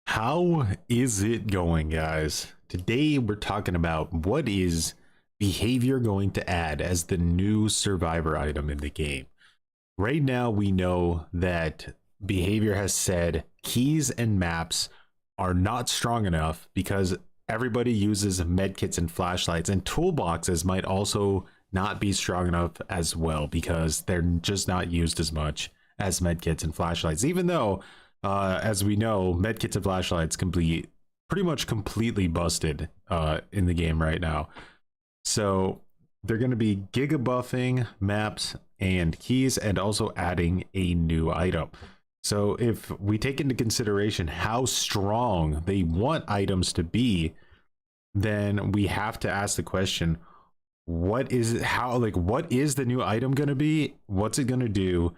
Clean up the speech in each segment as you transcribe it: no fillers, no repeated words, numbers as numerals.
How is it going, guys? Today we're talking about what is behavior going to add as the new survivor item in the game. Right now we know that behavior has said keys and maps are not strong enough because everybody uses medkits and flashlights, and toolboxes might also not be strong enough as well because they're just not used as much as medkits and flashlights, even though as we know, medkits and flashlights can be pretty much completely busted in the game right now. So they're going to be giga buffing maps and keys and also adding a new item. So if we take into consideration how strong they want items to be, then we have to ask the question, what is the new item going to be? What's it going to do?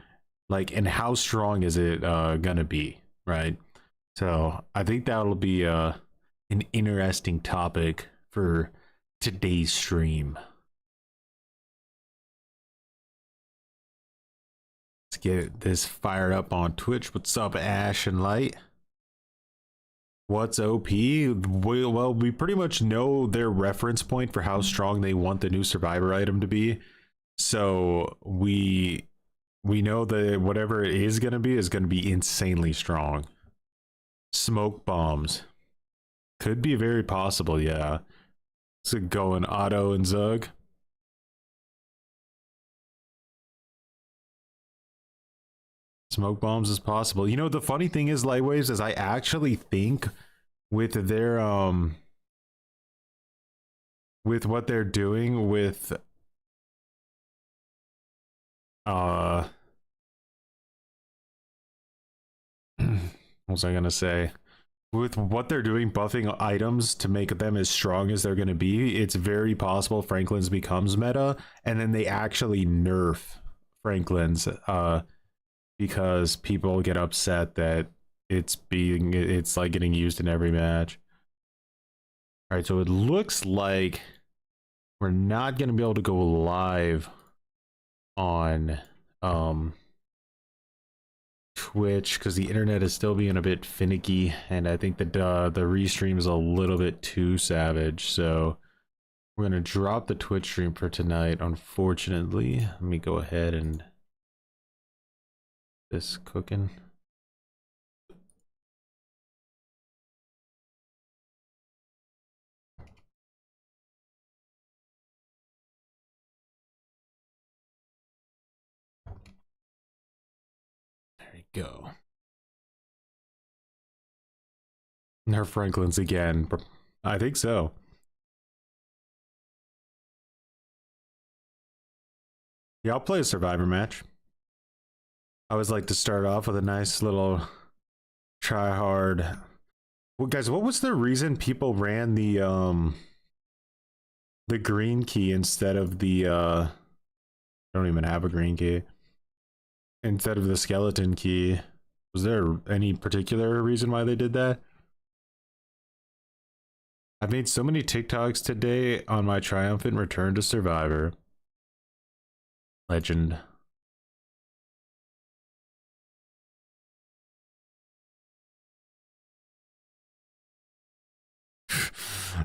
And how strong is it gonna be, right? So I think that'll be an interesting topic for today's stream. Let's get this fired up on Twitch. What's up, Ash and Light? What's OP? Well, we pretty much know their reference point for how strong they want the new survivor item to be. So we know that whatever it is going to be insanely strong. Smoke bombs could be very possible. Yeah, so going Otto and Zug. Smoke bombs is possible. You know, the funny thing is, Lightwaves, is I actually think with their with what they're doing with what was I gonna say? With what they're doing, buffing items to make them as strong as they're gonna be, it's very possible Franklin's becomes meta, and then they actually nerf Franklin's because people get upset that it's like getting used in every match. All right, so it looks like we're not gonna be able to go live on Twitch because the internet is still being a bit finicky, and I think that the restream is a little bit too savage, so we're gonna drop the Twitch stream for tonight, unfortunately. Let me go ahead and this cooking. There you go. Nerf Franklin's again. I think so. Yeah, I'll play a survivor match. I always like to start off with a nice little try hard. Well, guys, what was the reason people ran the green key instead of the I don't even have a green key, instead of the skeleton key? Was there any particular reason why they did that? I've made so many TikToks today on my triumphant return to Survivor. Legend.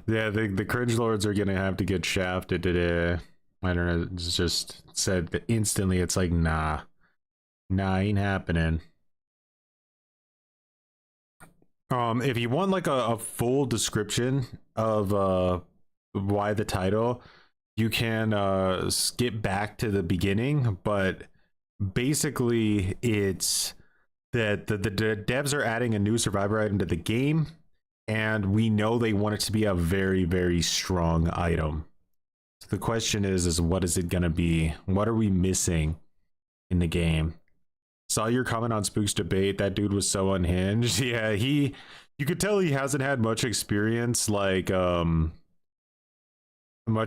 Yeah, the cringe lords are gonna have to get shafted today. I don't know, it's just said that instantly. It's like, nah, ain't happening. If you want like a full description of why the title, you can skip back to the beginning, but basically it's that the devs are adding a new survivor item to the game, and we know they want it to be a very, very strong item. So the question is what is it gonna be? What are we missing in the game? Saw your comment on Spook's debate. That dude was so unhinged. Yeah, you could tell he hasn't had much experience, much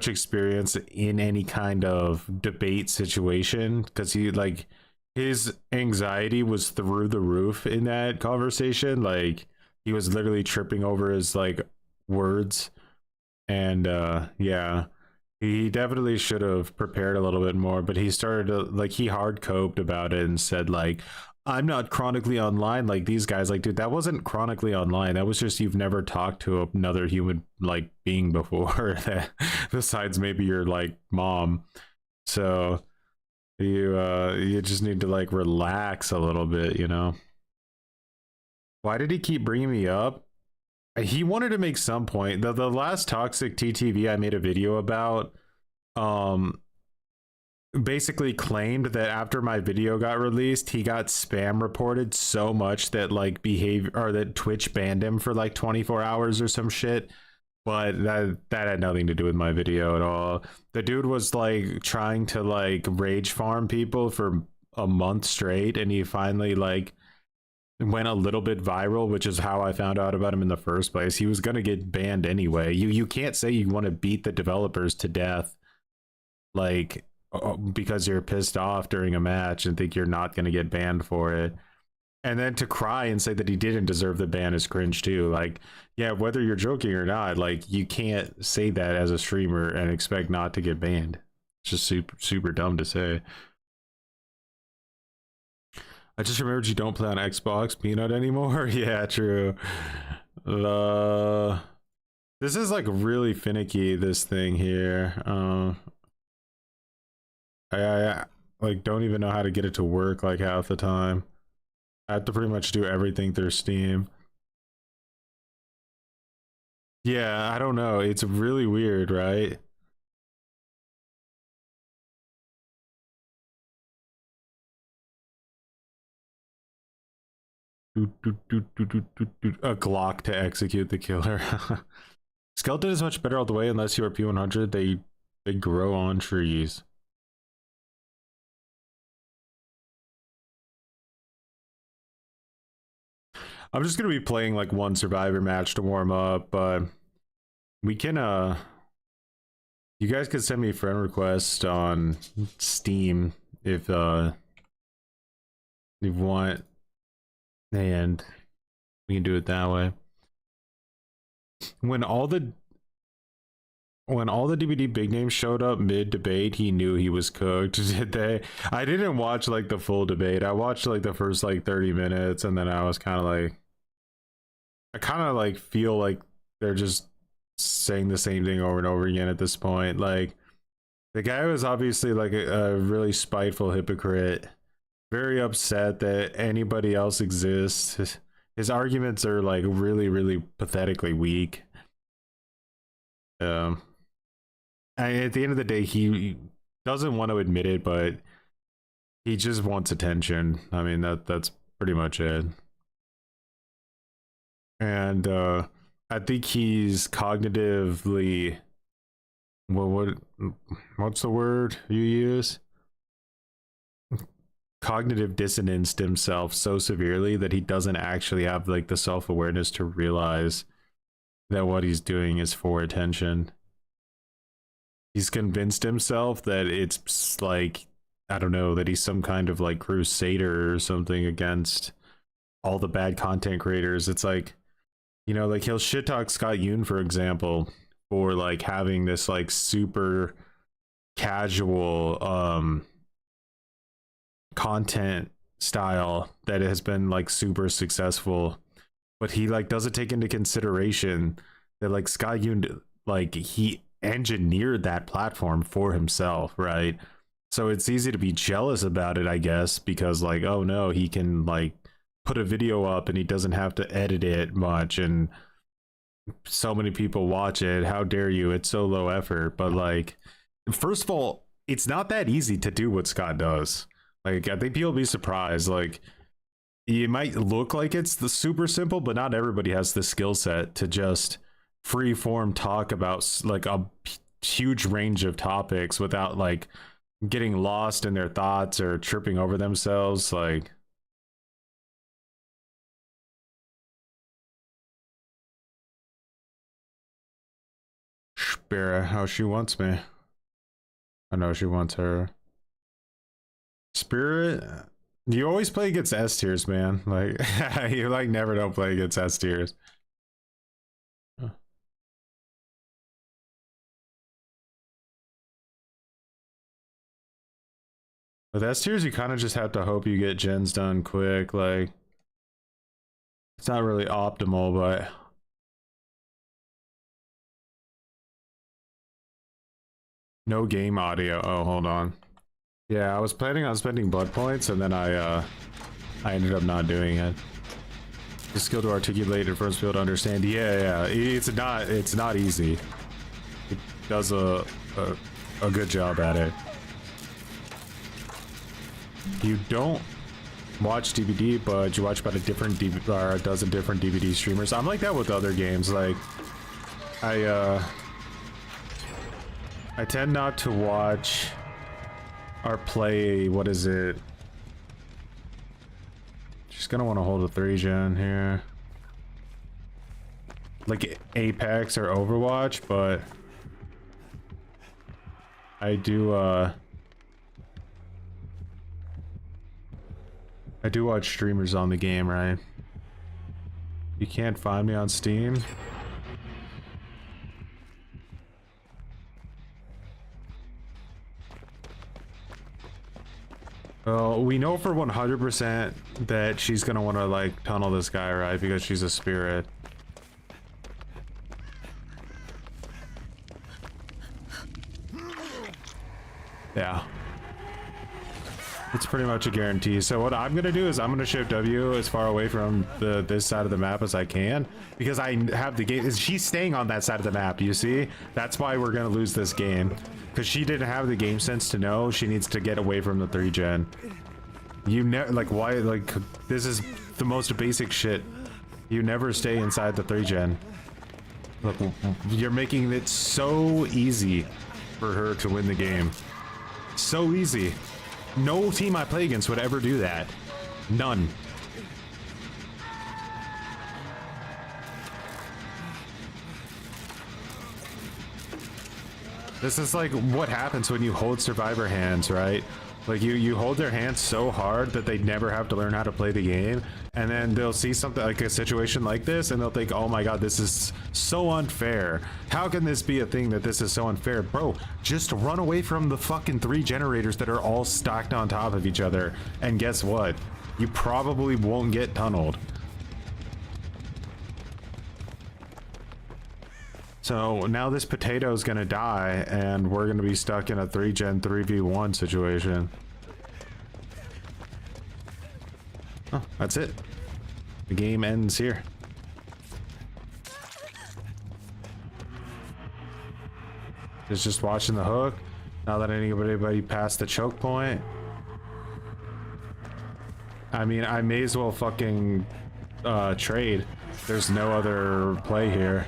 experience in any kind of debate situation, because his anxiety was through the roof in that conversation. Like, he was literally tripping over his words, and yeah, he definitely should have prepared a little bit more, but he started to he hard coped about it and said I'm not chronically online like these guys. Like, dude, that wasn't chronically online. That was just you've never talked to another human like being before, besides maybe your like mom. So you just need to like relax a little bit, you know. Why did he keep bringing me up? He wanted to make some point. The last toxic TTV I made a video about, um, basically claimed that after my video got released, he got spam reported so much that like behavior or that Twitch banned him for like 24 hours or some shit. But that had nothing to do with my video at all. The dude was like trying to like rage farm people for a month straight, and he finally like went a little bit viral, which is how I found out about him in the first place. He was gonna get banned anyway. You can't say you want to beat the developers to death like because you're pissed off during a match and think you're not gonna get banned for it. And then to cry and say that he didn't deserve the ban is cringe too. Like, yeah, whether you're joking or not, like you can't say that as a streamer and expect not to get banned. It's just super dumb to say. I just remembered you don't play on Xbox Peanut anymore. Yeah, true. This is like really finicky, this thing here. I like don't even know how to get it to work like half the time. I have to pretty much do everything through Steam. Yeah, I don't know. It's really weird, right? A Glock to execute the killer. Skeleton is much better all the way unless you are P100. They grow on trees. I'm just gonna be playing like one survivor match to warm up, but we can you guys could send me a friend request on Steam if you want, and we can do it that way. When all the DVD big names showed up mid debate, he knew he was cooked. Did they? I didn't watch like the full debate. I watched like the first like 30 minutes, and then I was kind of like, I kind of like feel like they're just saying the same thing over and over again at this point. Like the guy was obviously like a really spiteful hypocrite, very upset that anybody else exists. His arguments are like really pathetically weak. At the end of the day, he doesn't want to admit it, but he just wants attention. I mean, that's pretty much it. And I think he's cognitively what's the word you use? Cognitive disonanced himself so severely that he doesn't actually have like the self-awareness to realize that what he's doing is for attention. He's convinced himself that it's like, I don't know, that he's some kind of like crusader or something against all the bad content creators. It's like, you know, like he'll shit talk Scott Yoon, for example, for like having this like super casual content style that has been like super successful, but he like doesn't take into consideration that like Scott Yoon, like he engineered that platform for himself, right? So it's easy to be jealous about it, I guess, because like, oh no, he can like put a video up and he doesn't have to edit it much, and so many people watch it. How dare you? It's so low effort. But like, first of all, it's not that easy to do what Scott does. Like, I think people will be surprised. Like, it might look like it's the super simple, but not everybody has the skill set to just free form talk about like a huge range of topics without like getting lost in their thoughts or tripping over themselves. Like, Spira, how she wants me. I know she wants her. Spirit, you always play against S tiers, man. Like, you like never don't play against S tiers. With S tiers, you kind of just have to hope you get gens done quick. Like, it's not really optimal, but no game audio. Oh, hold on. Yeah, I was planning on spending blood points, and then I ended up not doing it. The skill to articulate and first be able to understand. Yeah, it's not easy. It does a good job at it. You don't watch DVD, but you watch about a dozen different DVD streamers. I'm like that with other games. Like, I tend not to watch or play. What is it? Just gonna want to hold a 3-gen here, like Apex or Overwatch, but I do watch streamers on the game, right? You can't find me on Steam. Well, we know for 100% that she's gonna want to like tunnel this guy, right? Because she's a spirit. Yeah. It's pretty much a guarantee. So what I'm gonna do is I'm gonna shift W as far away from this side of the map as I can, because I have the game. She's staying on that side of the map, you see? That's why we're gonna lose this game, because she didn't have the game sense to know she needs to get away from the 3-gen. You never, like, why, like, this is the most basic shit. You never stay inside the 3-gen. Look, you're making it so easy for her to win the game. So easy. No team I play against would ever do that. None. This is like what happens when you hold survivor hands, right? Like you hold their hands so hard that they never have to learn how to play the game, and then they'll see something like a situation like this and they'll think, oh my god, this is so unfair. How can this be a thing that this is so unfair? Bro, just run away from the fucking 3 generators that are all stacked on top of each other, and guess what? You probably won't get tunneled. So now this potato is gonna die, and we're gonna be stuck in a 3-gen 3v1 situation. Oh, that's it. The game ends here. It's just watching the hook. Not letting anybody pass the choke point. I mean, I may as well fucking trade. There's no other play here.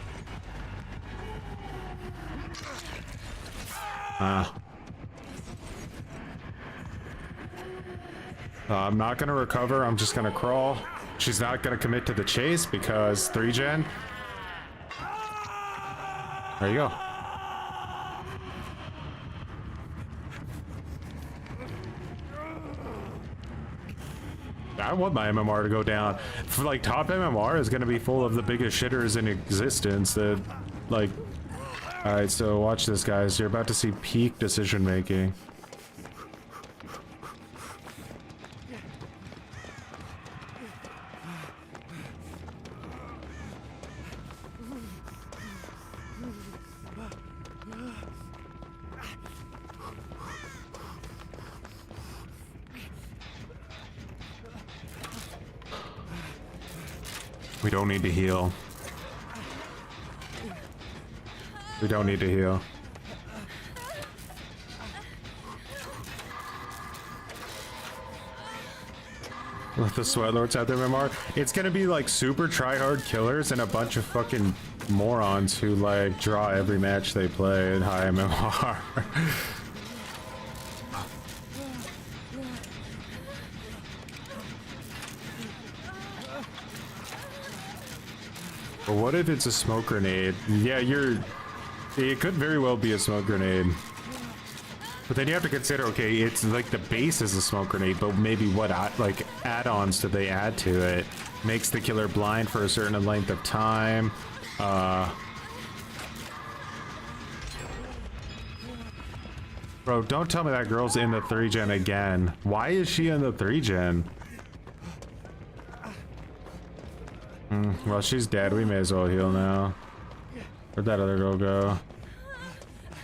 I'm not gonna recover, I'm just gonna crawl. She's not gonna commit to the chase because 3-gen. There you go. I want my MMR to go down. For like, top MMR is gonna be full of the biggest shitters in existence that, like... Alright, so watch this, guys. You're about to see peak decision making. We don't need to heal. We don't need to heal. With the sweat lords out there, MMR, it's gonna be like super try-hard killers and a bunch of fucking morons who like draw every match they play at high MMR. But what if it's a smoke grenade? Yeah, it could very well be a smoke grenade. But then you have to consider, okay, it's like the base is a smoke grenade, but maybe what like add-ons do they add to it? Makes the killer blind for a certain length of time. But Bro, don't tell me that girl's in the 3-gen again. Why is she in the 3-gen? Well, she's dead. We may as well heal now. Where'd that other girl go?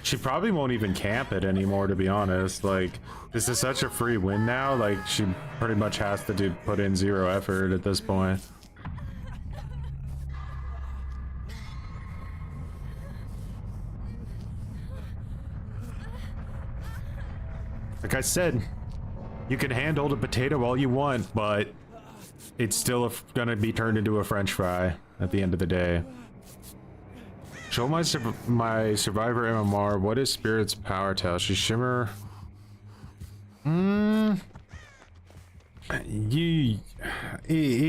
She probably won't even camp it anymore, to be honest. Like, this is such a free win now. Like, she pretty much has to put in 0 effort at this point. Like I said, you can handle the potato all you want, but it's still gonna be turned into a French fry at the end of the day. Show my survivor MMR. What is Spirit's power tell? She shimmer. It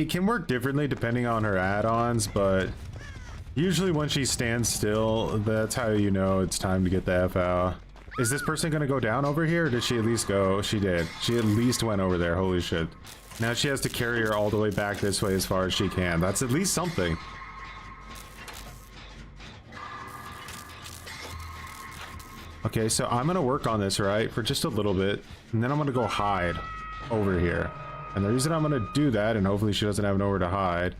can work differently depending on her add-ons, but usually when she stands still, that's how you know it's time to get the F out. Is this person gonna go down over here, or did she at least go? She did. She at least went over there. Holy shit. Now she has to carry her all the way back this way as far as she can. That's at least something. Okay, so I'm gonna work on this, right, for just a little bit, and then I'm gonna go hide over here. And the reason I'm gonna do that, and hopefully she doesn't have nowhere to hide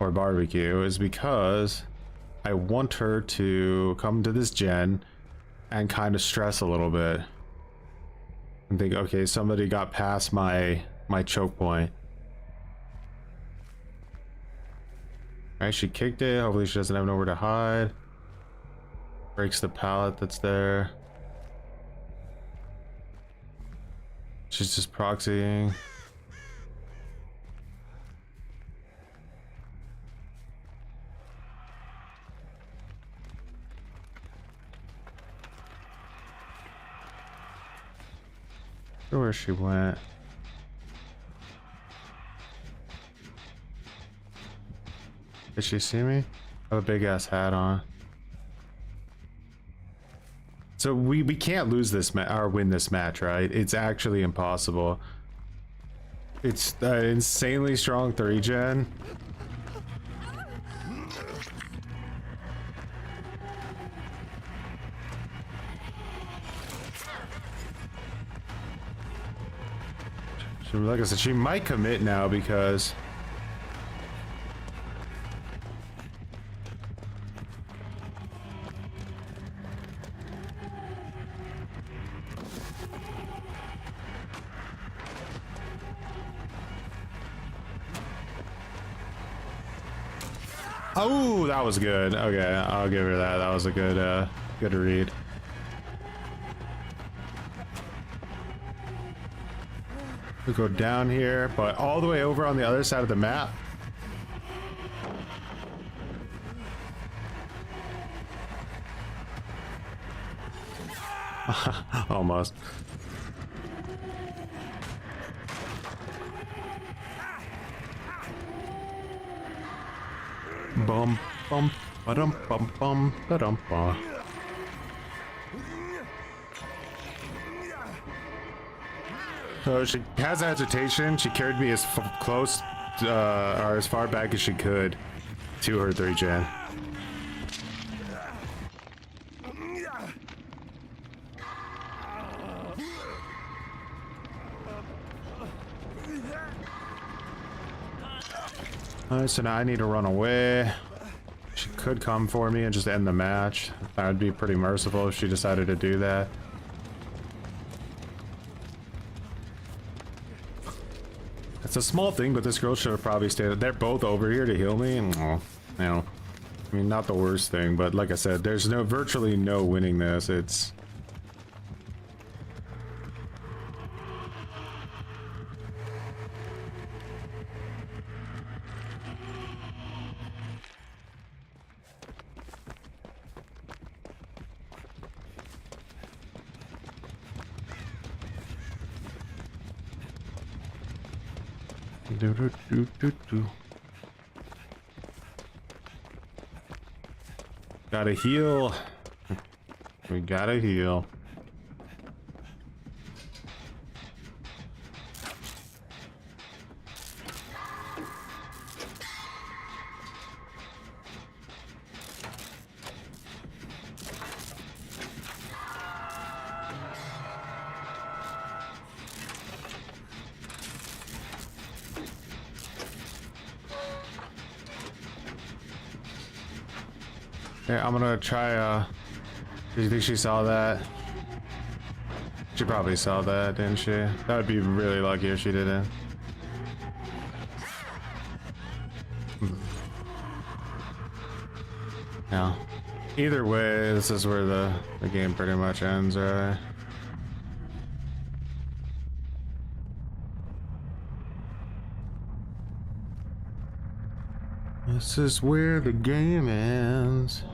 or barbecue, is because I want her to come to this gen and kind of stress a little bit and think, okay, somebody got past my choke point. Alright, she kicked it. Hopefully she doesn't have nowhere to hide. Breaks the pallet that's there. She's just proxying. I wonder where she went. Did she see me? I have a big ass hat on. So we can't lose this or win this match, right? It's actually impossible. It's an insanely strong 3-gen. So like I said, she might commit now because oh, that was good. Okay, I'll give her that. That was a good good read. We go down here, but all the way over on the other side of the map. Almost. Bum bum ba-dum bum bum ba-dum ba. So she has agitation. She carried me as close or as far back as she could to her 3-gen. Alright, so now I need to run away. She could come for me and just end the match. That would be pretty merciful if she decided to do that. It's a small thing, but this girl should have probably stayed. They're both over here to heal me, and you know, I mean, not the worst thing, but like I said, there's virtually no winning this. It's do. Gotta heal. We gotta heal. Yeah, I'm gonna try, do you think she saw that? She probably saw that, didn't she? That would be really lucky if she didn't. Yeah. Either way, this is where the game pretty much ends, right? This is where the game ends.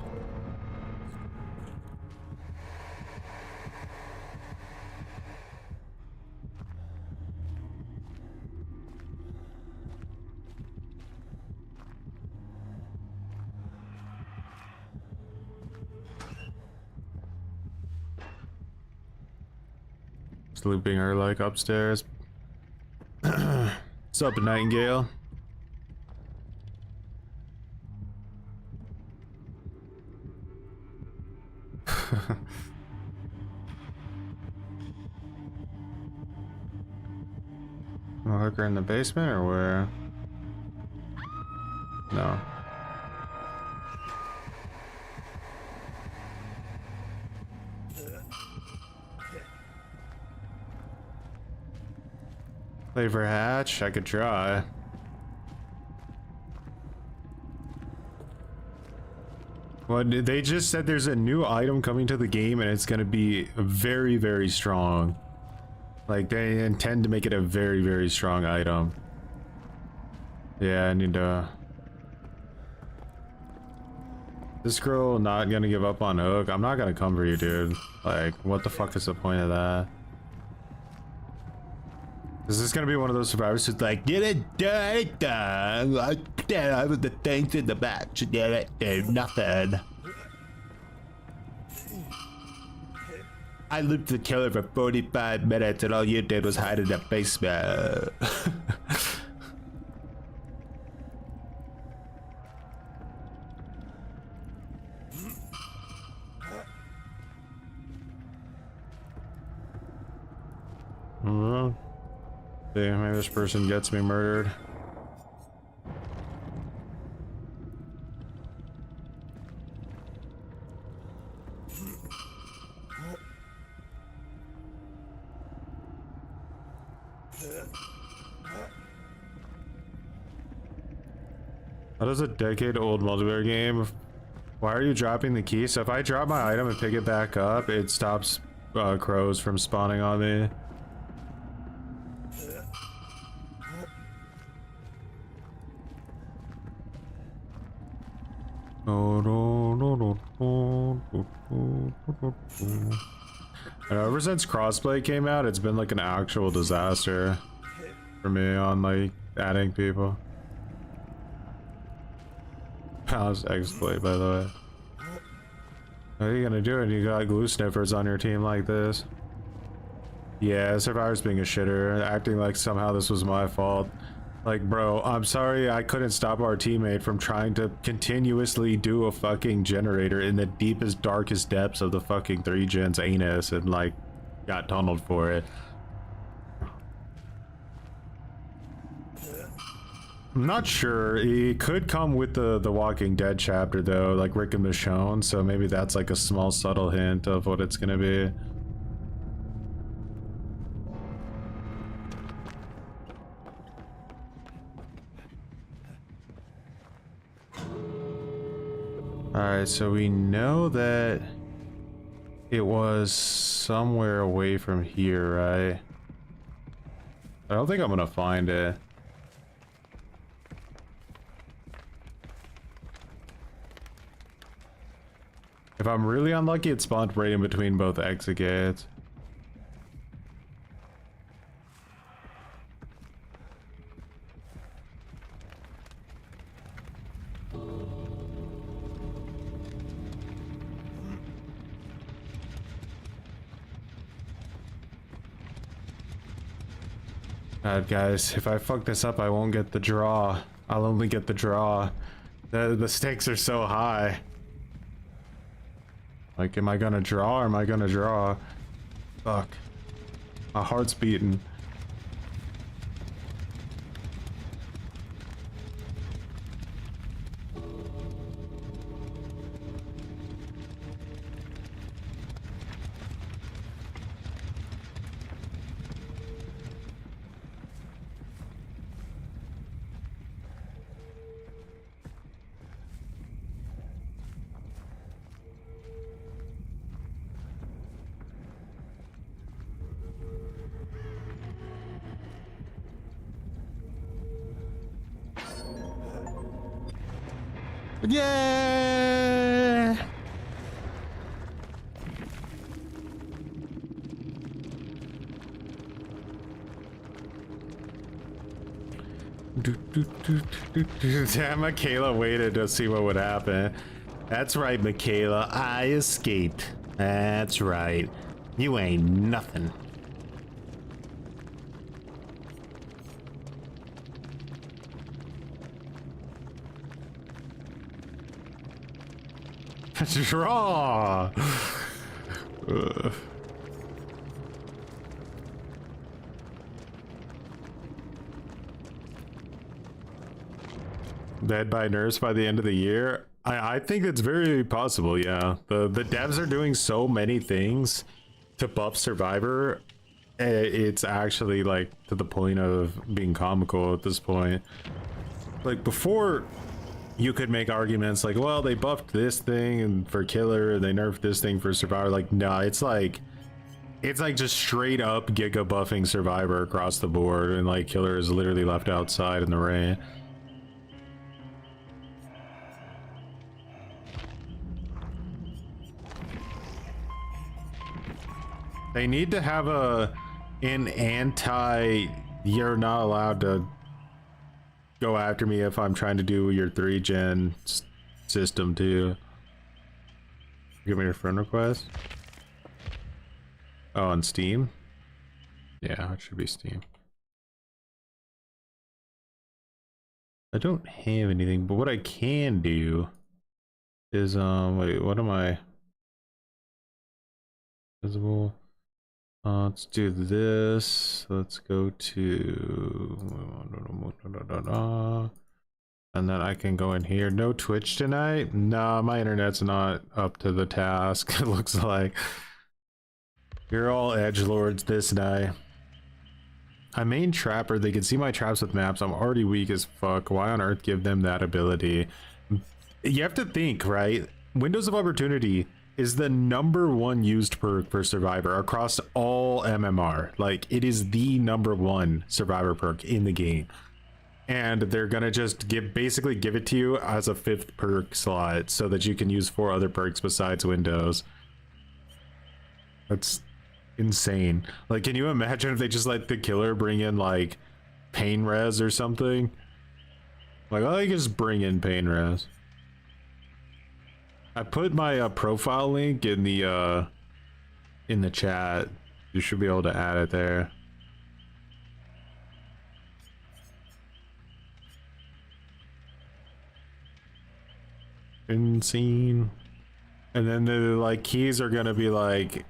Looping her like upstairs. What's up, Nightingale? I'll hook her in the basement or where? No. Flavor hatch? I could try. Well, they just said there's a new item coming to the game and it's gonna be very, very strong. Like, they intend to make it a very, very strong item. Yeah, I need to... This girl not gonna give up on Hook. I'm not gonna come for you, dude. Like, what the fuck is the point of that? Is this gonna be one of those survivors who's like, did it done? I was the things in the back. Did it do nothing? I looped the killer for 45 minutes and all you did was hide in the basement. Yeah, maybe this person gets me murdered. That is a decade-old multiplayer game. Why are you dropping the key? So if I drop my item and pick it back up, it stops crows from spawning on me. And ever since crossplay came out, it's been like an actual disaster for me on like adding people. How's exploit, by the way? What are you gonna do when you got glue sniffers on your team like this? Yeah, Survivor's being a shitter, acting like somehow this was my fault. Like, bro, I'm sorry I couldn't stop our teammate from trying to continuously do a fucking generator in the deepest, darkest depths of the fucking 3Gen's anus and, like, got tunneled for it. I'm not sure. It could come with the Walking Dead chapter, though, like Rick and Michonne, so maybe that's, like, a small, subtle hint of what it's gonna be. Alright, so we know that it was somewhere away from here, right? I don't think I'm gonna find it. If I'm really unlucky, it spawned right in between both exit gates. God, guys, if I fuck this up, I won't get the draw. I'll only get the draw. The stakes are so high. Like, am I gonna draw or am I gonna draw? Fuck. My heart's beating. Yeah. Damn, Michaela waited to see what would happen. That's right, Michaela. I escaped. That's right. You ain't nothing. Draw. Dead by nerfs by the end of the year. I think it's very possible. Yeah, the devs are doing so many things to buff Survivor. It's actually like to the point of being comical at this point. Like before, you could make arguments like, well, they buffed this thing and for killer, and they nerfed this thing for Survivor. Like, nah, it's like just straight up giga buffing Survivor across the board, and like killer is literally left outside in the rain. They need to have an anti, you're not allowed to go after me if I'm trying to do your 3-gen system too. Give me your friend request. Oh, on Steam? Yeah, it should be Steam. I don't have anything, but what I can do is, wait, what am I? Visible. Let's do this. Let's go to, and then I can go in here. No Twitch tonight? Nah, my internet's not up to the task. It looks like you're all edgelords this night. I main trapper. They can see my traps with maps. I'm already weak as fuck. Why on earth give them that ability? You have to think, right? Windows of Opportunity is the #1 used perk for Survivor across all MMR. Like, it is the #1 Survivor perk in the game. And they're gonna just basically give it to you as a 5th perk slot so that you can use 4 other perks besides Windows. That's insane. Like, can you imagine if they just let the killer bring in like pain res or something? Like, oh, you can just bring in pain res. I put my profile link in the chat. You should be able to add it there. Insane. And then the like keys are gonna be like,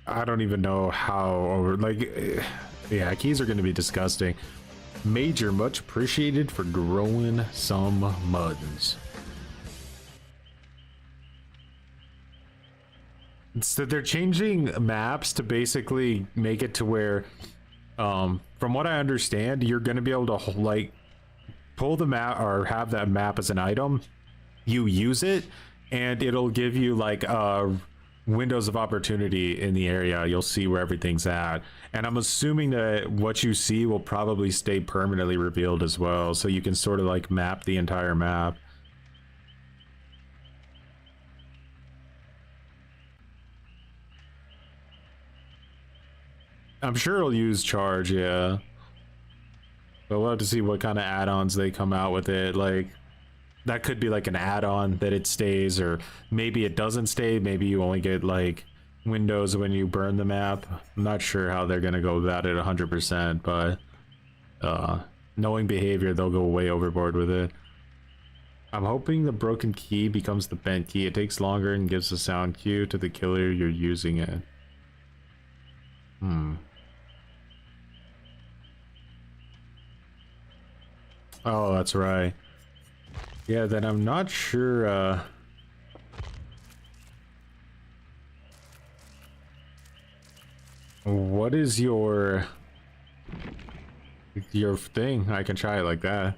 I don't even know how, or like, yeah, keys are gonna be disgusting. Major, much appreciated for growing some muttons. So they're changing maps to basically make it to where, from what I understand, you're going to be able to like pull the map or have that map as an item. You use it, and it'll give you like windows of opportunity in the area. You'll see where everything's at, and I'm assuming that what you see will probably stay permanently revealed as well, so you can sort of like map the entire map. I'm sure it'll use charge, yeah. But we'll have to see what kind of add-ons they come out with it. Like, that could be like an add-on that it stays, or maybe it doesn't stay. Maybe you only get like windows when you burn the map. I'm not sure how they're gonna go about it 100%, but knowing behavior, they'll go way overboard with it. I'm hoping the broken key becomes the bent key. It takes longer and gives a sound cue to the killer you're using it. Oh, that's right. Yeah, then I'm not sure, what is your thing? I can try it like that.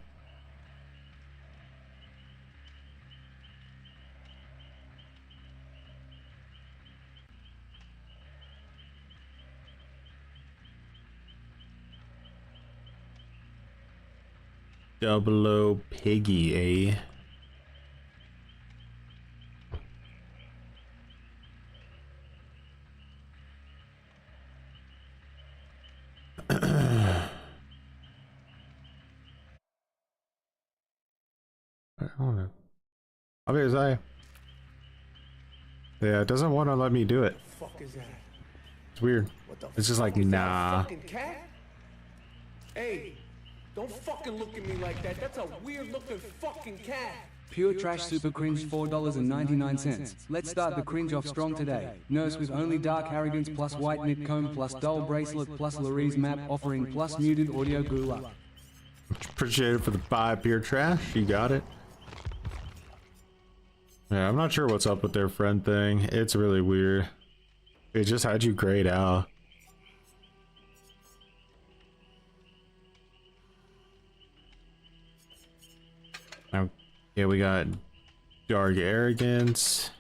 Double O Piggy, eh? I don't know. Obviously, yeah, it doesn't want to let me do it. What the fuck is that? It's weird. It's just like, nah. Fucking cat? Hey, don't fucking look at me like that. That's a weird looking fucking cat. Pure Trash Super Cringe $4.99. Let's start the cringe off strong today. Nurse with only dark arrogance plus white knit comb plus dull bracelet plus Larry's map offering plus muted audio Ghoul. Appreciate it for the 5 Pure Trash. You got it. Yeah, I'm not sure what's up with their friend thing. It's really weird. It just had you grayed out. Now, yeah, we got dark arrogance.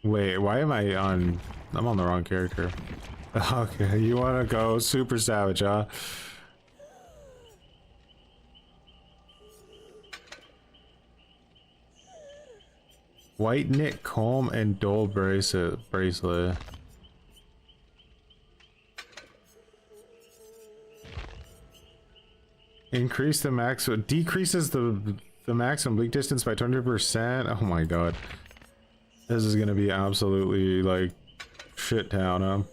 Wait, why am I on? I'm on the wrong character. Okay, you want to go super savage, huh? White knit comb and dull bracelet. Increase the max, decreases the maximum leak distance by 20%. Oh my god. This is gonna be absolutely like shit town,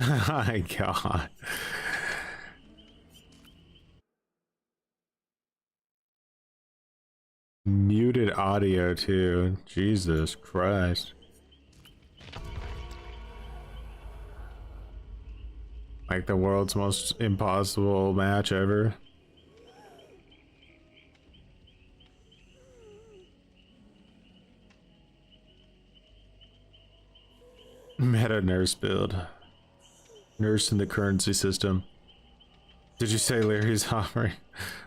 my god. Muted audio too. Jesus Christ. Like the world's most impossible match ever. Meta nurse build. Nurse in the currency system. Did you say Larry's offering?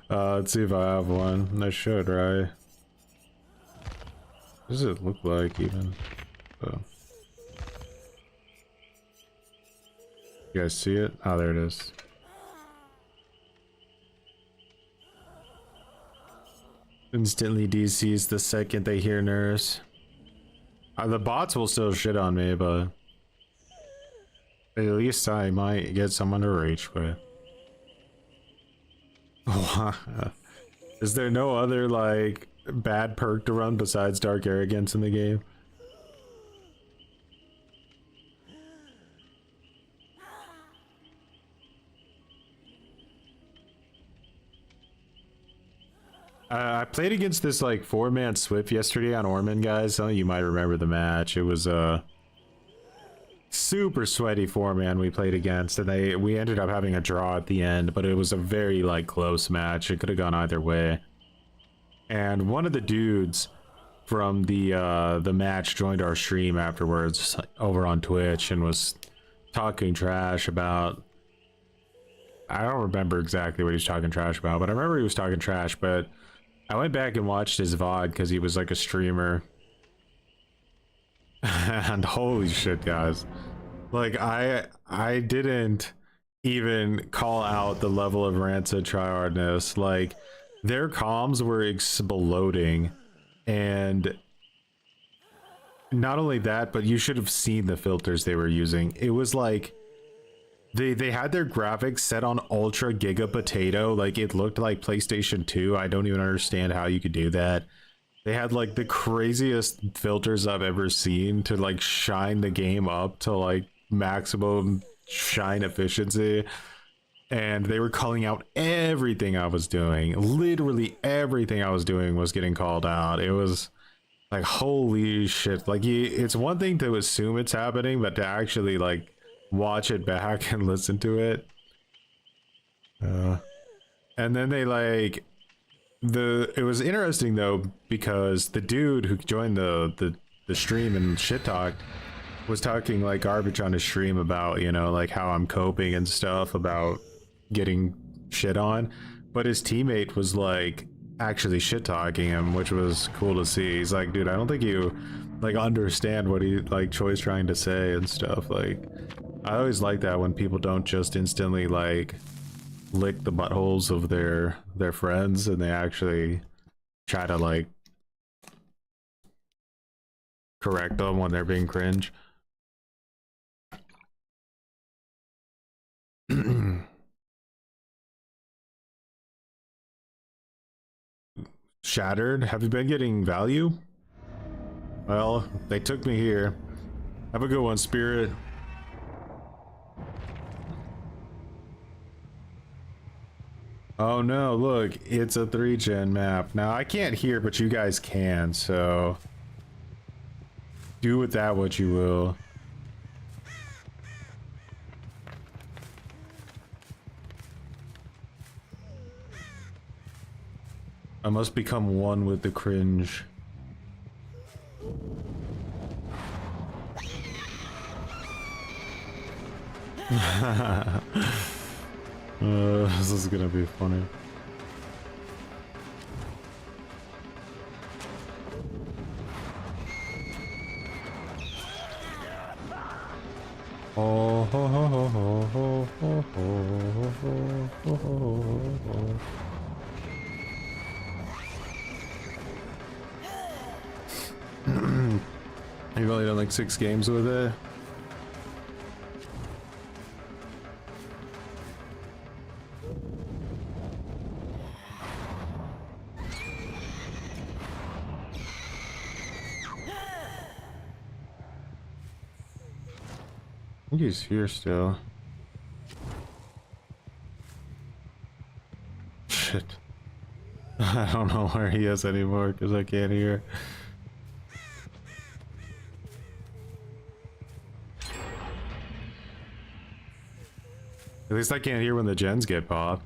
Let's see if I have one. I should, right? What does it look like even? Oh. You guys see it? Oh, there it is. Instantly DCs the second they hear nurse. The bots will still shit on me, but at least I might get someone to rage quit. Is there no other like bad perk to run besides dark arrogance in the game? I played against this like 4-man Swift yesterday on Orman, guys. Some of you might remember the match. It was a super sweaty 4-man we played against, and we ended up having a draw at the end, but it was a very like close match. It could have gone either way. And one of the dudes from the match joined our stream afterwards over on Twitch and was talking trash about, I don't remember exactly what he was talking trash about, but I remember he was talking trash. But I went back and watched his VOD because he was like a streamer. And holy shit, guys. Like, I didn't even call out the level of rancid tryhardness. Like, their comms were exploding. And not only that, but you should have seen the filters they were using. It was like they had their graphics set on ultra giga potato. Like, it looked like PlayStation 2. I don't even understand how you could do that. They had like the craziest filters I've ever seen to like shine the game up to like maximum shine efficiency. And they were calling out everything I was doing. Literally everything I was doing was getting called out. It was like, holy shit. Like, it's one thing to assume it's happening, but to actually like watch it back and listen to it. And then they like, it was interesting though, because the dude who joined the stream and shit talked was talking like garbage on his stream about, you know, like how I'm coping and stuff about getting shit on, but his teammate was like actually shit talking him, which was cool to see. He's like, dude, I don't think you like understand what he like Choi's trying to say and stuff. Like, I always like that when people don't just instantly like lick the buttholes of their friends, and they actually try to like correct them when they're being cringe. Shattered, have you been getting value? Well, they took me here. Have a good one, Spirit. Oh no, look, it's a 3-gen map. Now, I can't hear, but you guys can, so... do with that what you will. I must become one with the cringe. This is gonna be funny. Oh, ho, ho, ho, ho, ho, ho, ho, ho, ho, ho. You've only done like 6 games with it. I think he's here still. Shit. I don't know where he is anymore because I can't hear. At least I can't hear when the gens get popped.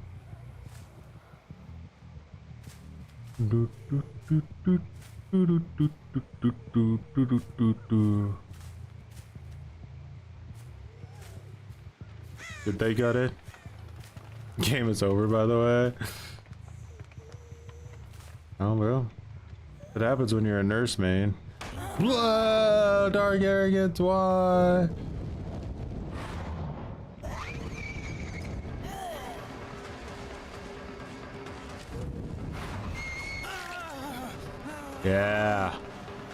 Did they got it? Game is over, by the way. Oh well. What happens when you're a nurse main? Whoa! Dark arrogance, why? Yeah.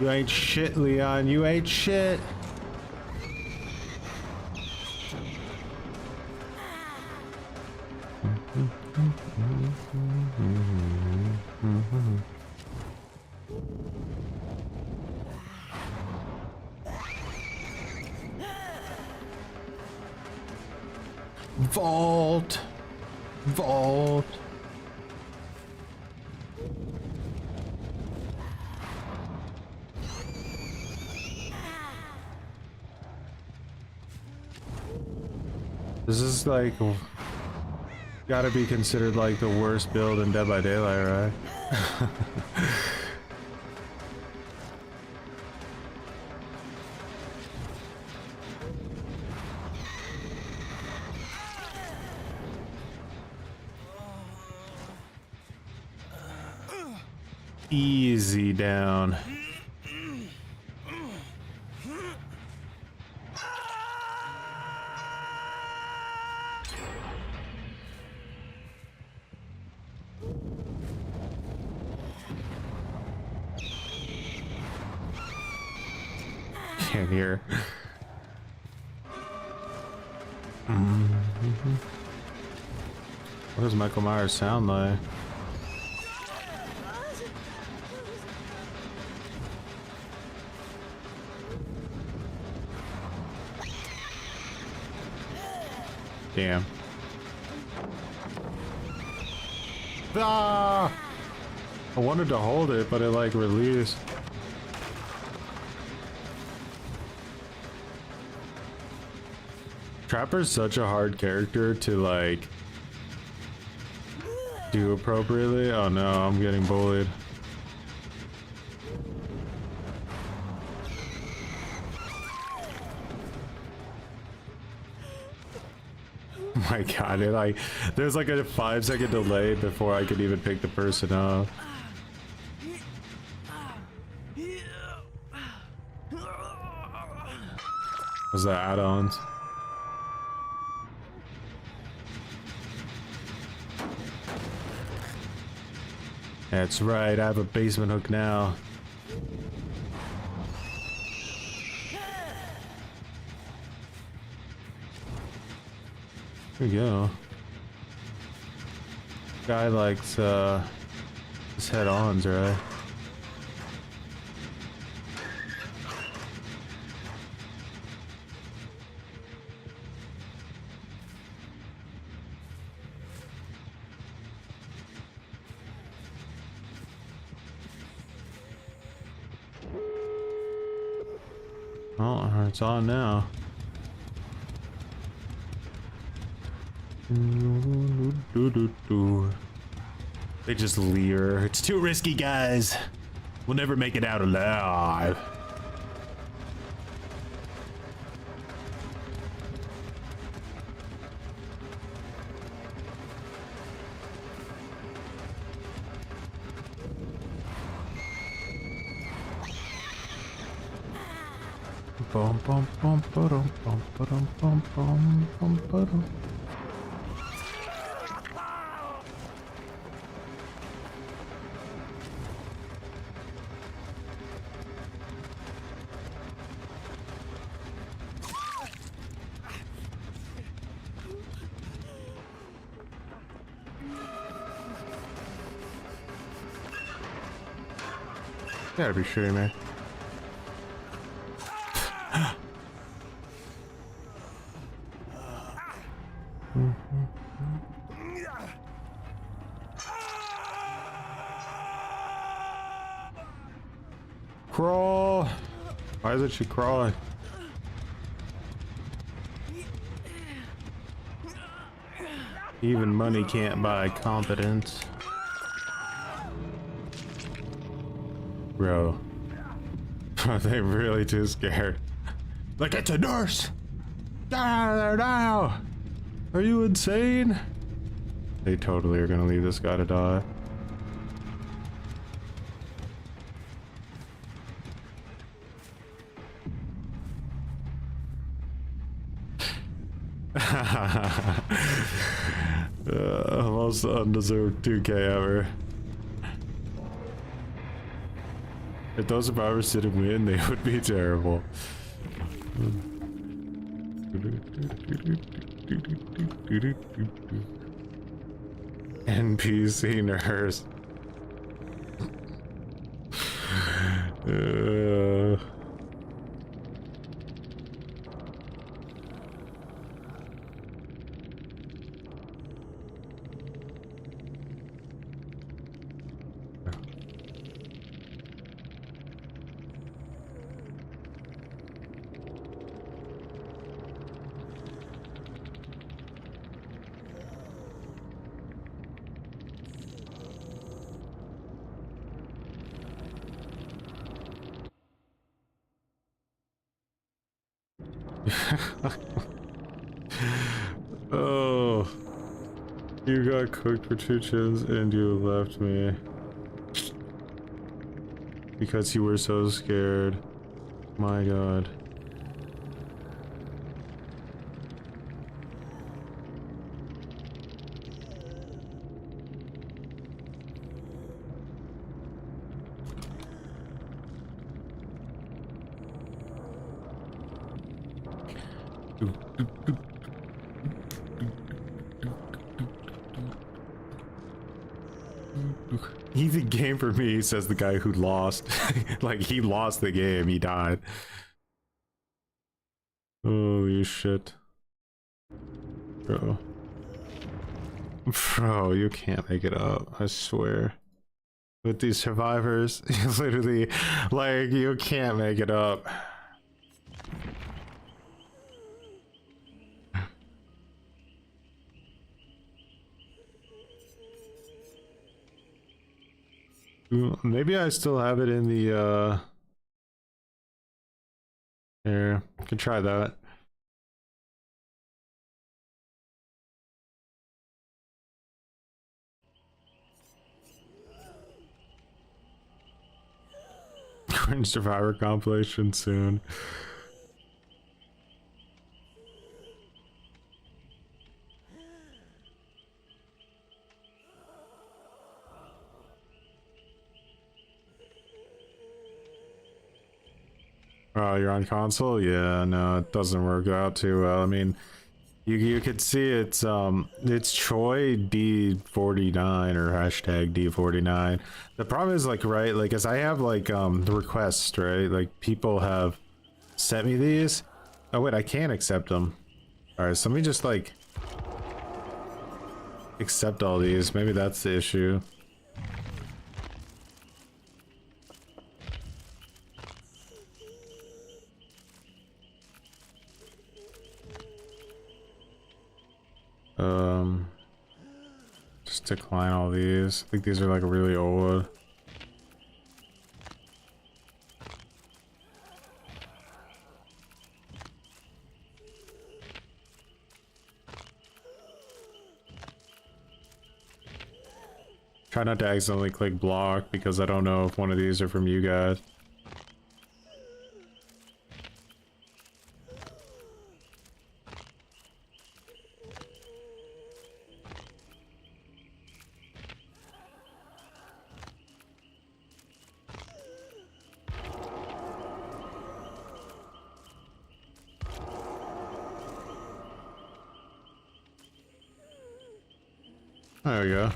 You ain't shit, Leon. You ain't shit. Vault. Vault. This is like gotta be considered like the worst build in Dead by Daylight, right? Easy down. Can't hear. What does Michael Myers sound like? Damn. Ah! I wanted to hold it, but it like released. Trapper's such a hard character to like do appropriately. Oh no, I'm getting bullied. Oh my god, it like there's like a 5-second delay before I could even pick the person up. Was that add-ons? That's right, I have a basement hook now. There we go. Guy likes his head-ons, right? Oh, it's on now. They just leer. It's too risky, guys. We'll never make it out alive. Bum bum bum ba-dum, bum ba-dum, bum bum bum ba-dum. You gotta be shitting me. Crawl! Why isn't she crawling? Even money can't buy competence. Bro. Are they really too scared? Like, it's a nurse! Get out of there now! Are you insane? They totally are gonna leave this guy to die. Most undeserved 2K ever. If those survivors didn't win, they would be terrible. NPC nurse. Oh, you got cooked for 2 chins and you left me because you were so scared. My God. Easy game for me, says the guy who lost. Like, he lost the game, he died. Holy shit. Bro. Bro, you can't make it up, I swear. With these survivors, literally, like, you can't make it up. Maybe I still have it in the here, I can try that. Cringe Survivor compilation soon. Oh, you're on console? Yeah, no, it doesn't work out too well. I mean, You could see it's Troy D49 or hashtag D49. The problem is like, right, like as I have like the requests, right, like people have sent me these. Oh wait, I can't accept them. All right, so let me just like accept all these. Maybe that's the issue. Just decline all these. I think these are like really old. Try not to accidentally click block because I don't know if one of these are from you guys. There we go.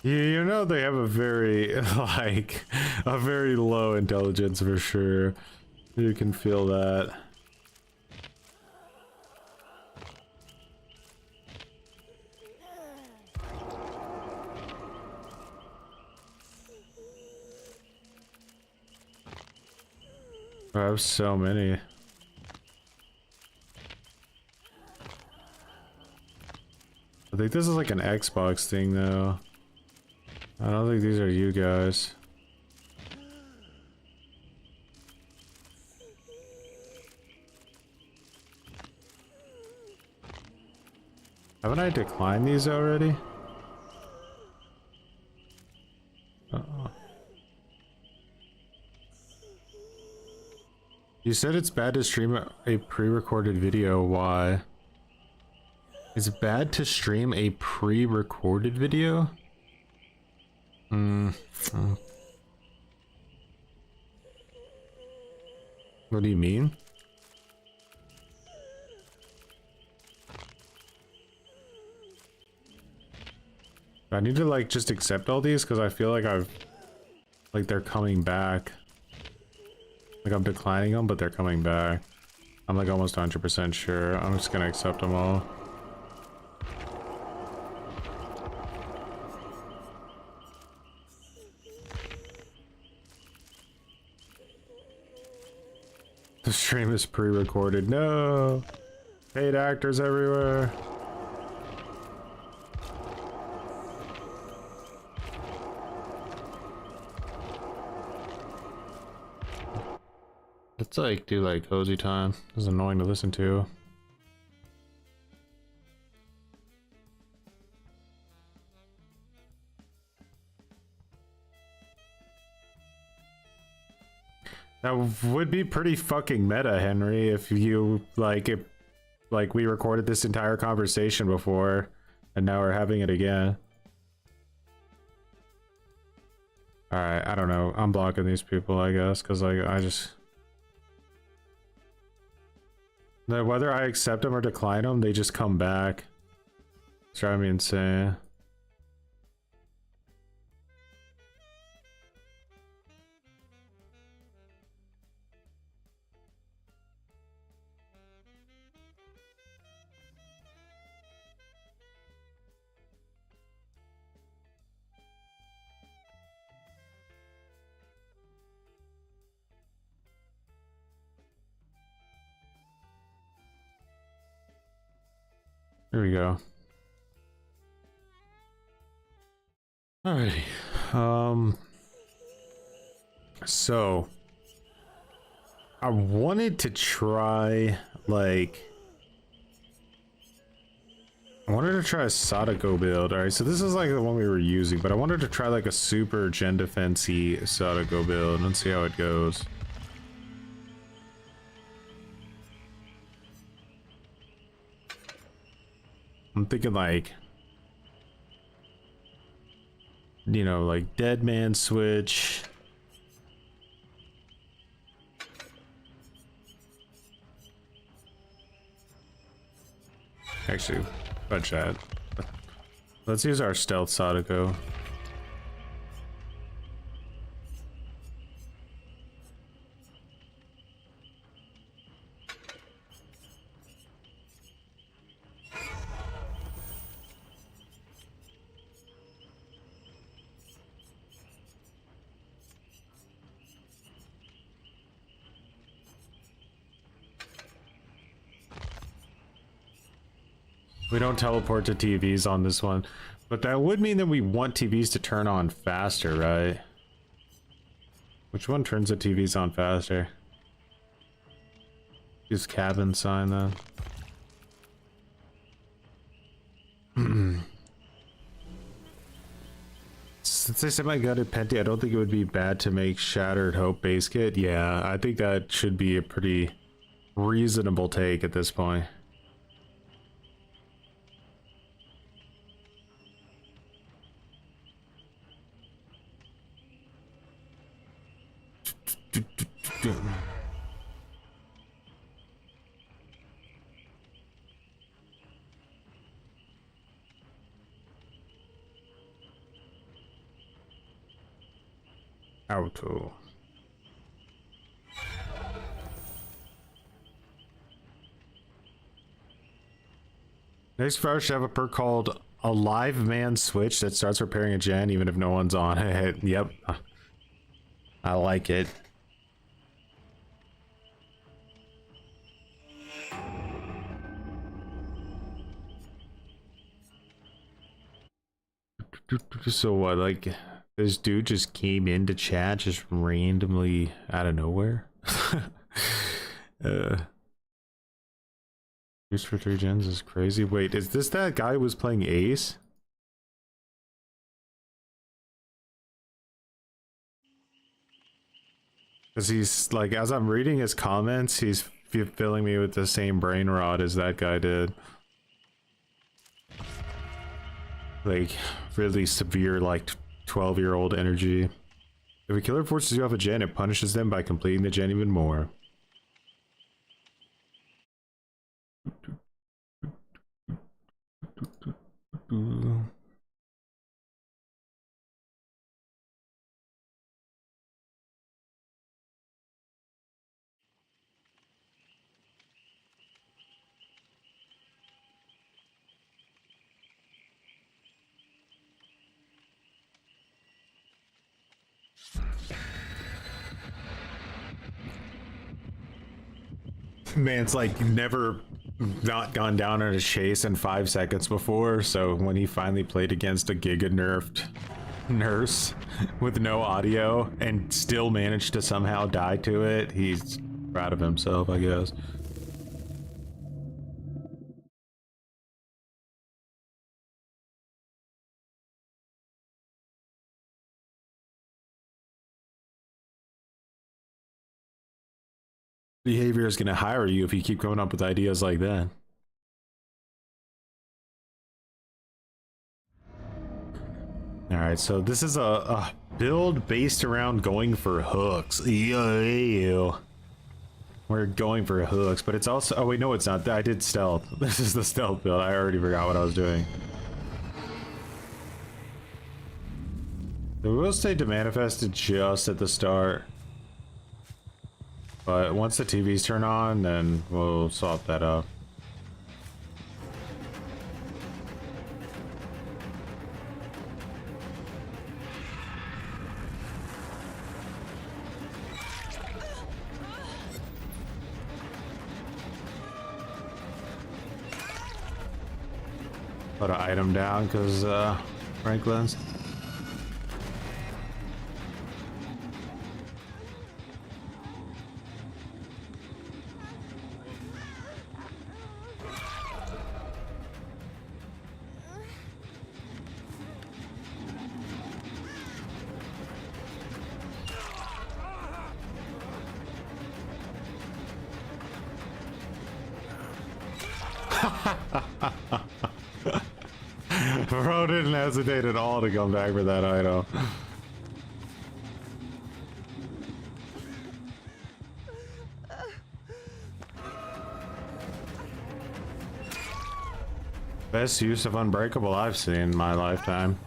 You know they have a very like a very low intelligence for sure. You can feel that. I have so many. I think this is like an Xbox thing though. I don't think these are you guys. Haven't I declined these already? Uh-oh. You said it's bad to stream a pre-recorded video. Why? Is it bad to stream a pre-recorded video? What do you mean? I need to like just accept all these because I feel like they're coming back. Like I'm declining them, but they're coming back. I'm like almost 100% sure. I'm just gonna accept them all. The stream is pre-recorded. No! Paid actors everywhere. Let's like do like cozy time. This is annoying to listen to. That would be pretty fucking meta, Henry, if you like we recorded this entire conversation before and now we're having it again. Alright, I don't know. I'm blocking these people, I guess, because like I just whether I accept them or decline them, they just come back. It's driving me insane. Here we go. Alrighty. So I wanted to try like a Sadako build. Alright, so this is like the one we were using, but I wanted to try like a super gen defense-y Sadako build and see how it goes. I'm thinking like, you know, like dead man switch. Actually, fudge that. Let's use our stealth Sadako. We don't teleport to TVs on this one, but that would mean that we want TVs to turn on faster, right? Which one turns the TVs on faster? Use cabin sign then. Since I said my gutted Penti, I don't think it would be bad to make Shattered Hope base kit. Yeah, I think that should be a pretty reasonable take at this point. Auto. Next fire should have a perk called a live man switch that starts repairing a gen even if no one's on it. Yep. I like it. So what, like, this dude just came into chat just randomly out of nowhere? Use for 3 gens is crazy. Wait, is this that guy who was playing Ace? Because he's, like, as I'm reading his comments, he's filling me with the same brain rot as that guy did. Like, really severe, like, 12-year-old energy. If a killer forces you off a gen, it punishes them by completing the gen even more. Man's like never not gone down on a chase in 5 seconds before, so when he finally played against a giga nerfed nurse with no audio and still managed to somehow die to it, he's proud of himself, I guess. Behavior is going to hire you if you keep coming up with ideas like that. Alright, so this is a build based around going for hooks. Ew. We're going for hooks, but it's also... Oh wait, no it's not. I did stealth. This is the stealth build. I already forgot what I was doing. We will stay to manifest it just at the start. But once the TVs turn on, then we'll swap that up. Put an item down because Franklin's. Bro didn't hesitate at all to come back for that item. Best use of Unbreakable I've seen in my lifetime.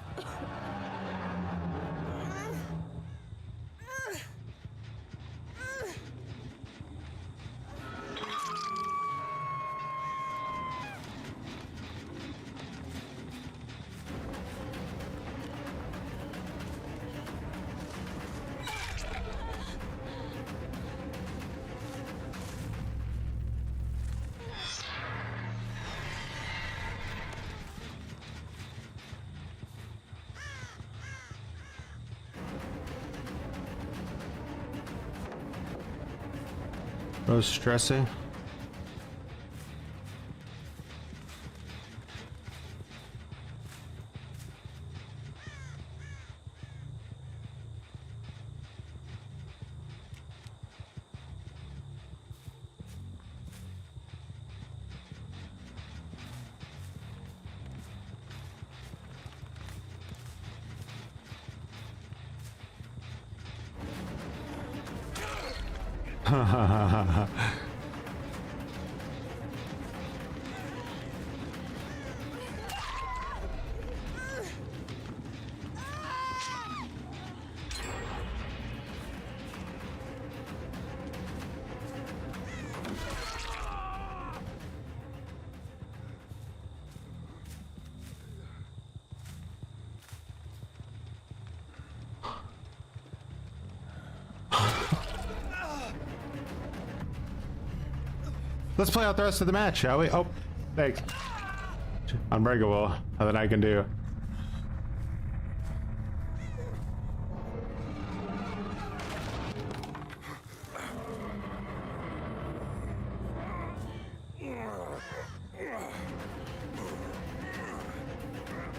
No stressing. Let's play out the rest of the match, shall we? Oh, thanks. Unbreakable. Nothing I can do.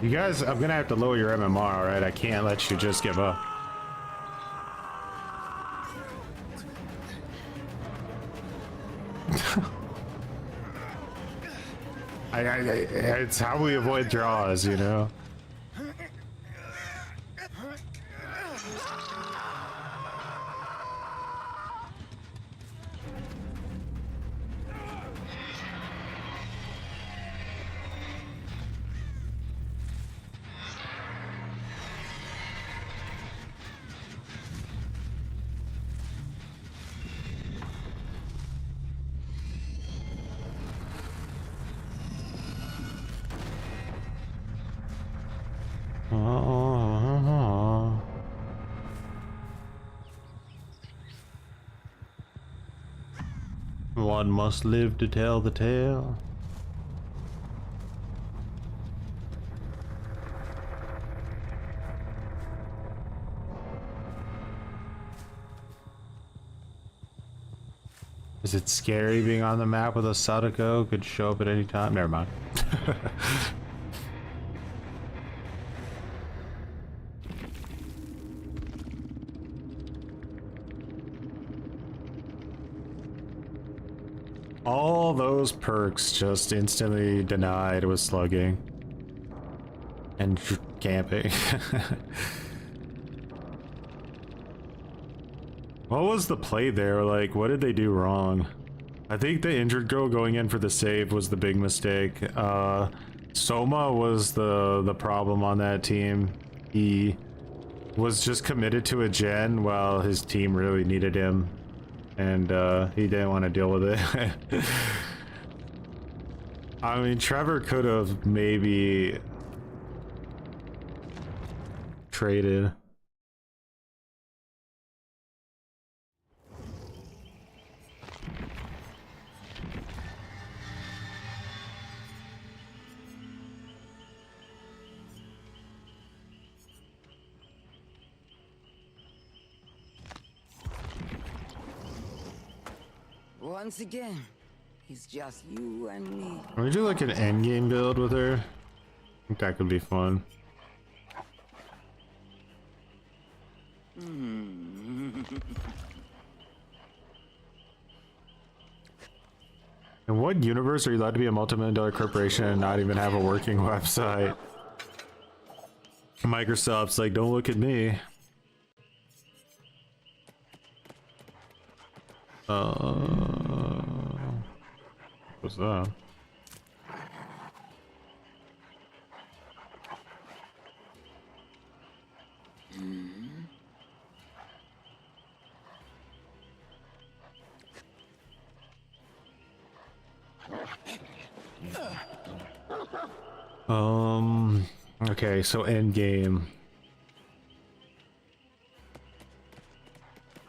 You guys, I'm gonna have to lower your MMR, alright? I can't let you just give up. It's how we avoid draws, you know? One must live to tell the tale. Is it scary being on the map with a Sadako? Could show up at any time? Never mind. All those perks just instantly denied with slugging and camping. What was the play there? Like, what did they do wrong? I think the injured girl going in for the save was the big mistake. Soma was the problem on that team. He was just committed to a gen while his team really needed him. And he didn't want to deal with it. I mean, Trevor could have maybe traded. Once again, it's just you and me. Can we do like an endgame build with her? I think that could be fun. In what universe are you allowed to be a multi-million-dollar corporation and not even have a working website? Microsoft's like, don't look at me. What's that? Okay, so end game.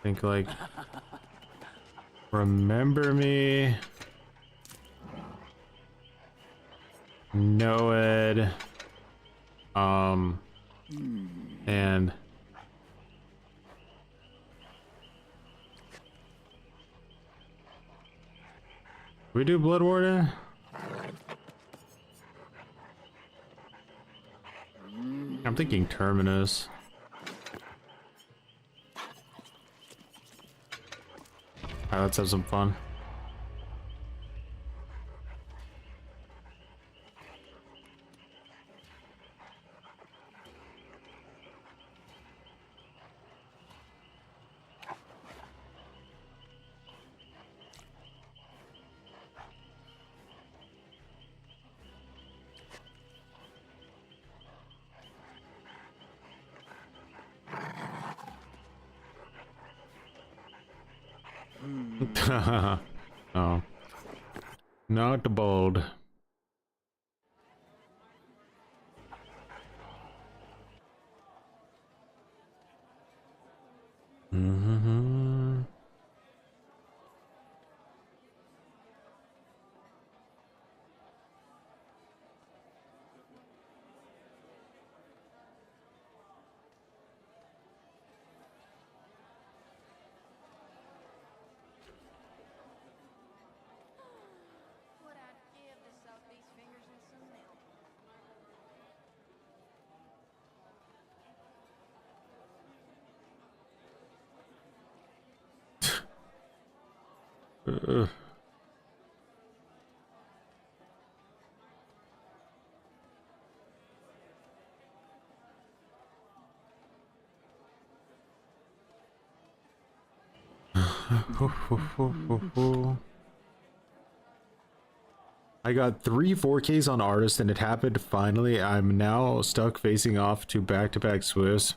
Think like, remember me, Noed, and we do Blood Warden? I'm thinking Terminus. Alright, let's have some fun. Oh, not bold. What I'd give to soak these fingers in some milk. I got 3 4Ks on Artist and it happened finally. I'm now stuck facing off to back-to-back Swifts.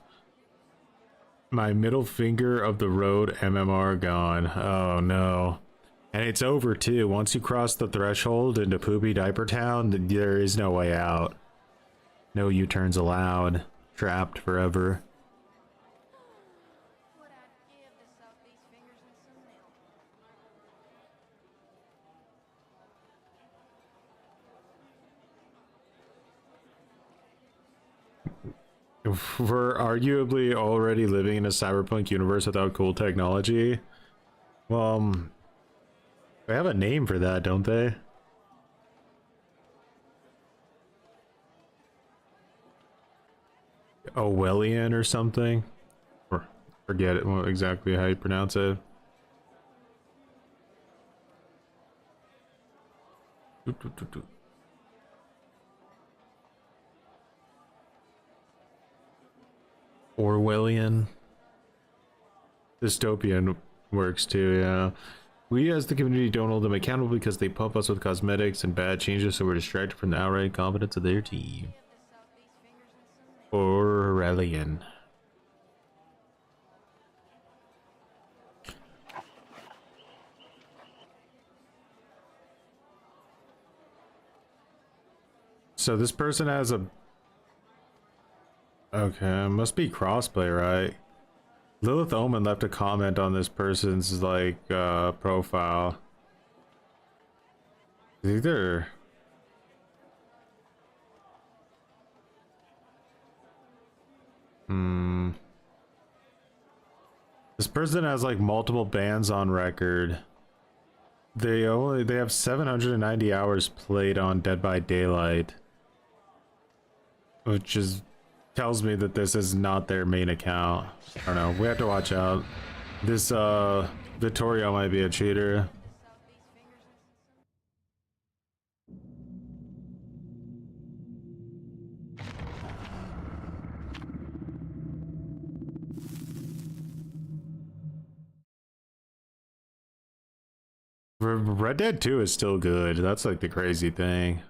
My middle finger of the road MMR gone. Oh no. And it's over too. Once you cross the threshold into Poopy Diaper Town, there is no way out. No U-turns allowed. Trapped forever. What I'd give to soak these fingers in some milk. We're arguably already living in a cyberpunk universe without cool technology. Well, they have a name for that, don't they? Orwellian or something? Or forget it, what exactly how you pronounce it. Orwellian. Dystopian works too, yeah. We as the community don't hold them accountable because they pump us with cosmetics and bad changes, so we're distracted from the outright competence of their team. Orwellian. So this person has a... Okay, must be crossplay, right? Lilith Omen left a comment on this person's, like, profile. Either... This person has, like, multiple bans on record. They have 790 hours played on Dead by Daylight. Which is... tells me that this is not their main account. I don't know, we have to watch out. This Vittorio might be a cheater. Red Dead 2 is still good. That's like the crazy thing.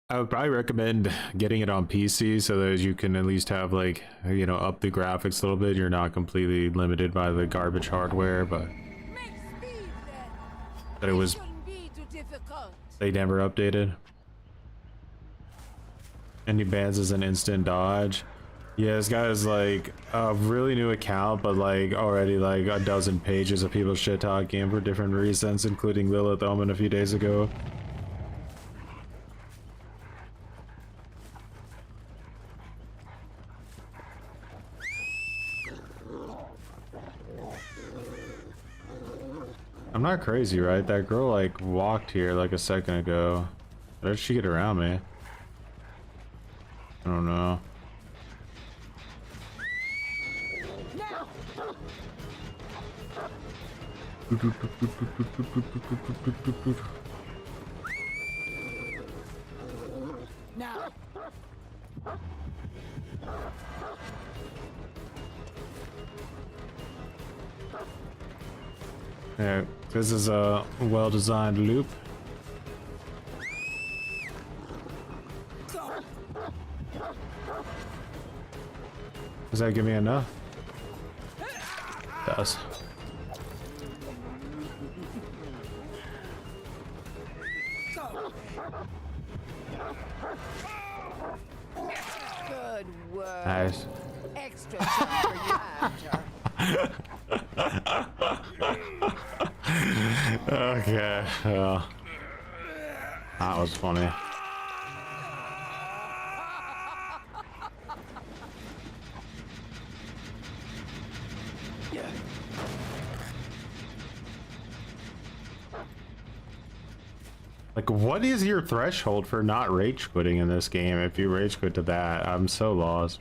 I would probably recommend getting it on PC so that you can at least have like, you know, up the graphics a little bit. You're not completely limited by the garbage hardware, but it was, they never updated. Any bans is an instant dodge. Yeah, this guy is like a really new account, but like already like a dozen pages of people shit talking him for different reasons, including Lilith Omen a few days ago. I'm not crazy, right? That girl like walked here like a second ago. How did she get around me? I don't know. Now. Yeah, this is a well-designed loop. Does that give me enough? It does. Good work. Nice. Extra time for you after. Okay, well, that was funny. Like, what is your threshold for not rage quitting in this game? If you rage quit to that, I'm so lost.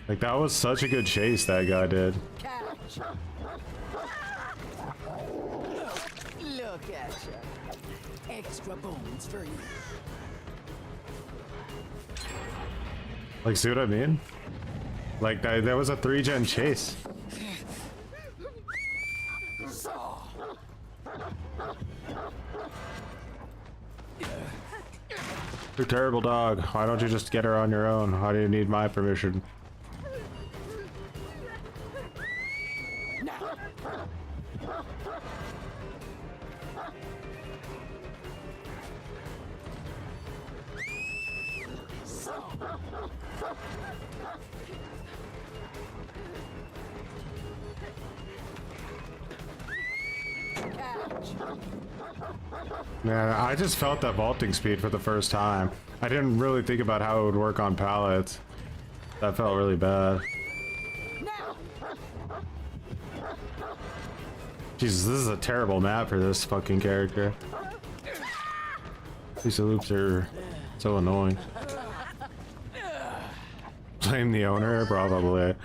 Like, that was such a good chase that guy did. Catch. Look at you. Extra bones for you. Like, see what I mean? Like, that was a 3-gen chase. You're a terrible dog. Why don't you just get her on your own? Why do you need my permission? Man, I just felt that vaulting speed for the first time. I didn't really think about how it would work on pallets. That felt really bad. Jesus, this is a terrible map for this fucking character. These loops are so annoying. Blame the owner? Probably.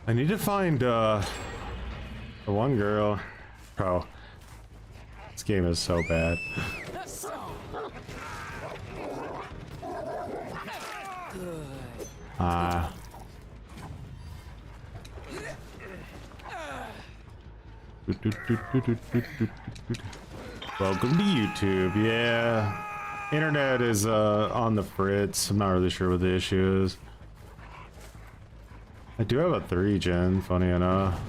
I need to find the one girl. Bro, this game is so bad. Welcome to YouTube. Yeah, internet is on the fritz. I'm not really sure what the issue is. I do have a 3-gen, funny enough.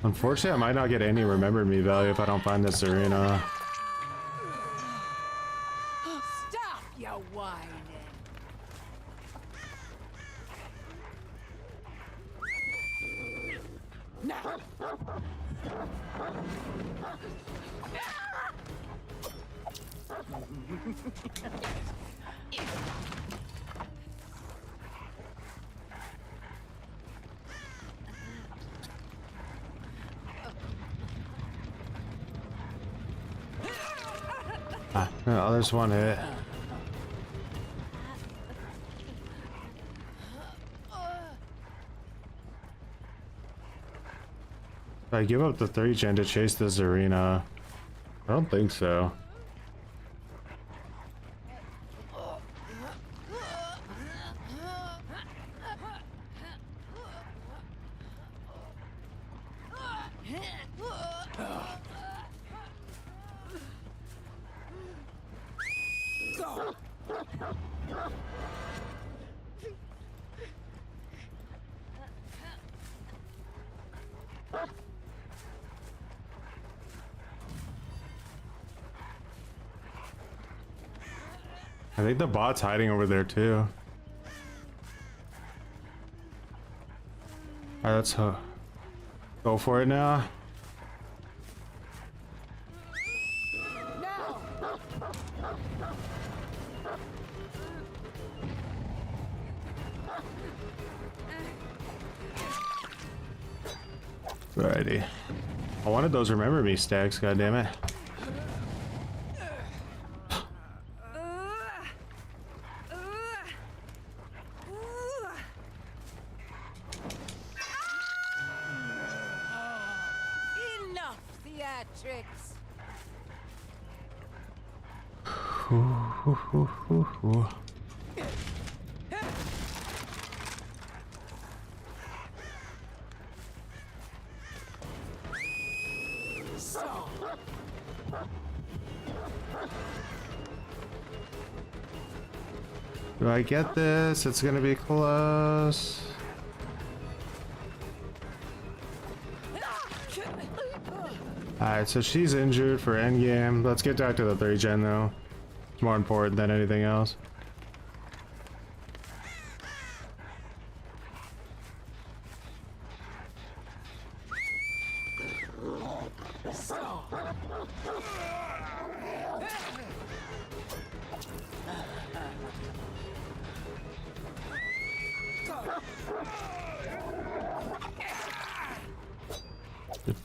Unfortunately, I might not get any remember me value if I don't find this arena. Stop your whining. Now. Ah, no, there's one hit. Did I give up the 3-gen to chase this arena? I don't think so. I think the bot's hiding over there too. Alright, let's go for it now. Alrighty. I wanted those remember me stacks, goddammit. Enough theatrics. Do I get this? It's gonna be close. Alright, so she's injured for endgame. Let's get back to the 3-gen though. It's more important than anything else.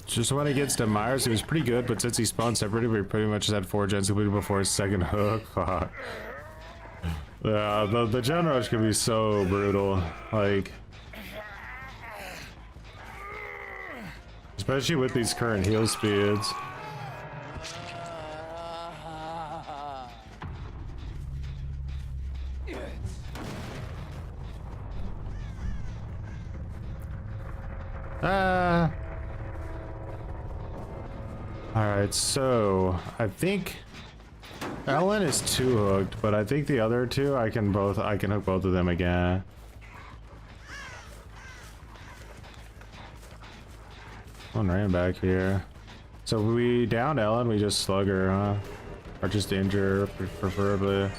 Just when he gets to Myers, he was pretty good, but since he spawned separately, we pretty much just had 4 gens completed before his second hook. Fuck. Yeah, the gen rush can be so brutal. Like, especially with these current heal speeds. Alright, so I think Ellen is 2 hooked, but I think the other 2 I can hook both of them again. One ran back here. So we down Ellen, we just slug her, huh? Or just injure her, preferably.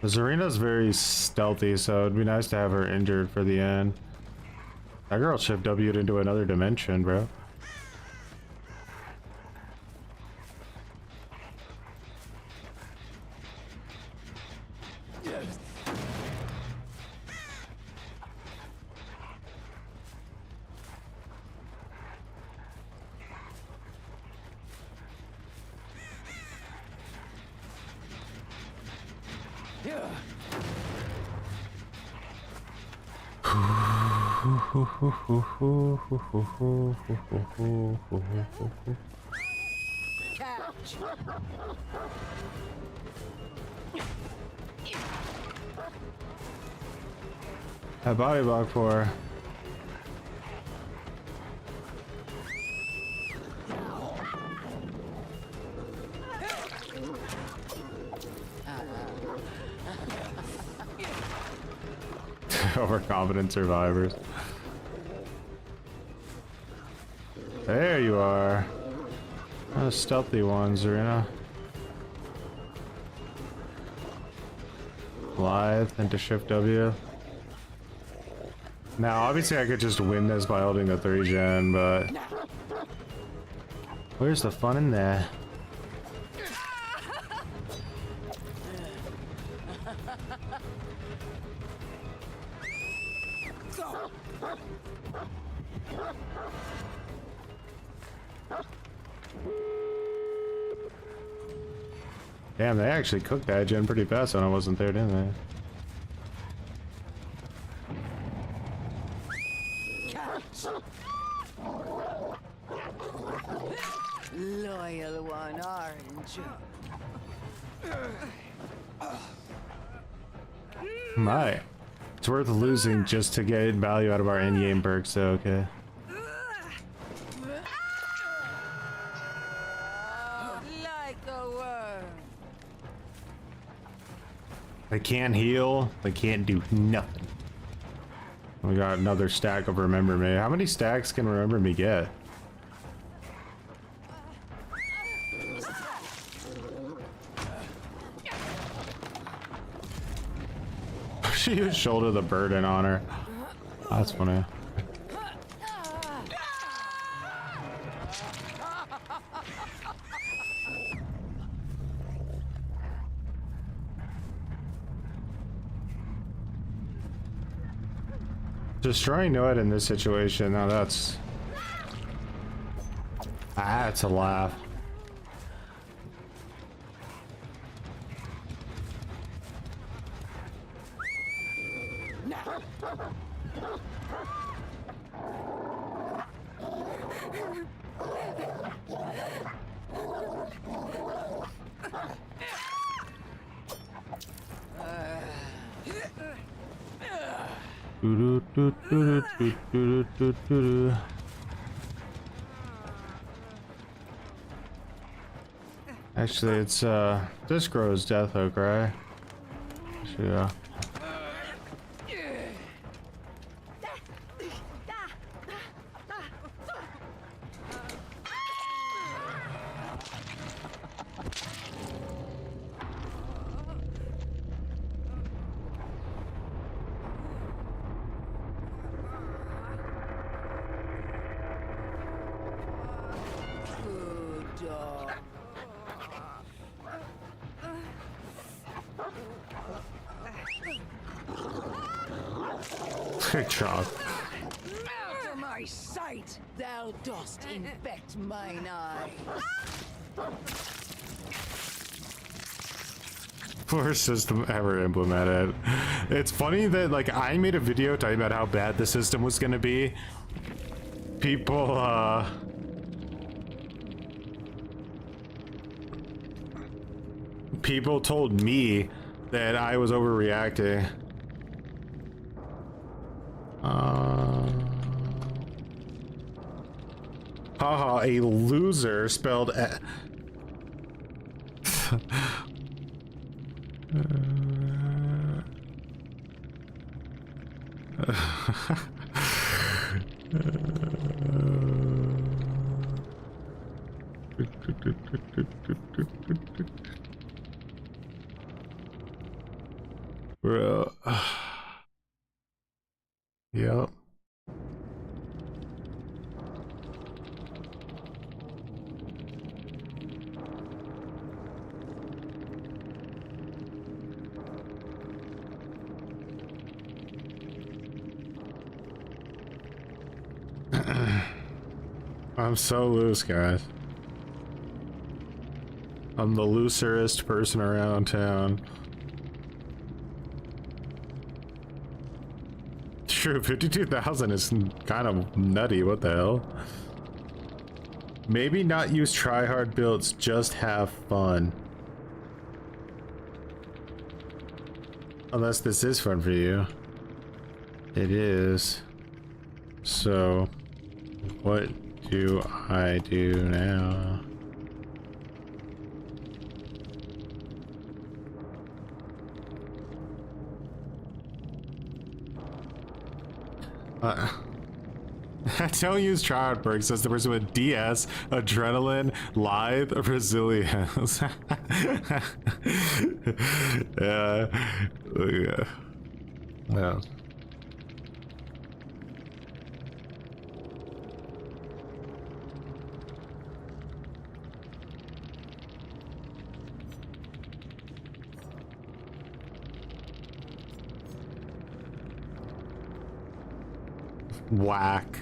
The Zarina's very stealthy, so it'd be nice to have her injured for the end. That girl shift W'd into another dimension, bro. Catch. A body block for her. Overconfident survivors. There you are. Those stealthy ones, Zarina. Live into Shift W. Now, obviously, I could just win this by holding the 3-gen, but where's the fun in that? Damn, they actually cooked that gen pretty fast when I wasn't there, didn't they? Loyal one, aren't you? My, it's worth losing just to get value out of our in-game perks, so okay. Like a worm. They can't heal, they can't do nothing. We got another stack of Remember Me. How many stacks can Remember Me get? She would shoulder the burden on her. That's funny. Destroying Noed in this situation, now that's a laugh. Actually, it's this grows Death Hook, right? Yeah. Good dog. Good job. Out of my sight! Thou dost infect mine eye. Worst system ever implemented. It's funny that like I made a video talking about how bad the system was gonna be. People people told me that I was overreacting. Haha, a loser spelled Bro. Yep. I'm so loose, guys. I'm the looserest person around town. True, 52,000 is kind of nutty. What the hell? Maybe not use tryhard builds, just have fun. Unless this is fun for you. It is. So, what do I do now? Don't use tryout perks, says the person with DS, adrenaline, lithe, resilience. Yeah. Yeah. Yeah. Whack.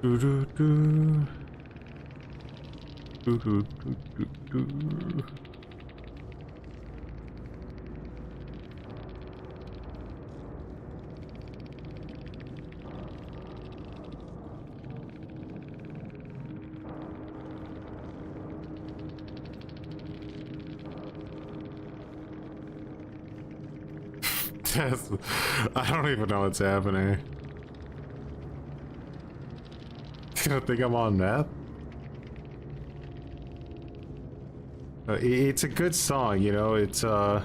Do do do. Do do do do do. I don't even know what's happening. You don't think I'm on meth? It's a good song, you know, it's how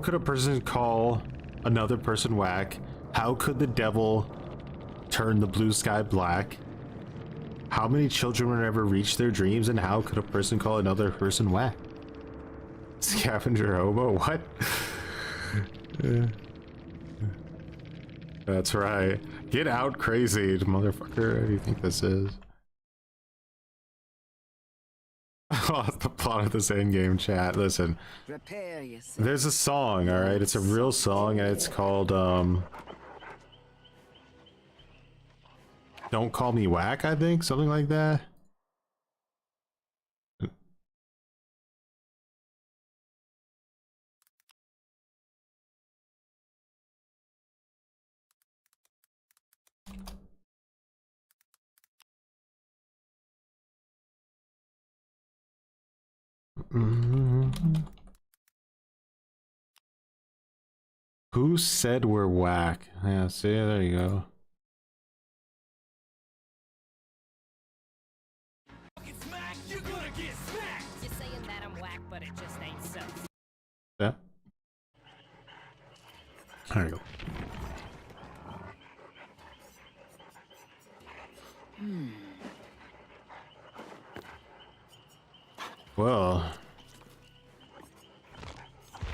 could a person call another person whack? How could the devil turn the blue sky black? How many children will never reach their dreams, and how could a person call another person whack? Scavenger hobo? What? That's right. Get out crazy, motherfucker. What do you think this is? Oh, the plot of this endgame chat. Listen, Prepare yourself. there's a song, alright? It's a real song, and it's called, Don't Call Me Whack, I think? Something like that. Who said we're whack? Yeah, see, there you go. You're saying that I'm whack, but it just ain't so. Yeah. There you go. Well,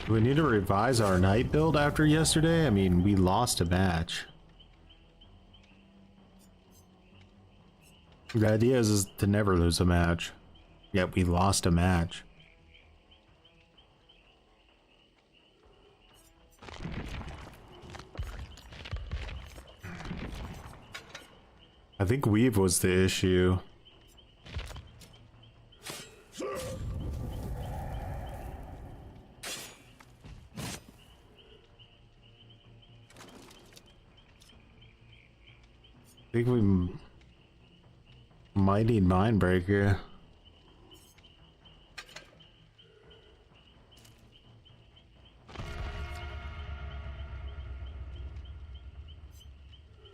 do we need to revise our night build after yesterday? I mean, we lost a match. The idea is to never lose a match, yet we lost a match. I think weave was the issue. I think we might need Mindbreaker.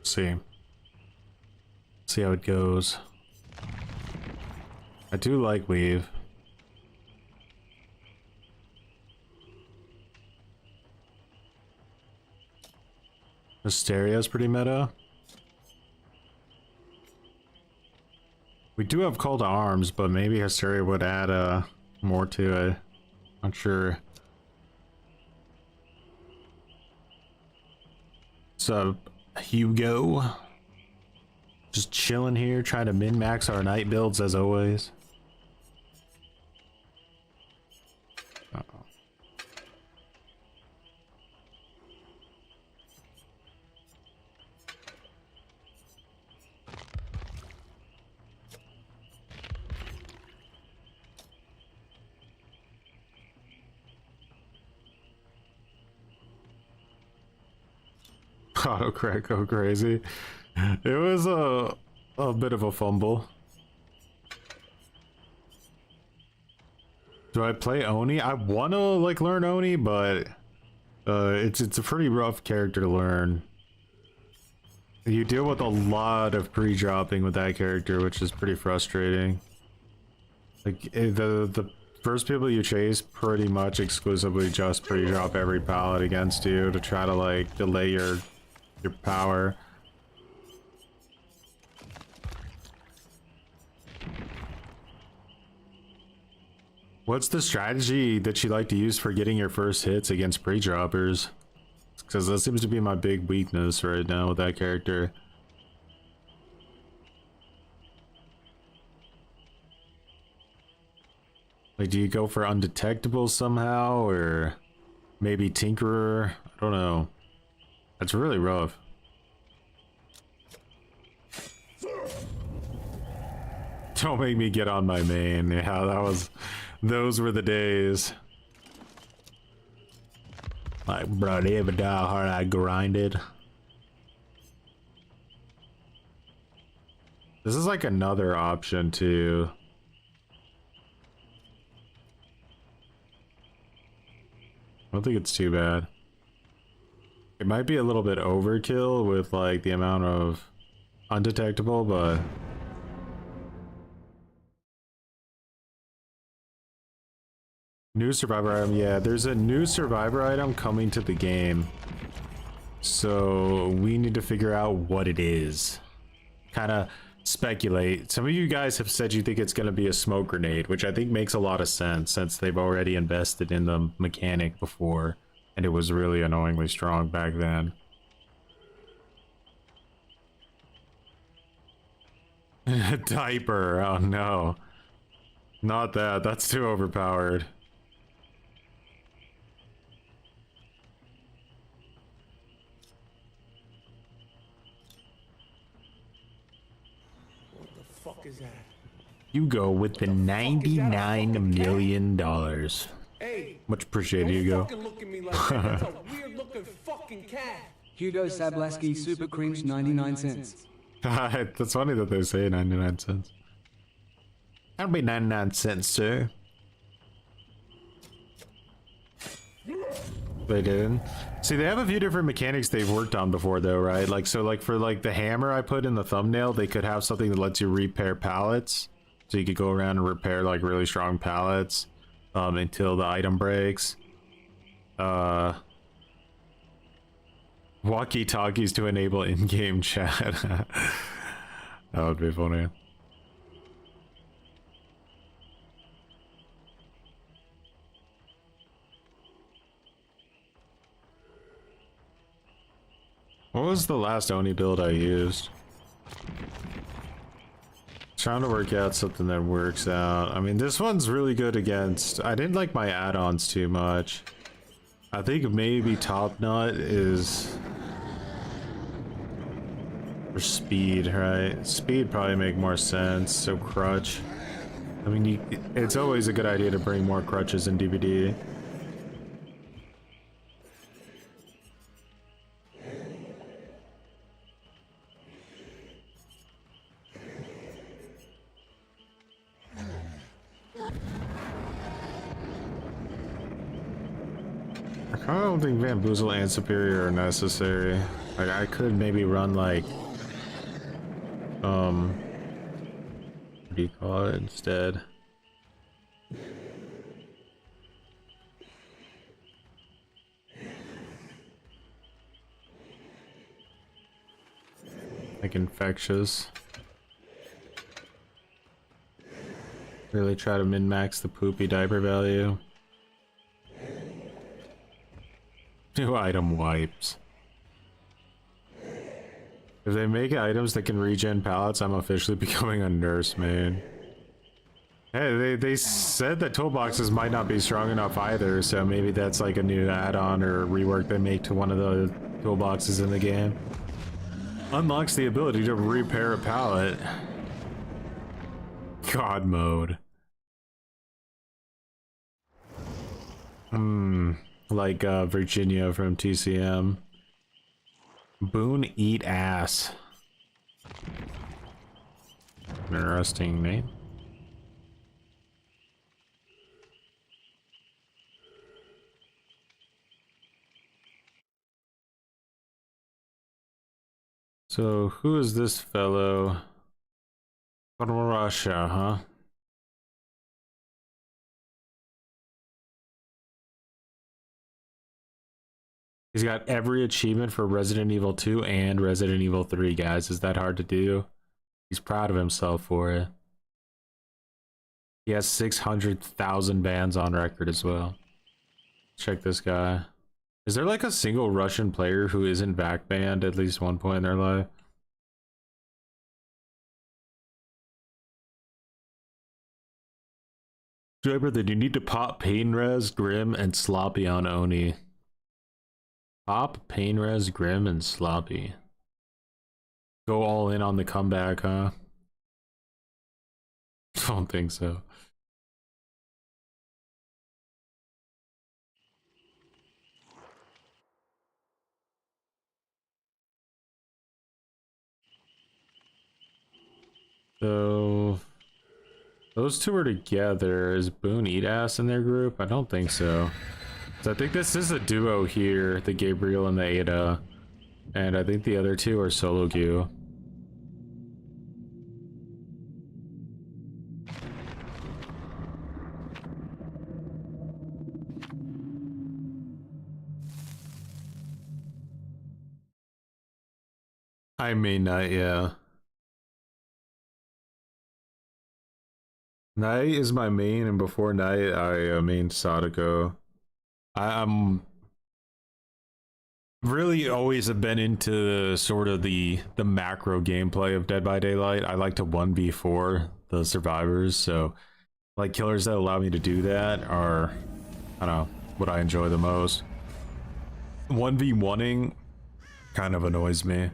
See how it goes. I do like weave. Hysteria is pretty meta. We do have Call to Arms, but maybe Hysteria would add more to it. Not sure. What's up, Hugo? Just chilling here, trying to min-max our night builds as always. Uh-oh. Autocorrect go crazy. It was a bit of a fumble. Do I play Oni? I want to like learn Oni, but it's a pretty rough character to learn. You deal with a lot of pre-dropping with that character, which is pretty frustrating. Like the first people you chase pretty much exclusively just pre-drop every pallet against you to try to like delay your power. What's the strategy that you like to use for getting your first hits against pre-droppers? Because that seems to be my big weakness right now with that character. Like, do you go for undetectable somehow, or maybe Tinkerer? I don't know. That's really rough. Don't make me get on my main. Yeah, those were the days. Like, bro, they ever die how hard I grinded? This is like another option too. I don't think it's too bad. It might be a little bit overkill with like the amount of undetectable, but new survivor item. Yeah, there's a new survivor item coming to the game, so we need to figure out what it is. Kind of speculate. Some of you guys have said you think it's going to be a smoke grenade, which I think makes a lot of sense since they've already invested in the mechanic before, and it was really annoyingly strong back then. Diaper. Oh no, not that. That's too overpowered. Fuck is that? Hugo with the $99 million. Hey, Much appreciated, don't Hugo. fucking look at me like that. That's a weird looking fucking cat. Hugo Sablaski Super Cringe 99 cents. That's funny that they say 99 cents. That'll be 99 cents, sir. They did. See, they have a few different mechanics they've worked on before though, right? Like, so like for like the hammer I put in the thumbnail, they could have something that lets you repair pallets. So you could go around and repair like really strong pallets until the item breaks. Walkie-talkies to enable in-game chat. That would be funny. What was the last Oni build I used? Trying to work out something that works out. I mean, this one's really good against... I didn't like my add-ons too much. I think maybe Top Nut is... for speed, right? Speed probably make more sense, so Crutch. I mean, it's always a good idea to bring more crutches in DVD. I don't think Bamboozle and Superior are necessary. Like, I could maybe run like what do you call it instead? like infectious. Really try to min-max the poopy diaper value. New item wipes. If they make items that can regen pallets, I'm officially becoming a nurse, man. Hey, they said that toolboxes might not be strong enough either, so maybe that's like a new add-on or rework they make to one of the toolboxes in the game. Unlocks the ability to repair a pallet. God mode. Like Virginia from TCM. Boone eat ass. Interesting name. So who is this fellow? From Russia, huh? He's got every achievement for Resident Evil 2 and Resident Evil 3, guys. Is that hard to do? He's proud of himself for it. He has 600,000 bans on record as well. Check this guy. Is there like a single Russian player who isn't back banned at least one point in their life? Driver, then you need to pop Pain Res, Grim, and Sloppy on Oni. Pop, Pain Res, Grim, and Sloppy. Go all in on the comeback, huh? Don't think so. So those two are together. Is Boone Eat Ass in their group? I don't think so. So I think this is a duo here, the Gabriel and the Ada. And I think the other two are solo queue. I may not, yeah. Night is my main, and before Night, I main Sadako. I'm really always have been into sort of the macro gameplay of Dead by Daylight. I like to 1v4 the survivors, so like killers that allow me to do that are, I don't know, what I enjoy the most. 1v1ing kind of annoys me.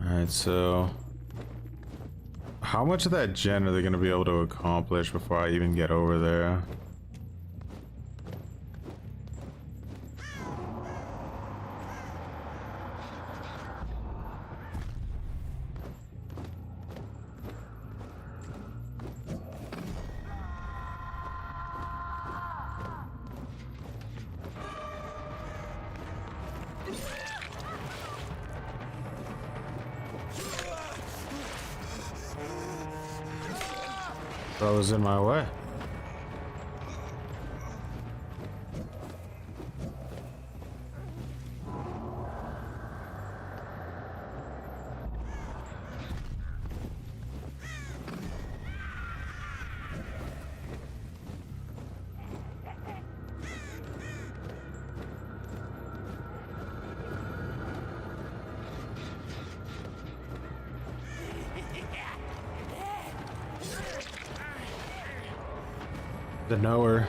Alright, so how much of that gen are they going to be able to accomplish before I even get over there? That was in my way. The knower.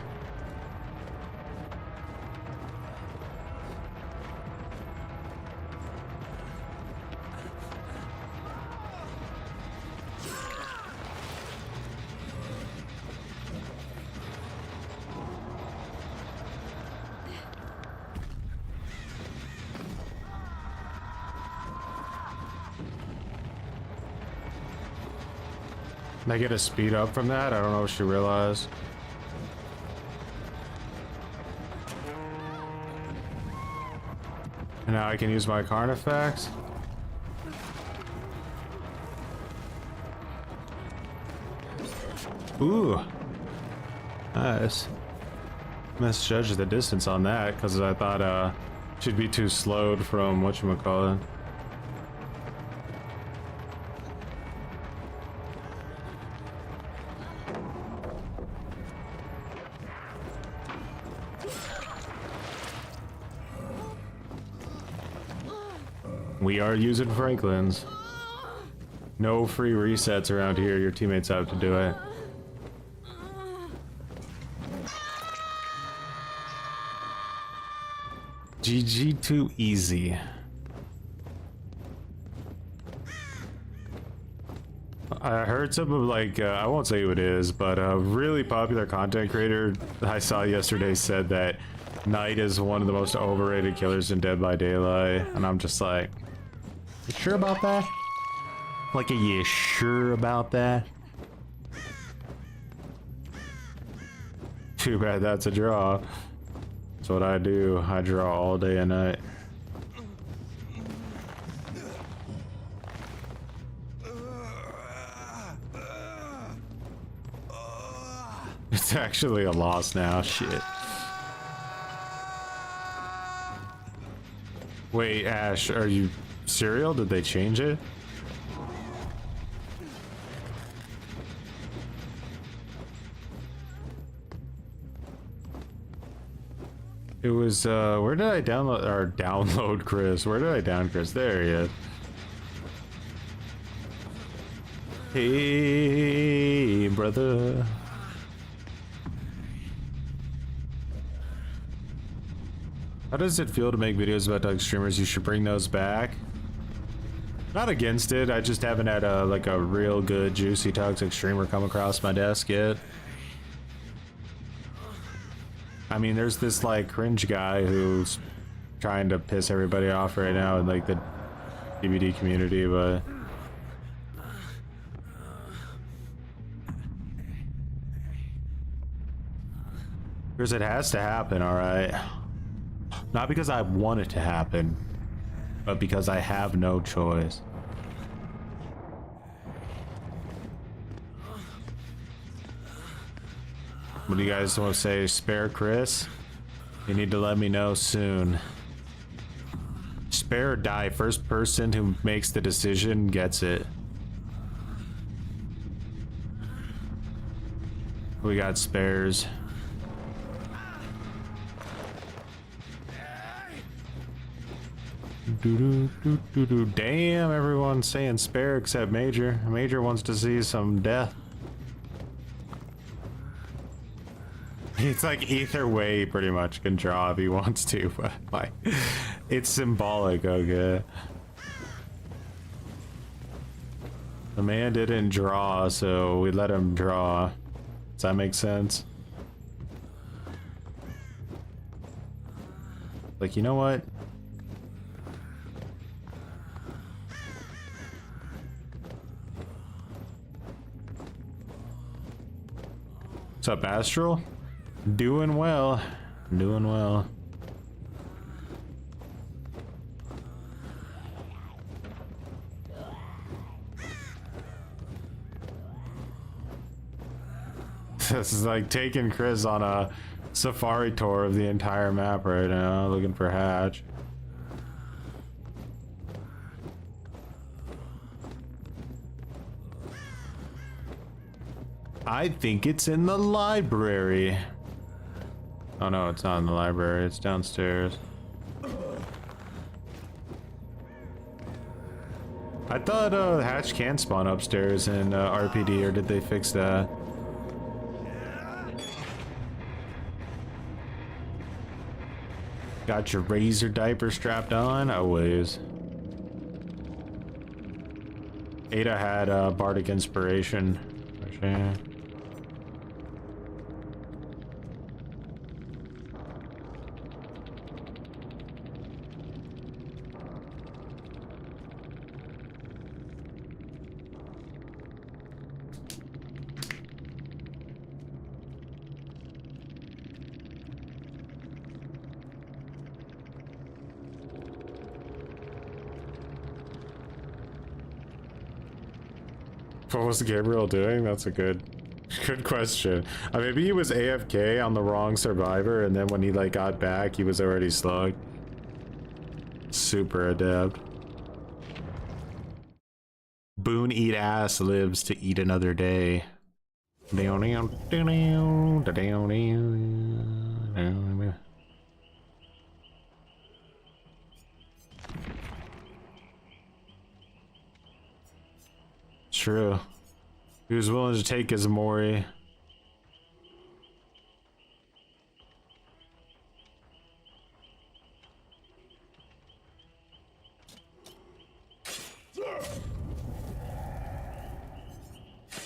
Can I get a speed up from that? I don't know if she realized. And now I can use my Carnifex. Ooh. Nice. misjudged the distance on that because I thought she'd be too slowed from whatchamacallit. We are using Franklin's. No free resets around here. Your teammates have to do it. GG too easy. I heard some of like, I won't say who it is, but a really popular content creator I saw yesterday said that Knight is one of the most overrated killers in Dead by Daylight. And I'm just like, you sure about that? Like, are you sure about that? Too bad that's a draw. That's what I do. I draw all day and night. It's actually a loss now. Shit. Wait, Ash, are you serial? Did they change it? It was, where did I download Chris? Where did I down Chris? There he is. Hey, brother. How does it feel to make videos about Doug streamers? You should bring those back. Not against it. I just haven't had a like a real good juicy toxic streamer come across my desk yet. I mean, there's this like cringe guy who's trying to piss everybody off right now in like the DVD community, but because it has to happen, all right. Not because I want it to happen, but because I have no choice. What do you guys want to say? Spare Chris? You need to let me know soon. Spare or die. First person who makes the decision gets it. We got spares. Damn, everyone's saying spare except Major. Major wants to see some death. It's like either way pretty much can draw if he wants to, but like it's symbolic, okay. The man didn't draw, so we let him draw. Does that make sense? Like, you know what? What's up, Astral? Doing well. Doing well. This is like taking Chris on a safari tour of the entire map right now, looking for Hatch. I think it's in the library. Oh no, it's not in the library, it's downstairs. I thought Hatch can spawn upstairs in RPD, or did they fix that? Got your razor diaper strapped on? Always. Ada had Bardic Inspiration. Okay. What was Gabriel doing? That's a good Good question. Maybe he was AFK on the wrong survivor, and then when he like got back, he was already slugged. Super adept. Boone eat ass lives to eat another day. True. He was willing to take his Mori.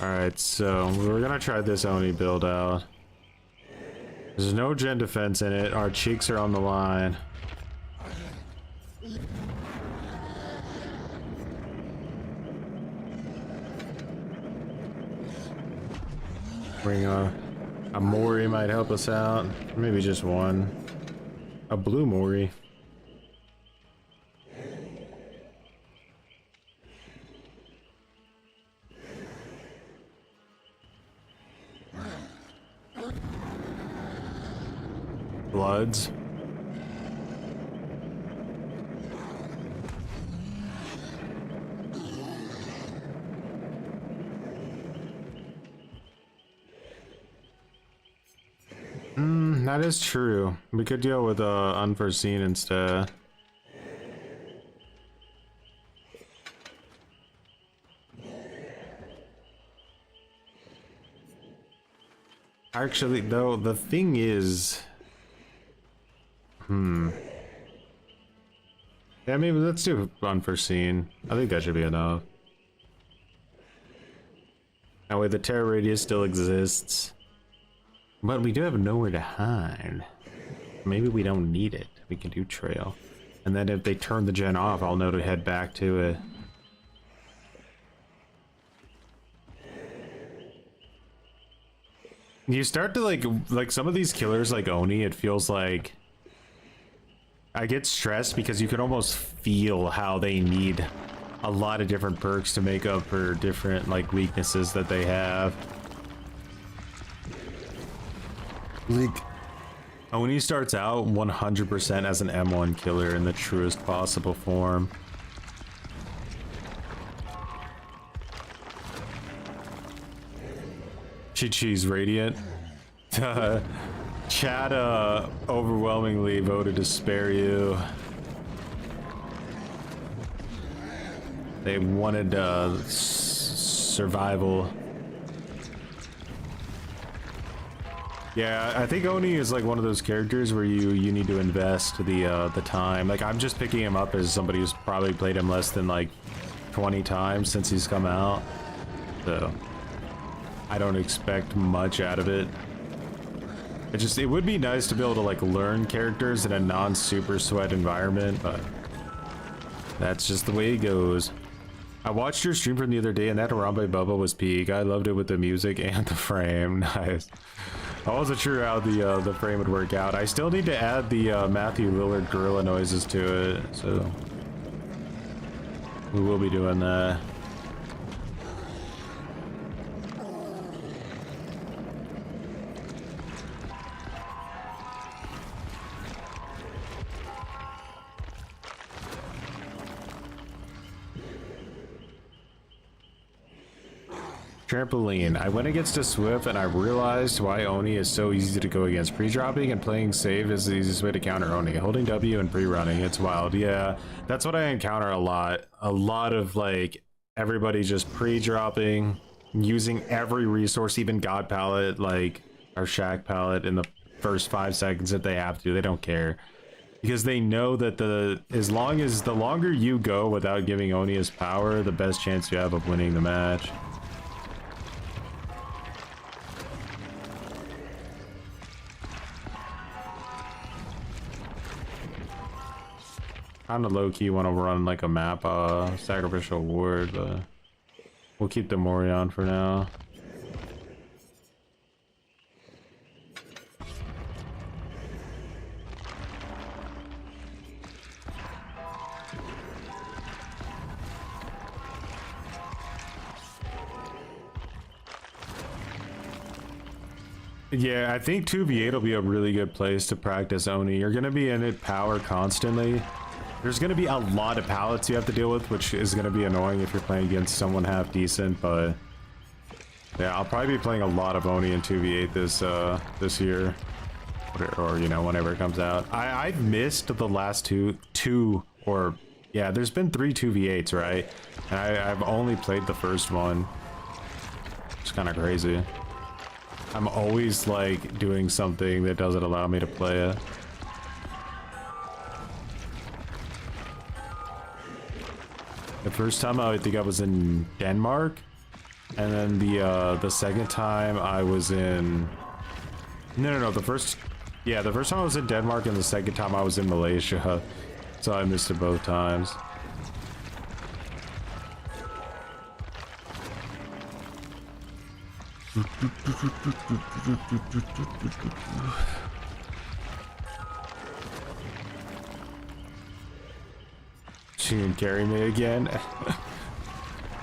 Alright, so we're gonna try this Oni build out. There's no gen defense in it. Our cheeks are on the line. Bring a Mori might help us out. Maybe just one. A blue Mori. Bloods. That is true. We could deal with unforeseen instead. Actually, though, the thing is... Yeah, maybe let's do unforeseen. I think that should be enough. That way the terror radius still exists. But we do have nowhere to hide. Maybe we don't need it. We can do trail. And then if they turn the gen off, I'll know to head back to it. You start to like some of these killers like Oni, it feels like I get stressed because you can almost feel how they need a lot of different perks to make up for different like weaknesses that they have. Like Oni starts out 100% as an M1 killer in the truest possible form. Chi-Chi's Radiant. Chad overwhelmingly voted to spare you. They wanted survival. Yeah, I think Oni is like one of those characters where you need to invest the time. Like I'm just picking him up as somebody who's probably played him less than like 20 times since he's come out. So I don't expect much out of it. It would be nice to be able to like learn characters in a non-super sweat environment, but that's just the way it goes. I watched your stream from the other day and that Harambe Bubba was peak. I loved it with the music and the frame. Nice. I wasn't sure how the frame would work out. I still need to add the Matthew Lillard gorilla noises to it, so we will be doing that. Trampoline. I went against a Swift and I realized why Oni is so easy to go against. Pre-dropping and playing safe is the easiest way to counter Oni. Holding W and pre-running, it's wild. Yeah, that's what I encounter a lot. A lot of like everybody just pre-dropping, using every resource, even God Palette, like our Shack Palette in the first 5 seconds that they have to. They don't care. Because they know that the longer you go without giving Oni his power, the best chance you have of winning the match. Kind of low-key want to run like a map sacrificial ward, but we'll keep the Mori on for now. Yeah, I think 2v8 will be a really good place to practice Oni. You're going to be in it power constantly. There's going to be a lot of pallets you have to deal with, which is going to be annoying if you're playing against someone half decent, but yeah, I'll probably be playing a lot of Oni in 2v8 this year, or you know, whenever it comes out. I've missed the last two, or yeah, there's been 3 2v8s, right? And I've only played the first one. It's kind of crazy. I'm always like doing something that doesn't allow me to play it. The first time I think I was in Denmark, and then the second time I was in no the first time I was in Denmark, and the second time I was in Malaysia, so I missed it both times. She can carry me again.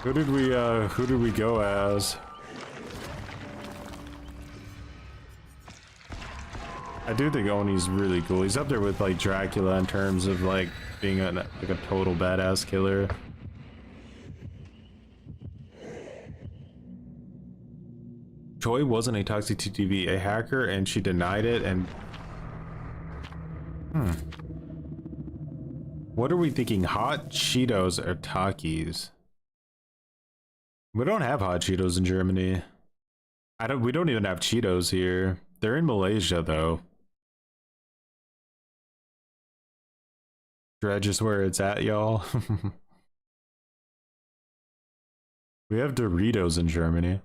Who did we go as? I do think Oni's really cool. He's up there with like Dracula in terms of like being like a total badass killer. Choi wasn't a toxic TTV, a hacker, and she denied it. And what are we thinking? Hot Cheetos or Takis? We don't have hot Cheetos in Germany. We don't even have Cheetos here. They're in Malaysia though. Dredge is where it's at, y'all. We have Doritos in Germany.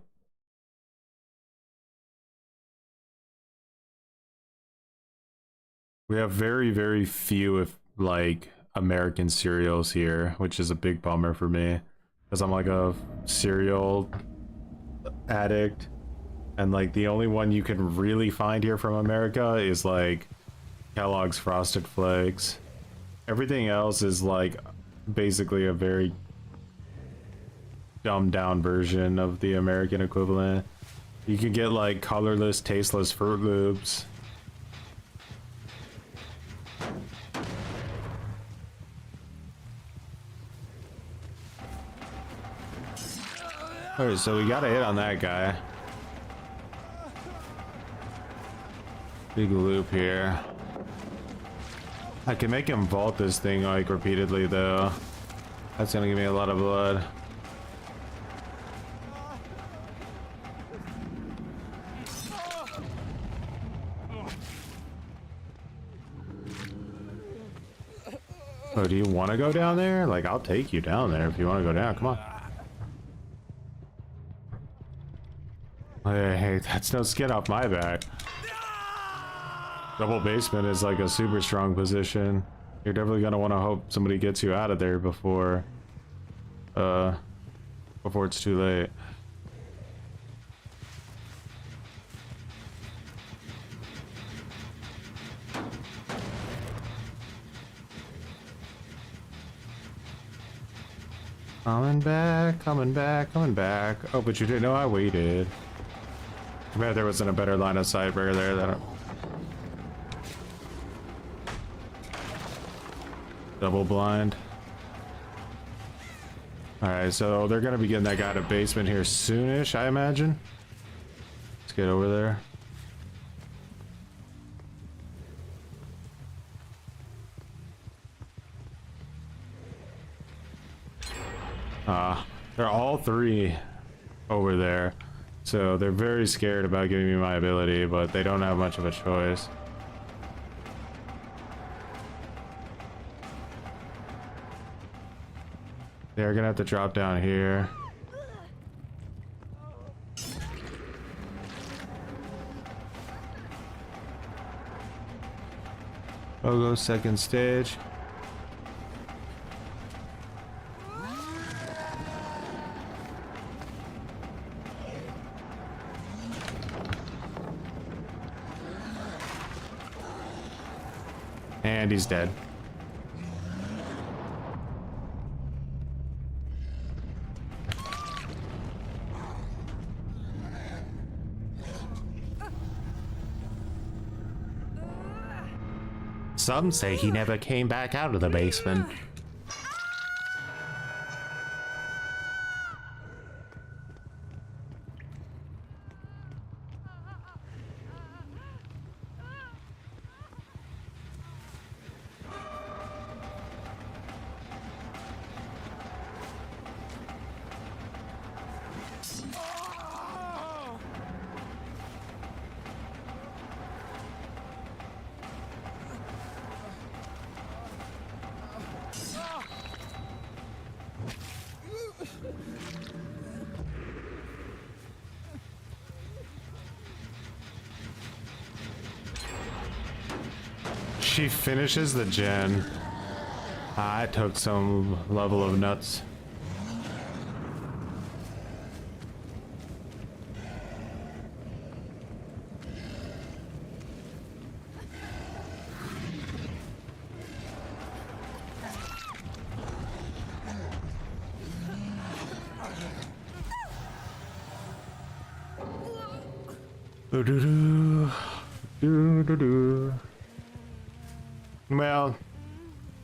We have very, very few, if like, American cereals here, which is a big bummer for me, because I'm like a cereal addict, and like the only one you can really find here from America is like Kellogg's Frosted Flakes. Everything else is like basically a very dumbed down version of the American equivalent. You can get like colorless, tasteless Fruit Loops. Alright, so we gotta hit on that guy. Big loop here. I can make him vault this thing like repeatedly though. That's gonna give me a lot of blood. Oh, do you want to go down there? Like, I'll take you down there if you want to go down. Come on. Hey, that's no skin off my back. Double basement is like a super strong position. You're definitely gonna want to hope somebody gets you out of there before it's too late. Coming back, coming back, coming back. Oh, but you didn't know I waited. I bet there wasn't a better line of sight right there. That double blind. Alright, so they're gonna be getting that guy to basement here soonish, I imagine. Let's get over there. They're all three over there, so they're very scared about giving me my ability, but they don't have much of a choice. They're gonna have to drop down here. Pogo second stage. And he's dead. Some say he never came back out of the basement. She finishes the gen. I took some level of nuts. Well,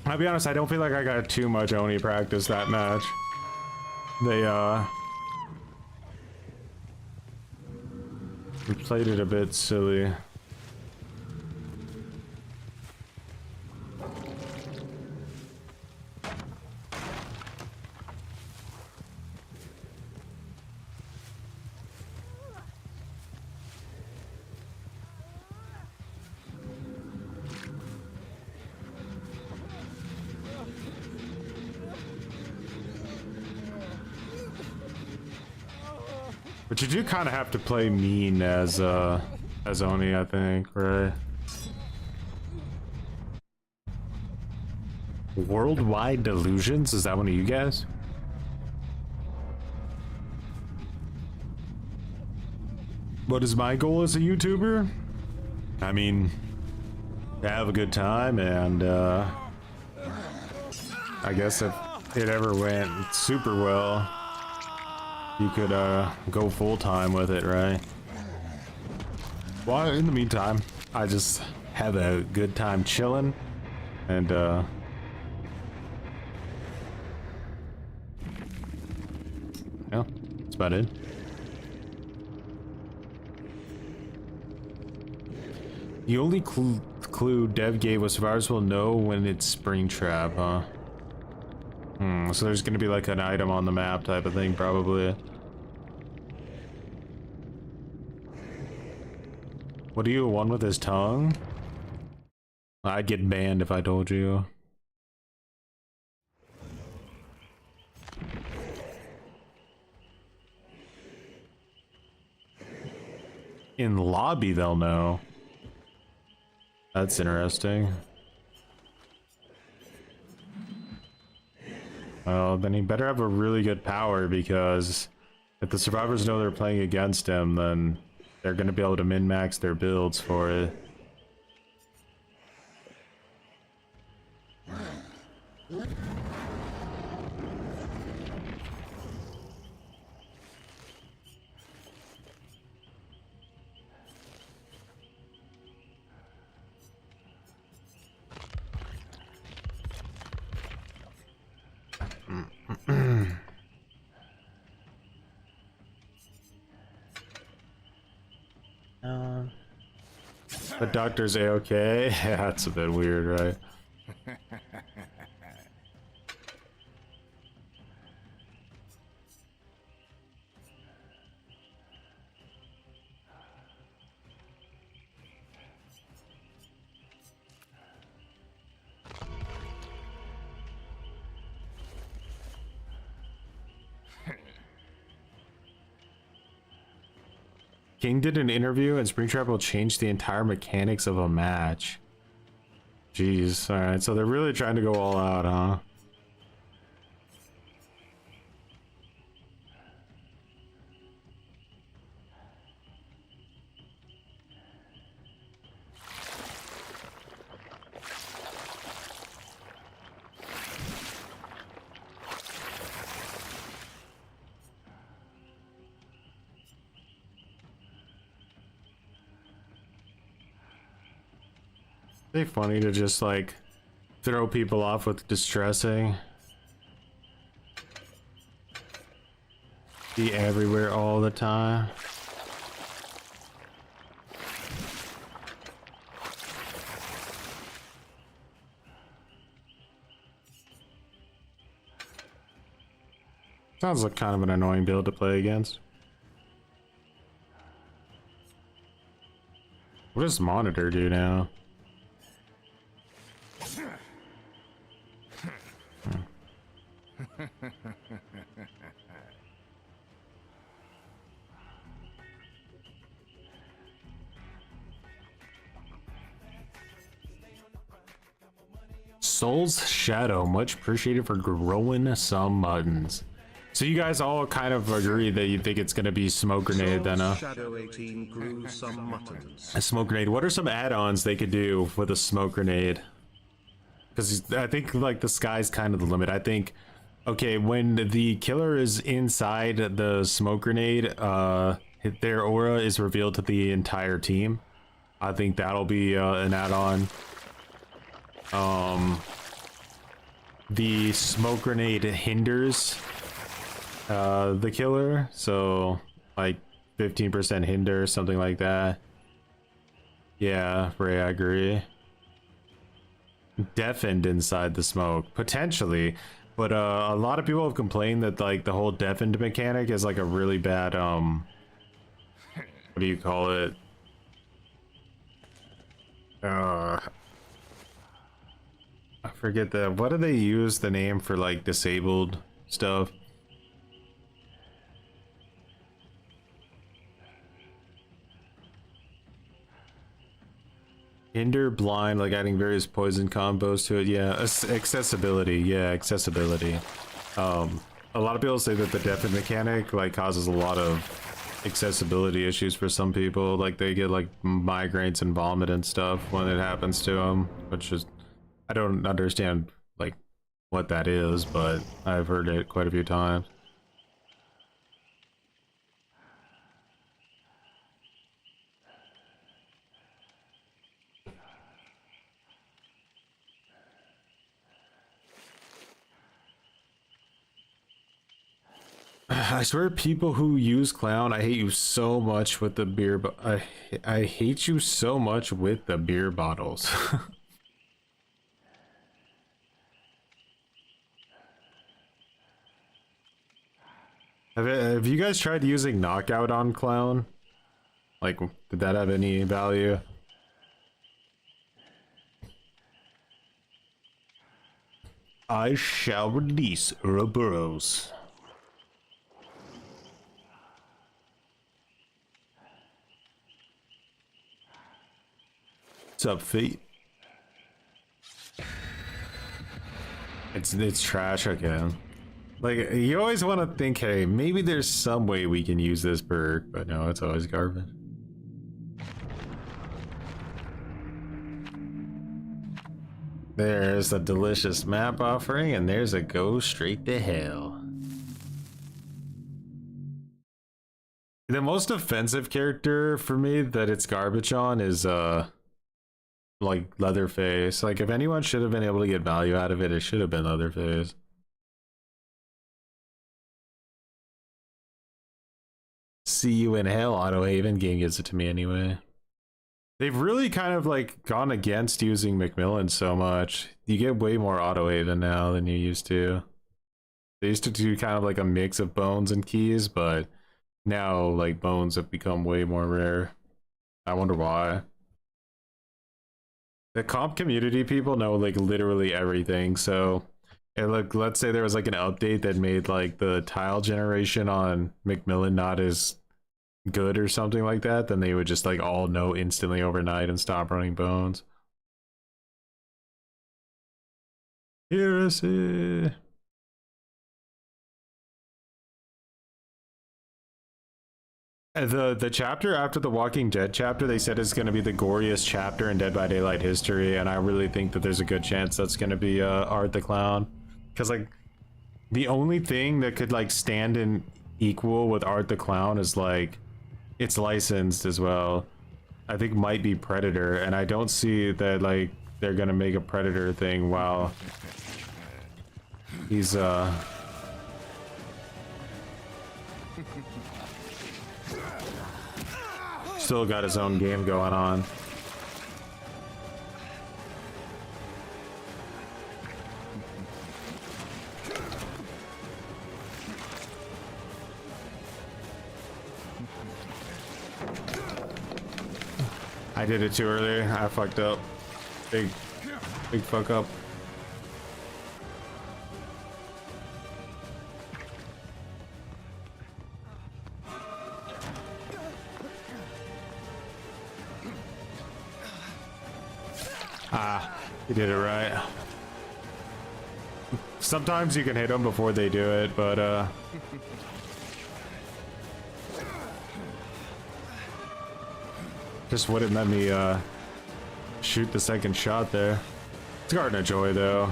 I'll be honest, I don't feel like I got too much Oni practice that match. We played it a bit silly. But you do kind of have to play mean as Oni, I think, right? Worldwide Delusions? Is that one of you guys? What is my goal as a YouTuber? I mean, to have a good time, and I guess if it ever went super well, you could go full-time with it, right? Well, in the meantime, I just have a good time chilling, and yeah, that's about it. The only clue Dev gave was survivors will know when it's Springtrap, huh? So there's gonna be like an item on the map type of thing, probably. What are you, one with his tongue? I'd get banned if I told you. In lobby, they'll know. That's interesting. Well, then he better have a really good power, because if the survivors know they're playing against him, then they're going to be able to min-max their builds for it. The doctor's A-okay? Yeah, that's a bit weird, right? King did an interview, and Springtrap will change the entire mechanics of a match. Jeez, alright, so they're really trying to go all out, huh? They funny to just like throw people off with distressing. Be everywhere all the time. Sounds like kind of an annoying build to play against. What does monitor do now? Soul's Shadow, much appreciated for growing some muttons. So you guys all kind of agree that you think it's gonna be smoke grenade then, Shadow 18 grew some muttons. A smoke grenade. What are some add-ons they could do with a smoke grenade? Because I think like the sky's kind of the limit. I think, okay, when the killer is inside the smoke grenade, their aura is revealed to the entire team. I think that'll be an add-on. The smoke grenade hinders the killer, so like 15% hinder, something like that. Yeah, Ray, I agree. Deafened inside the smoke, potentially, but a lot of people have complained that like the whole deafened mechanic is like a really bad what do you call it? I forget what do they use the name for like disabled stuff? Hinder, blind, like adding various poison combos to it. Yeah, accessibility. Yeah, accessibility. A lot of people say that the deafen mechanic like causes a lot of accessibility issues for some people. Like they get like migraines and vomit and stuff when it happens to them, which is, I don't understand like what that is, but I've heard it quite a few times. I swear, people who use clown, I hate you so much with the beer, but I hate you so much with the beer bottles. Have you guys tried using knockout on clown? Like, did that have any value? I shall release Ouroboros. What's up, feet? It's trash again. Like, you always want to think, hey, maybe there's some way we can use this perk, but no, it's always garbage. There's a delicious map offering, and there's a go straight to hell. The most offensive character for me that it's garbage on is, like Leatherface. Like, if anyone should have been able to get value out of it, it should have been Leatherface. See you in hell, Auto Haven. Game gives it to me anyway. They've really kind of like gone against using Macmillan so much. You get way more Auto Haven now than you used to. They used to do kind of like a mix of bones and keys, but now like bones have become way more rare. I wonder why. The comp community people know like literally everything, so like, let's say there was like an update that made like the tile generation on Macmillan not as good or something like that, then they would just like all know instantly overnight and stop running bones. Heresy. The chapter after the Walking Dead chapter, they said is going to be the goriest chapter in Dead by Daylight history, and I really think that there's a good chance that's going to be Art the Clown, because like the only thing that could like stand in equal with Art the Clown is like it's licensed as well. I think might be Predator, and I don't see that like they're gonna make a predator thing while he's still got his own game going on. I did it too early. I fucked up. Big fuck up. Ah, you did it right. Sometimes you can hit them before they do it, but just wouldn't let me shoot the second shot there. It's Garden of Joy though.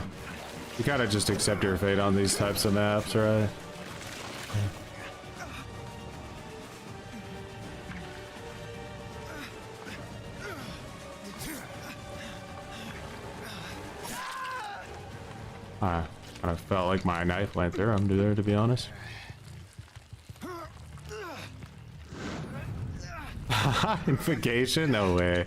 You kind of just accept your fate on these types of maps, right? I kind of felt like my knife went through him there, to be honest. Invocation? No way.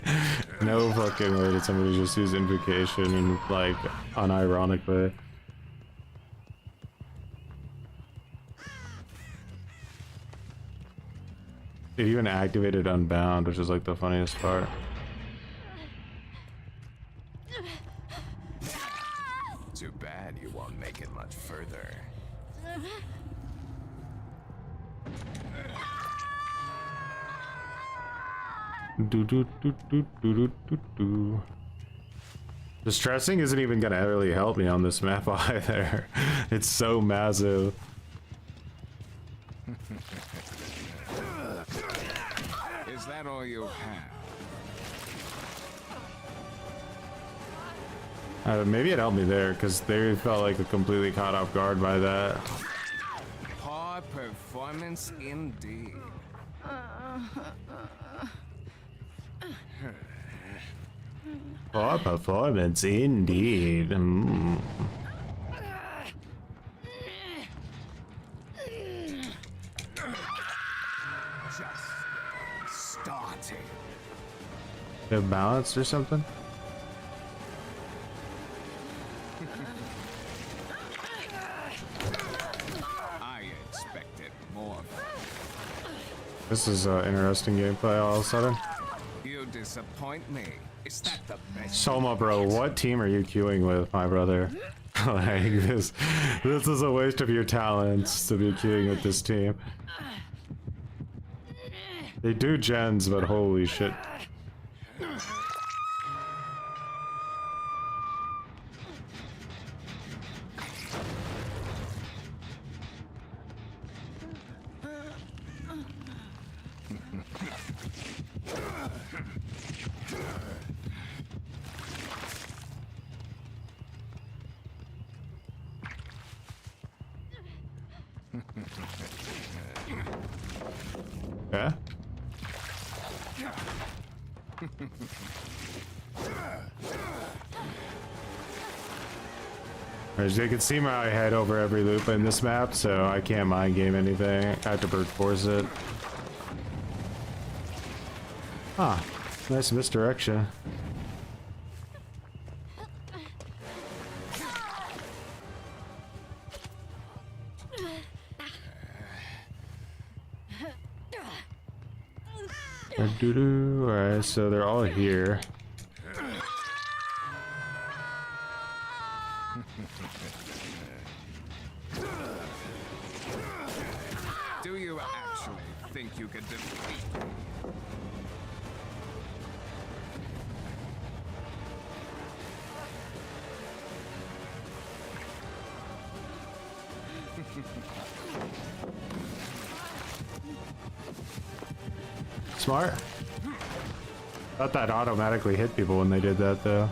No fucking way did somebody just use invocation in like unironic way. It even activated Unbound, which is like the funniest part. Too bad you won't make it much further. Do do do do do do do do. The stressing isn't even gonna really help me on this map either. It's so massive. Is that all you have? Maybe it helped me there because they felt like completely caught off guard by that. Poor performance indeed. Poor performance indeed. Just starting. They're balanced or something? I expected more. This is interesting gameplay all of a sudden. You disappoint me. Is that the best? Soma, bro, what team are you queuing with, my brother? Like this is a waste of your talents to be queuing with this team. They do gens, but holy shit. Yeah? As you can see, my head over every loop in this map, so I can't mind game anything. I have to brute force it. Ah, nice misdirection. Alright, so they're all here. Do you actually think you could defeat me? Smart. Thought that automatically hit people when they did that, though.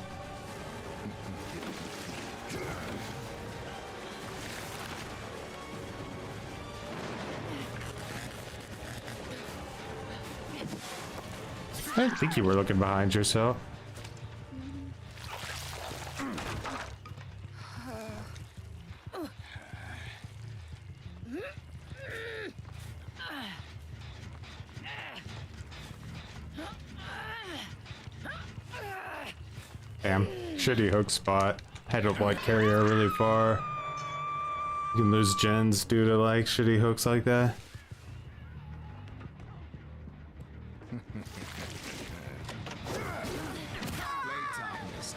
I didn't think you were looking behind yourself. Damn, shitty hook spot. Had to like carry her really far. You can lose gens due to like shitty hooks like that. Playtime is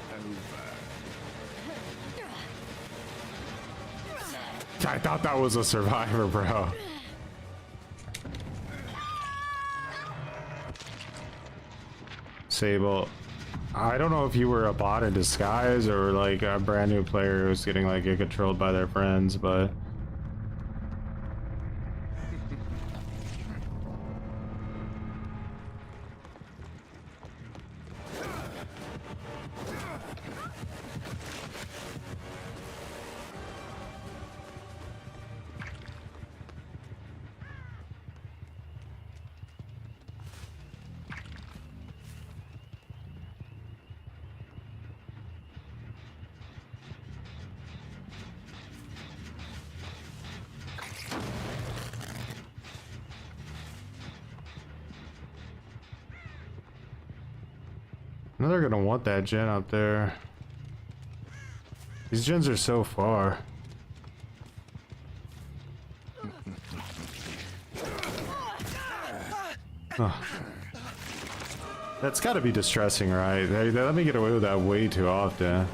over. I thought that was a survivor, bro. Sable, I don't know if you were a bot in disguise or like a brand new player who's getting like controlled by their friends, but now they're gonna want that gen up there. These gens are so far. Ugh. That's gotta be distressing, right? They let me get away with that way too often.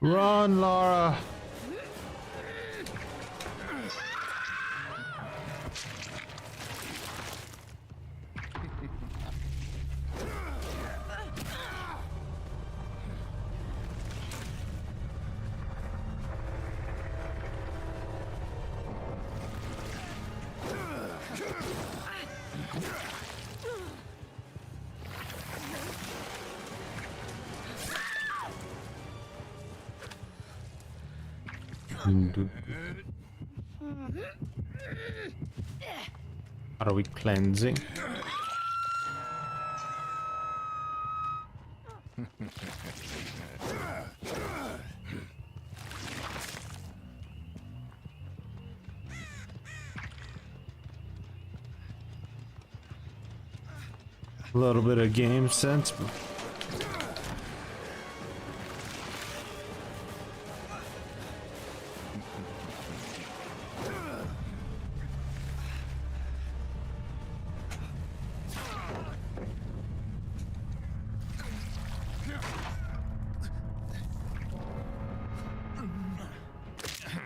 Run, Laura! Are we cleansing? A little bit of game sense.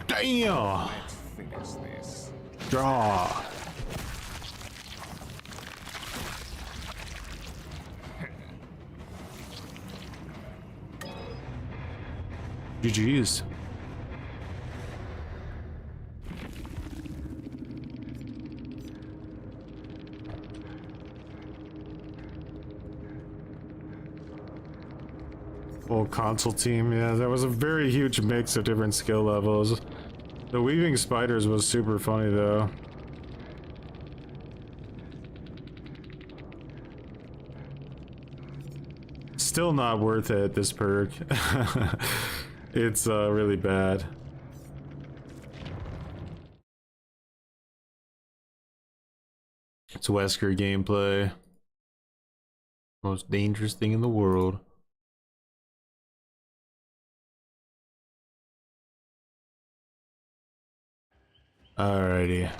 Damn! Let's finish this. Draw. GG's. Full console team, yeah, that was a very huge mix of different skill levels. The weaving spiders was super funny though. Still not worth it, this perk. It's really bad. It's Wesker gameplay. Most dangerous thing in the world. Alrighty.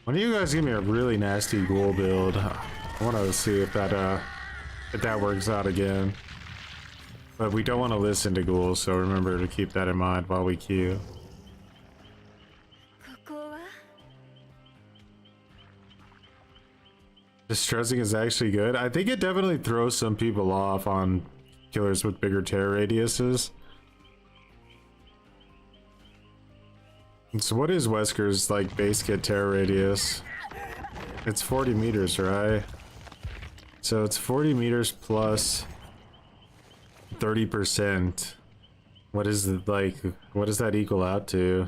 Why don't you guys give me a really nasty ghoul build? I want to see if that works out again. But we don't want to listen to ghouls, so remember to keep that in mind while we queue. Distressing is actually good. I think it definitely throws some people off on killers with bigger terror radiuses. So what is Wesker's like base kit terror radius? It's 40 meters, right? So it's 40 meters plus 30%. What is it like? What does that equal out to?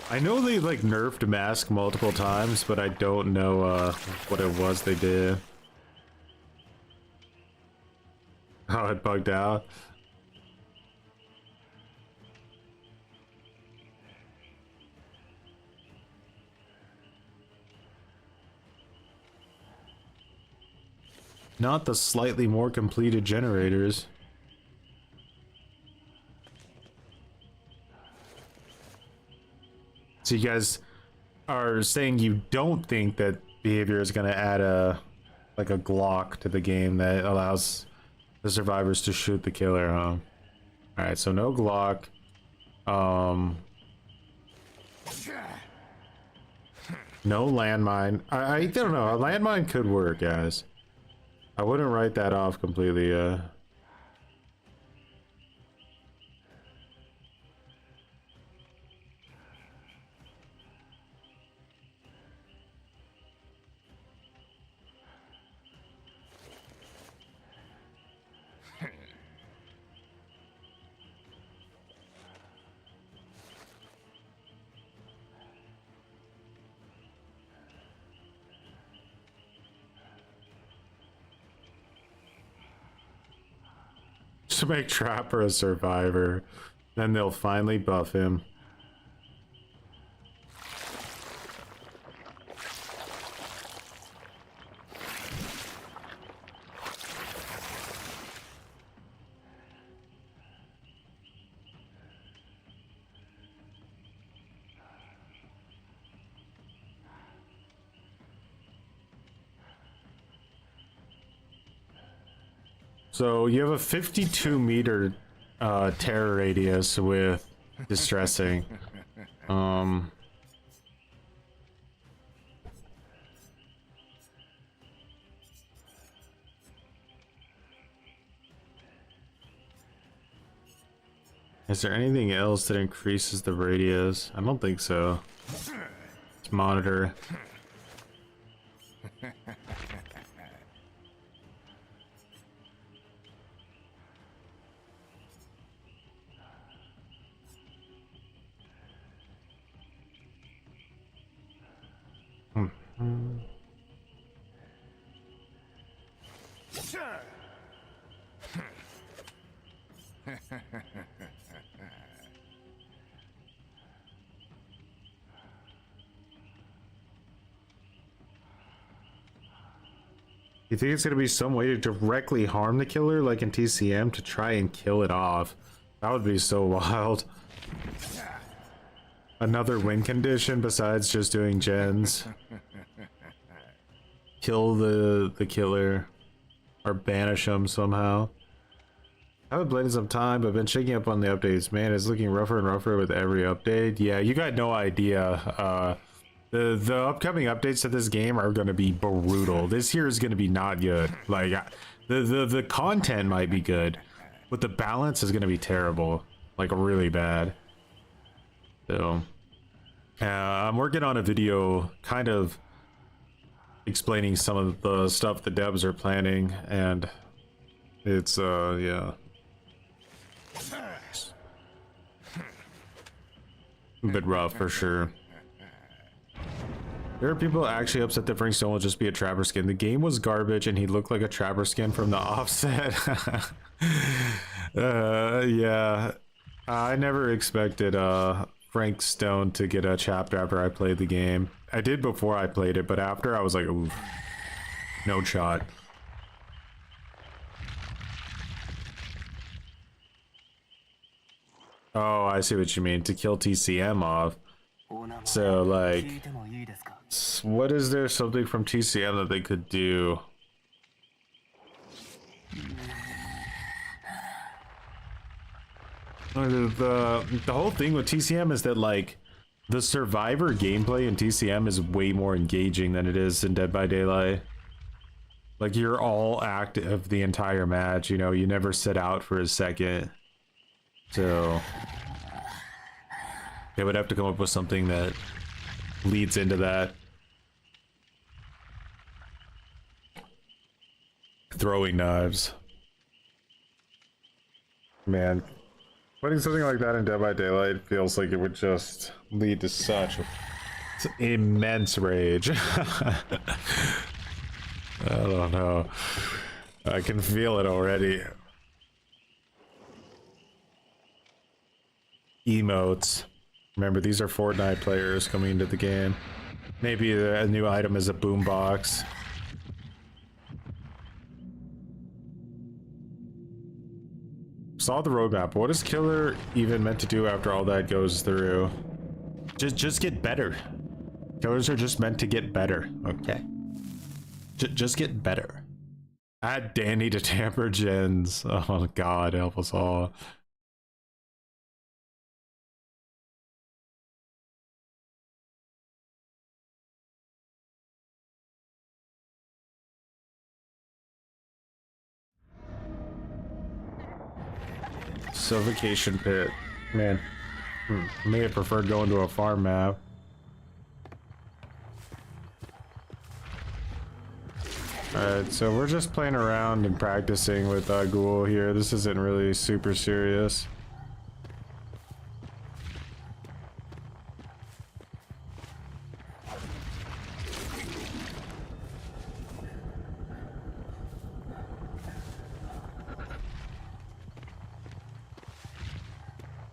I know they like nerfed mask multiple times, but I don't know what it was they did. Oh, it bugged out. Not the slightly more completed generators. So you guys are saying you don't think that behavior is going to add a Glock to the game that allows the survivors to shoot the killer, huh? All right, so no Glock. No landmine. I don't know. A landmine could work, guys. I wouldn't write that off completely. To make Trapper a survivor, then they'll finally buff him. So you have a 52 meter terror radius with distressing. Is there anything else that increases the radius? I don't think so. Let's monitor. You think it's gonna be some way to directly harm the killer, like in TCM, to try and kill it off? That would be so wild. Another win condition besides just doing gens. Kill the killer. Or banish him somehow. I haven't played in some time, but been checking up on the updates. Man, it's looking rougher and rougher with every update. Yeah, you got no idea. The upcoming updates to this game are going to be brutal. This year is going to be not good. Like, the content might be good, but the balance is going to be terrible. Like, really bad. So, I'm working on a video kind of explaining some of the stuff the devs are planning, and it's, yeah. A bit rough for sure. There are people actually upset that Frank Stone will just be a Trapper skin. The game was garbage and he looked like a Trapper skin from the offset. Yeah. I never expected Frank Stone to get a chapter after I played the game. I did before I played it, but after I was like, ooh, no shot. Oh, I see what you mean. To kill TCM off. So, like, what is there something from TCM that they could do? The whole thing with TCM is that, like, the survivor gameplay in TCM is way more engaging than it is in Dead by Daylight. Like, you're all active the entire match, you know, you never sit out for a second. So they would have to come up with something that leads into that. Throwing knives. Man, putting something like that in Dead by Daylight feels like it would just lead to such immense rage. I don't know. I can feel it already. Emotes. Remember, these are Fortnite players coming into the game. Maybe a new item is a boombox. Saw the roadmap. What is Killer even meant to do after all that goes through? Just get better. Killers are just meant to get better, okay? Just get better. Add Danny to tamper gens. Oh god, help us all. Suffocation pit. Man, may have preferred going to a farm map. Alright, so we're just playing around and practicing with Ghoul here. This isn't really super serious.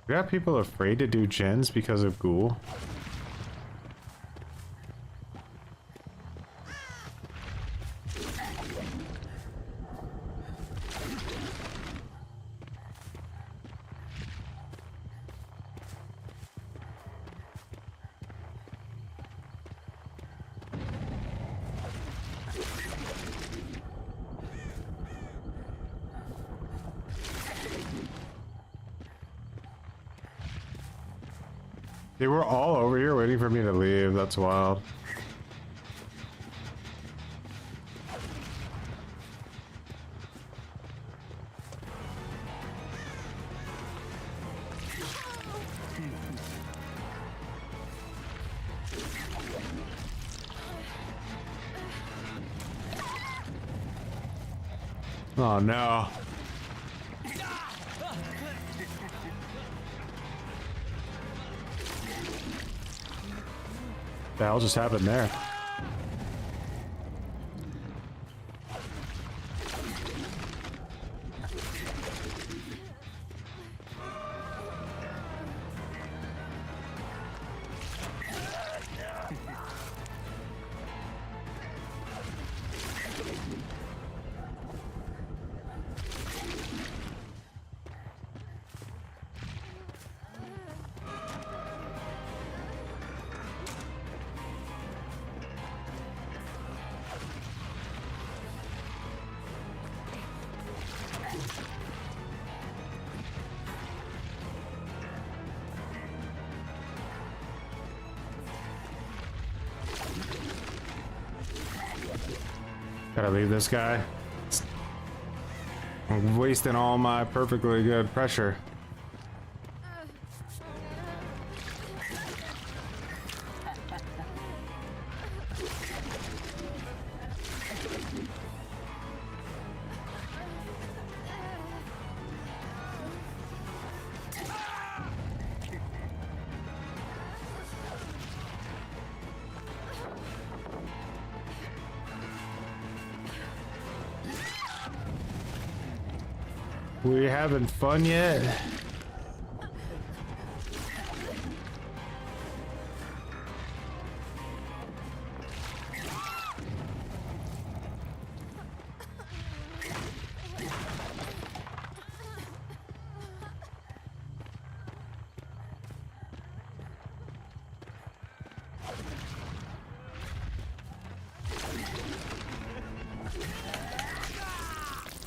We got people afraid to do gens because of Ghoul. They were all over here waiting for me to leave. That's wild. Oh no. The hell just happened there? Gotta leave this guy. I'm wasting all my perfectly good pressure. We having fun yet?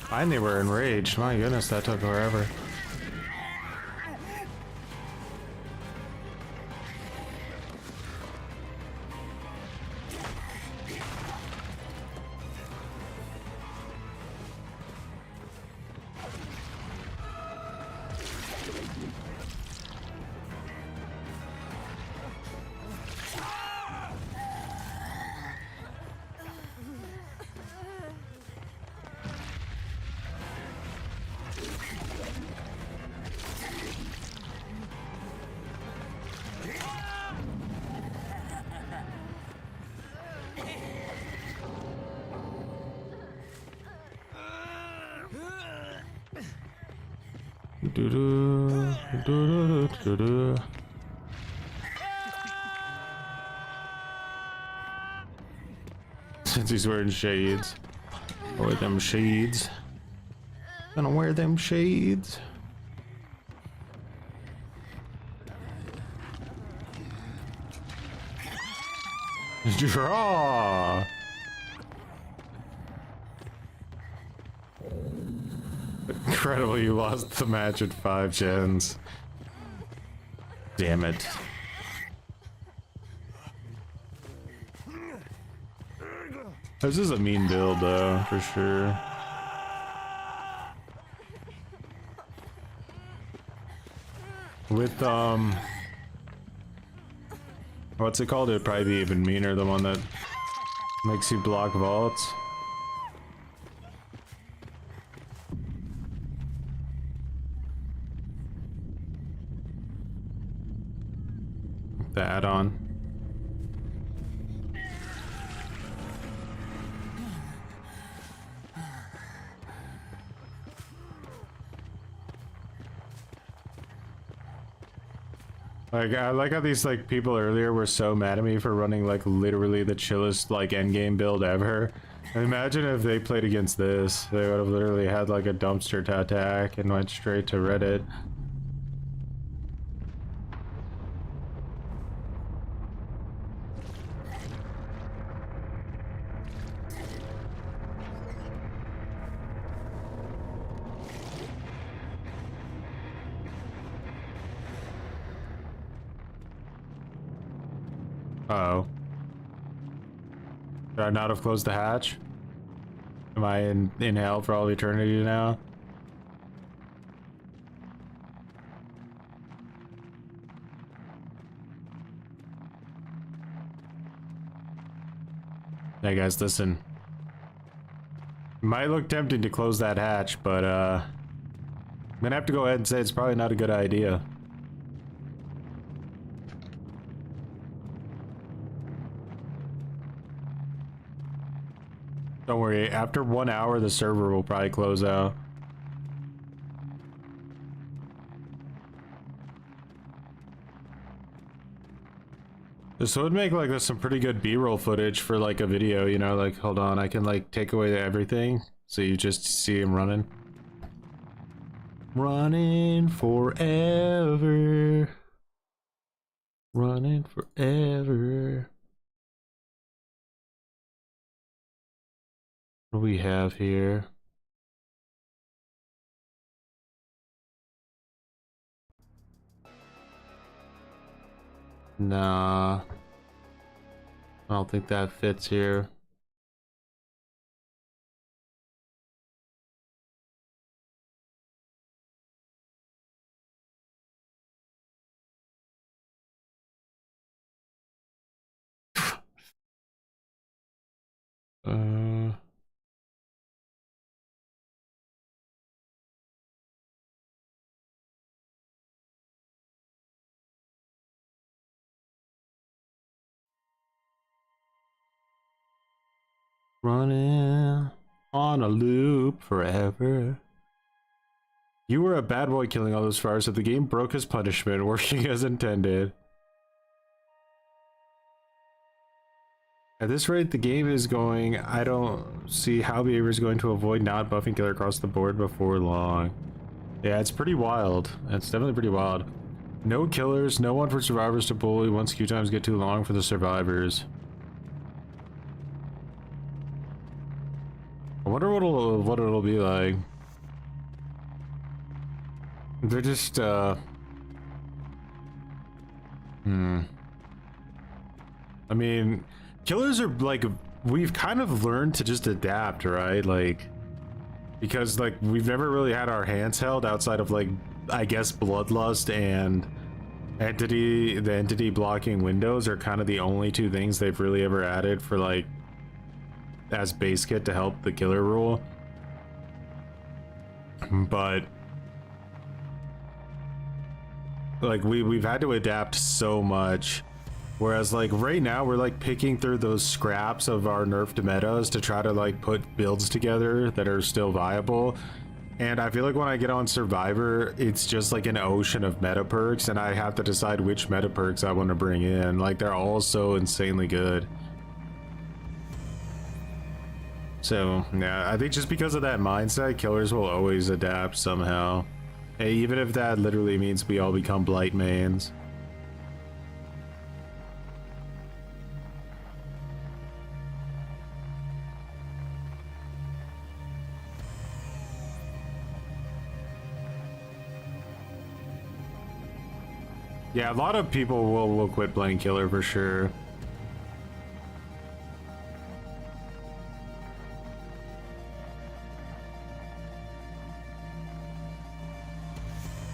Finally, we're enraged. My goodness, that took forever. Since he's wearing shades. Wear them shades. Gonna wear them shades. Draw! Incredible, you lost the match at 5 gens. Damn it. This is a mean build though, for sure. With what's it called? It'd probably be even meaner, the one that makes you block vaults. The add-on. Like, I like how these, like, people earlier were so mad at me for running, like, literally the chillest, like, endgame build ever. Imagine if they played against this. They would have literally had, like, a dumpster to attack and went straight to Reddit. Uh-oh. Should I not have closed the hatch? Am I in hell for all eternity now? Hey guys, listen. Might look tempting to close that hatch, but I'm gonna have to go ahead and say it's probably not a good idea. Don't worry, after 1 hour the server will probably close out. This would make like some pretty good B-roll footage for like a video, you know, like hold on, I can like take away everything so you just see him running. Running forever. Running forever. What do we have here? Nah. I don't think that fits here. Running on a loop forever. You were a bad boy killing all those fires, so the game broke his punishment, working as intended. At this rate, the game is going, I don't see how behavior is going to avoid not buffing killer across the board before long. Yeah, it's pretty wild. It's definitely pretty wild. No killers, no one for survivors to bully once queue times get too long for the survivors. I wonder what it'll be like. They're just I mean, killers are like, we've kind of learned to just adapt, right? Like, because like we've never really had our hands held outside of like, I guess Bloodlust and the entity blocking windows are kind of the only two things they've really ever added for like as base kit to help the killer rule. But like we've had to adapt so much, whereas like right now we're like picking through those scraps of our nerfed metas to try to like put builds together that are still viable. And I feel like when I get on Survivor, it's just like an ocean of meta perks, and I have to decide which meta perks I want to bring in. Like, they're all so insanely good. So, yeah, I think just because of that mindset, killers will always adapt somehow. Hey, even if that literally means we all become Blight mains. Yeah, a lot of people will quit playing killer for sure.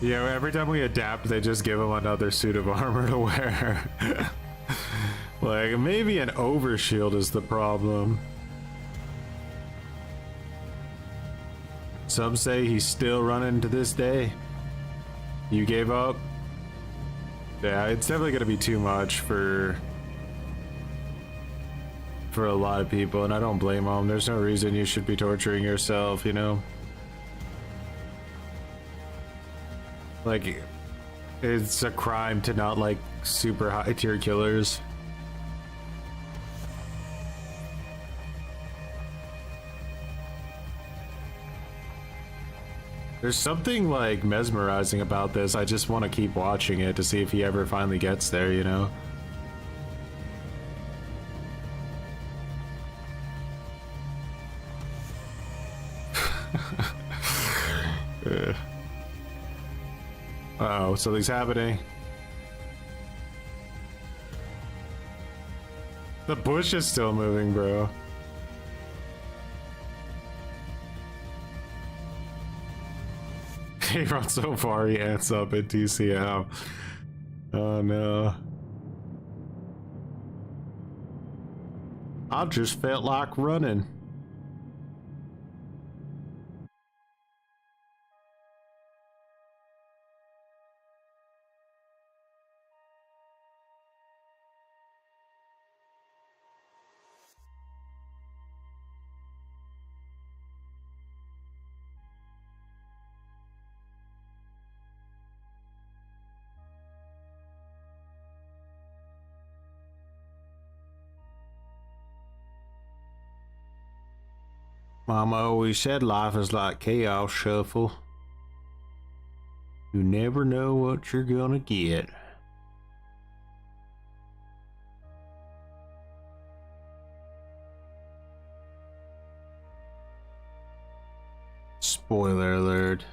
Yeah, every time we adapt, they just give them another suit of armor to wear. Like, maybe an overshield is the problem. Some say he's still running to this day. You gave up? Yeah, it's definitely gonna be too much for a lot of people, and I don't blame them. There's no reason you should be torturing yourself, you know? Like, it's a crime to not like super high tier killers. There's something like mesmerizing about this. I just want to keep watching it to see if he ever finally gets there, you know? Uh-oh, something's happening. The bush is still moving, bro. He runs so far, he ends up at TCM. Oh no. I just felt like running. Mama always said life is like chaos shuffle. You never know what you're gonna get. Spoiler alert.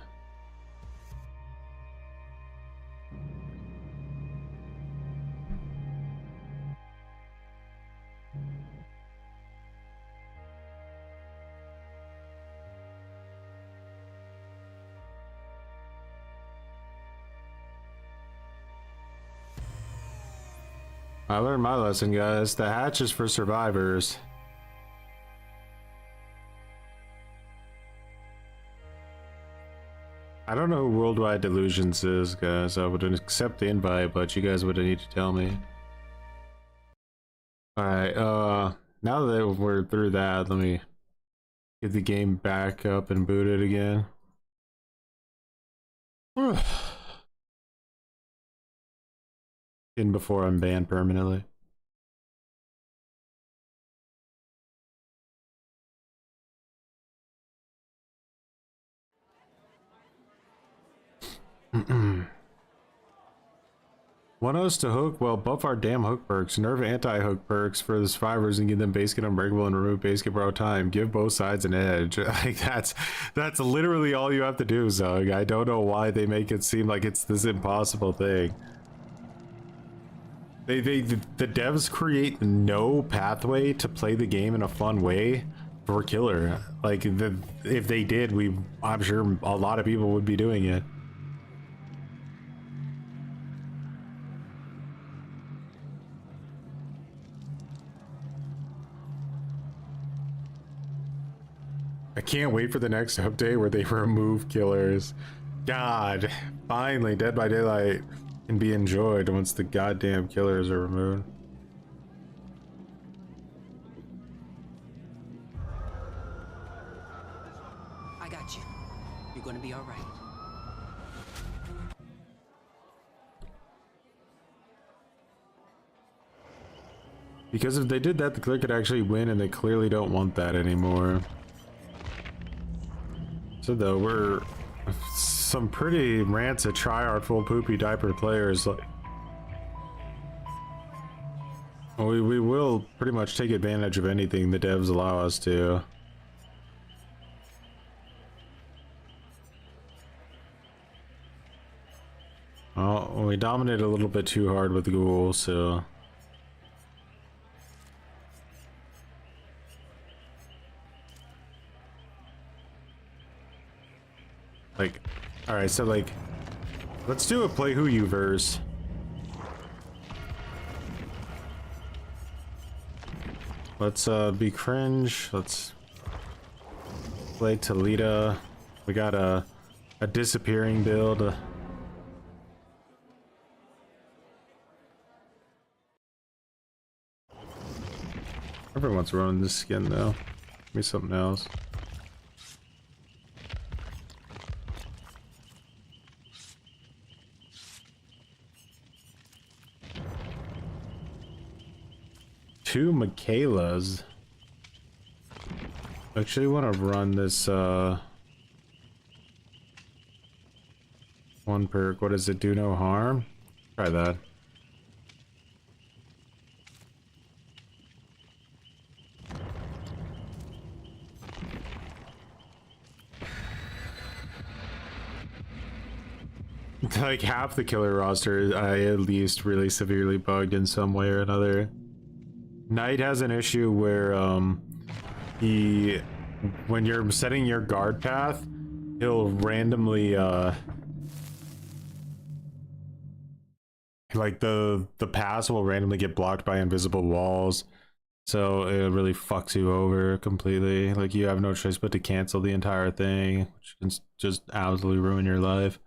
I learned my lesson, guys. The hatch is for survivors. I don't know who Worldwide Delusions is, guys. I would accept the invite, but you guys would need to tell me. Alright, now that we're through that, let me get the game back up and boot it again. In before I'm banned permanently. Want us to hook? Well, buff our damn hook perks. Nerf anti-hook perks for the survivors and give them base get unbreakable and remove base get borrow time. Give both sides an edge. Like that's literally all you have to do, Zug. I don't know why they make it seem like it's this impossible thing. The devs create no pathway to play the game in a fun way for killer. Like if they did, I'm sure a lot of people would be doing it. I can't wait for the next update where they remove killers. God, finally Dead by Daylight can be enjoyed once the goddamn killers are removed. I got you. You're gonna be all right. Because if they did that, the killer could actually win, and they clearly don't want that anymore. So though, we're some pretty rancid tryhard full poopy diaper players. Like, we will pretty much take advantage of anything the devs allow us to. Well, we dominated a little bit too hard with the Ghoul, so... Like, alright, so like, let's do a play who you verse. Let's be cringe. Let's play Talita. We got a disappearing build. Everyone's running this skin though. Give me something else. Two Michaelas. I actually want to run this one perk. What does it do? No harm? Try that. Like half the killer roster I at least really severely bugged in some way or another. Knight has an issue where when you're setting your guard path, he'll randomly like the pass will randomly get blocked by invisible walls, so it really fucks you over completely. Like you have no choice but to cancel the entire thing, which can just absolutely ruin your life.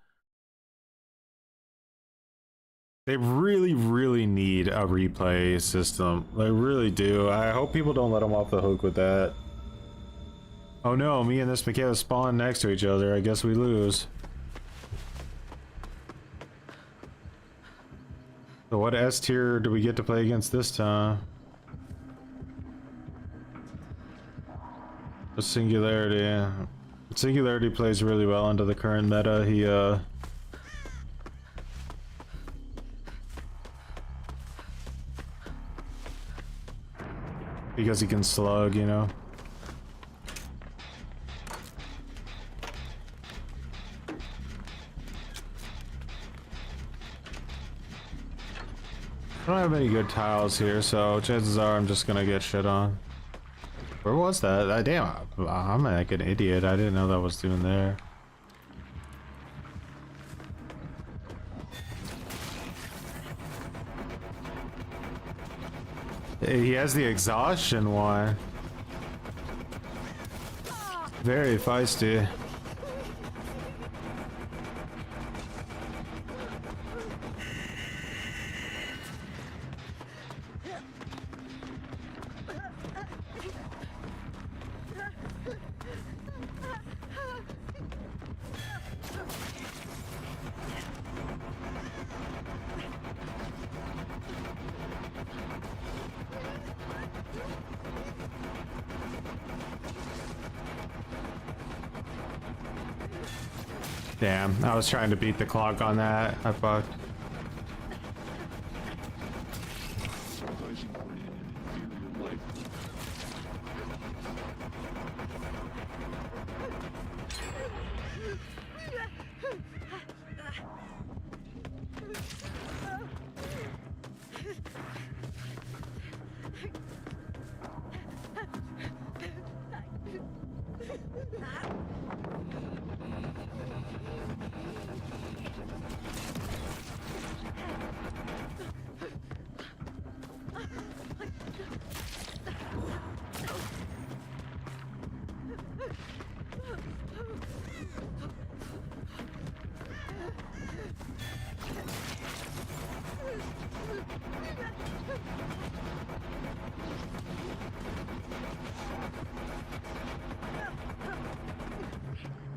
They really need a replay system. They really do. I hope people don't let them off the hook with that. Oh no, me and this Michaela spawn next to each other. I guess we lose. So what S tier do we get to play against this time? The Singularity. Singularity plays really well under the current meta. He because he can slug, you know. I don't have any good tiles here, so chances are I'm just gonna get shit on. Where was that? Damn, I'm like an idiot. I didn't know that was doing there. He has the exhaustion one. Very feisty. Damn, I was trying to beat the clock on that. I fucked.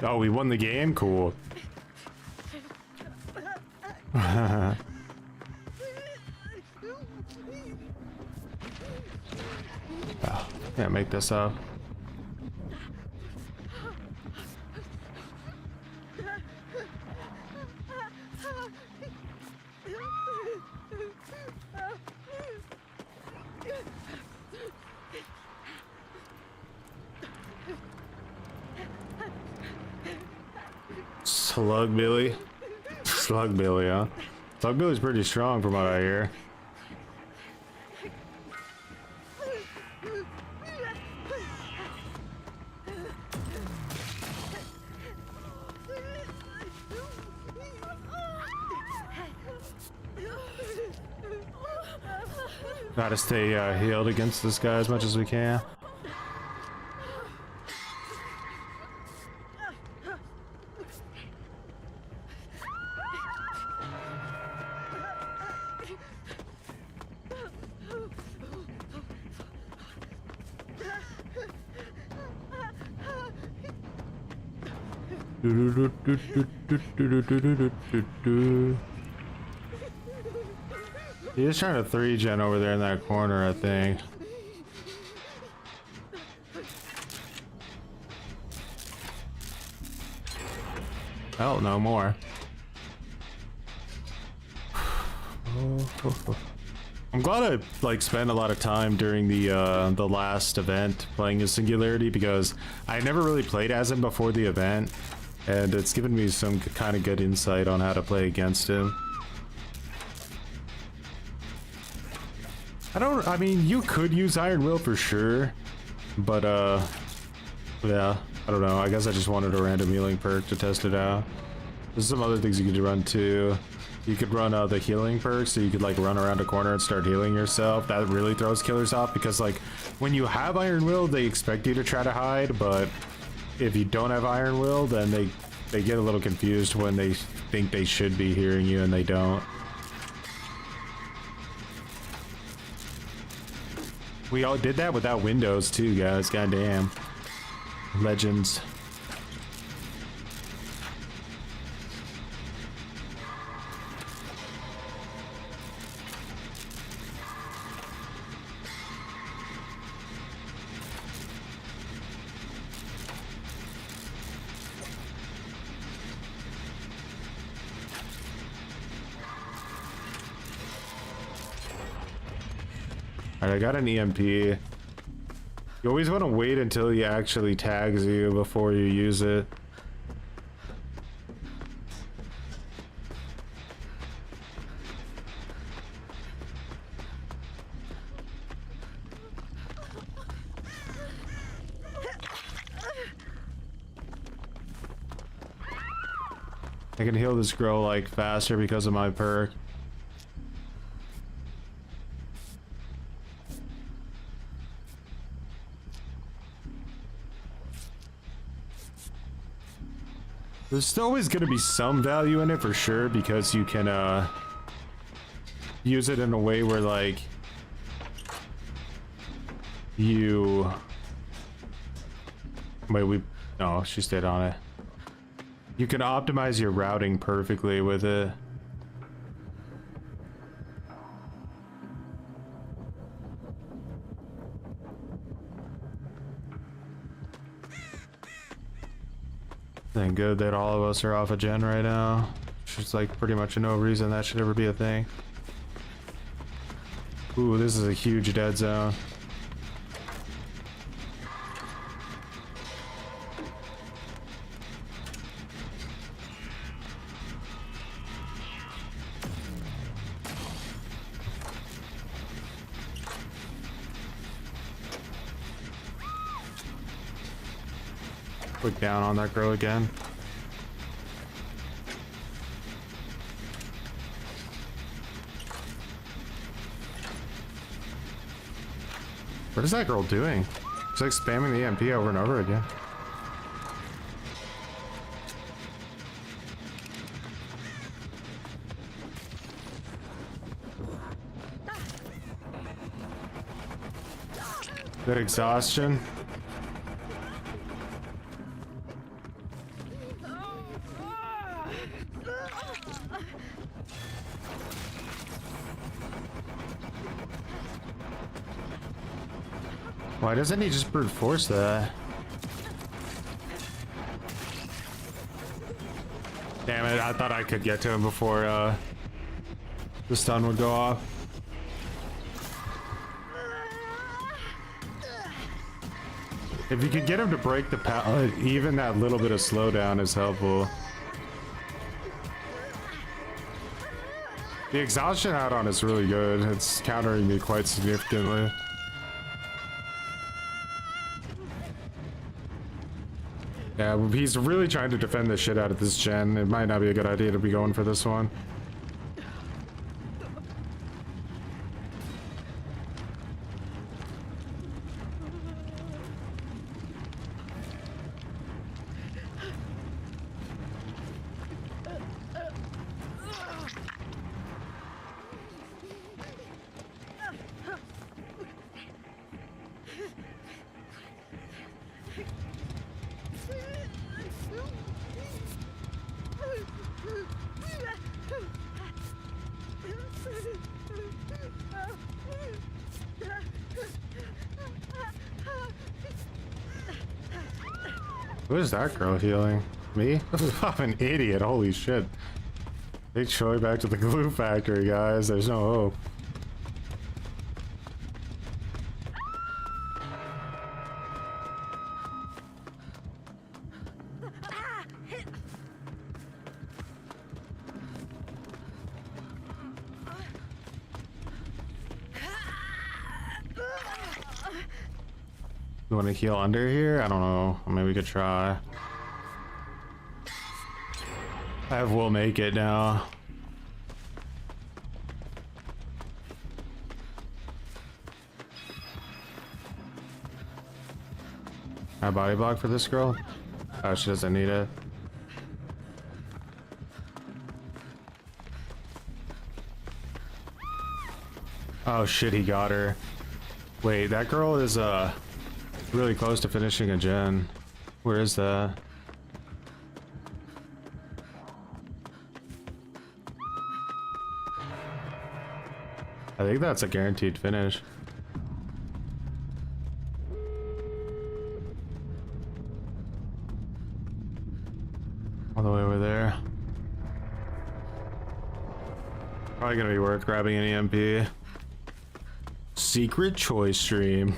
Oh, we won the game? Cool. Oh, can't make this up. Slug Billy. Slug Billy, huh? Slug Billy's pretty strong from what I hear. Gotta stay healed against this guy as much as we can. He's trying to 3-gen over there in that corner, I think. Oh, no more. I'm glad I like spent a lot of time during the last event playing as Singularity, because I never really played as him before the event, and it's given me some kind of good insight on how to play against him. I mean, you could use Iron Will for sure, but yeah, I don't know. I guess I just wanted a random healing perk to test it out. There's some other things you could run too. You could run the healing perk, so you could like run around a corner and start healing yourself. That really throws killers off, because like when you have Iron Will, they expect you to try to hide, but if you don't have Iron Will, then they get a little confused when they think they should be hearing you and they don't. We all did that without Windows too, guys. Goddamn. Legends. Alright, I got an EMP. You always want to wait until he actually tags you before you use it. I can heal this girl like faster because of my perk. There's always going to be some value in it for sure, because you can use it in a way where like you no, she stayed on it. You can optimize your routing perfectly with it. Thank good that all of us are off a gen right now. There's like pretty much no reason that should ever be a thing. Ooh, this is a huge dead zone. Click down on that girl again. What is that girl doing? She's like spamming the EMP over and over again. Good exhaustion. Why doesn't he just brute force that? Damn it, I thought I could get to him before the stun would go off. If you could get him to break the pallet, even that little bit of slowdown is helpful. The exhaustion add-on is really good. It's countering me quite significantly. Yeah, he's really trying to defend the shit out of this gen. It might not be a good idea to be going for this one. Who is that girl healing? Me? I'm an idiot, holy shit. Take Choi back to the glue factory, guys. There's no hope. You want to heal under here? I don't know. Maybe we could try. We'll make it now. I body block for this girl? Oh, she doesn't need it. Oh shit, he got her. Wait, that girl is really close to finishing a gen. Where is that? I think that's a guaranteed finish. All the way over there. Probably gonna be worth grabbing an EMP. Secret choice stream.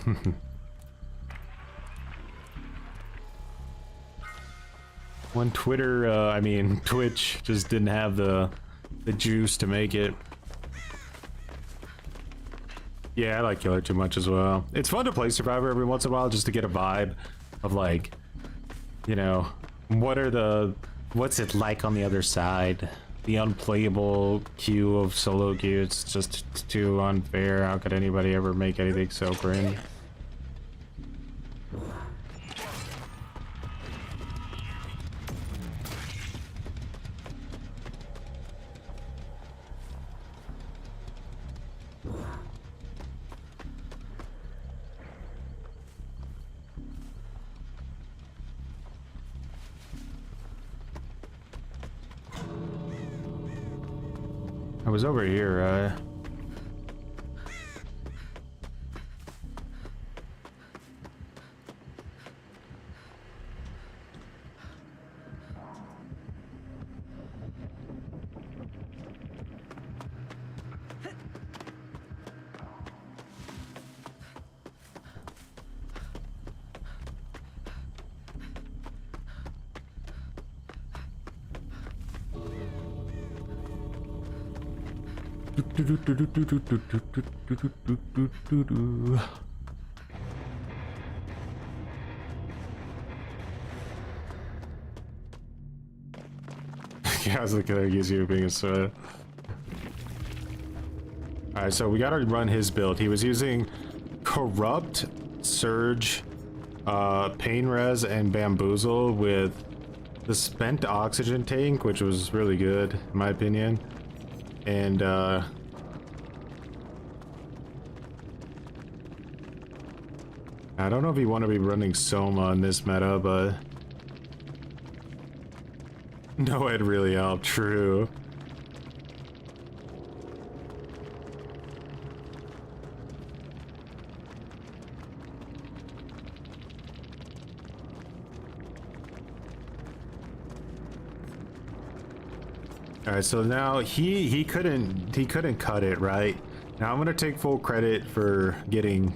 When Twitter, I mean Twitch, just didn't have the juice to make it. Yeah, I like Killer too much as well. It's fun to play Survivor every once in a while just to get a vibe of like, you know, what's it like on the other side? The unplayable queue of solo queue, it's just too unfair. How could anybody ever make anything so cringe? I was over here, right? Guys, look at that, gives you being a sweat. Alright, so we gotta run his build. He was using Corrupt, Surge, Pain Res, and Bamboozle with the Spent Oxygen tank, which was really good, in my opinion. And, I don't know if you want to be running Soma in this meta, but no, it really helped. True. All right, so now he couldn't cut it, right? Now I'm gonna take full credit for getting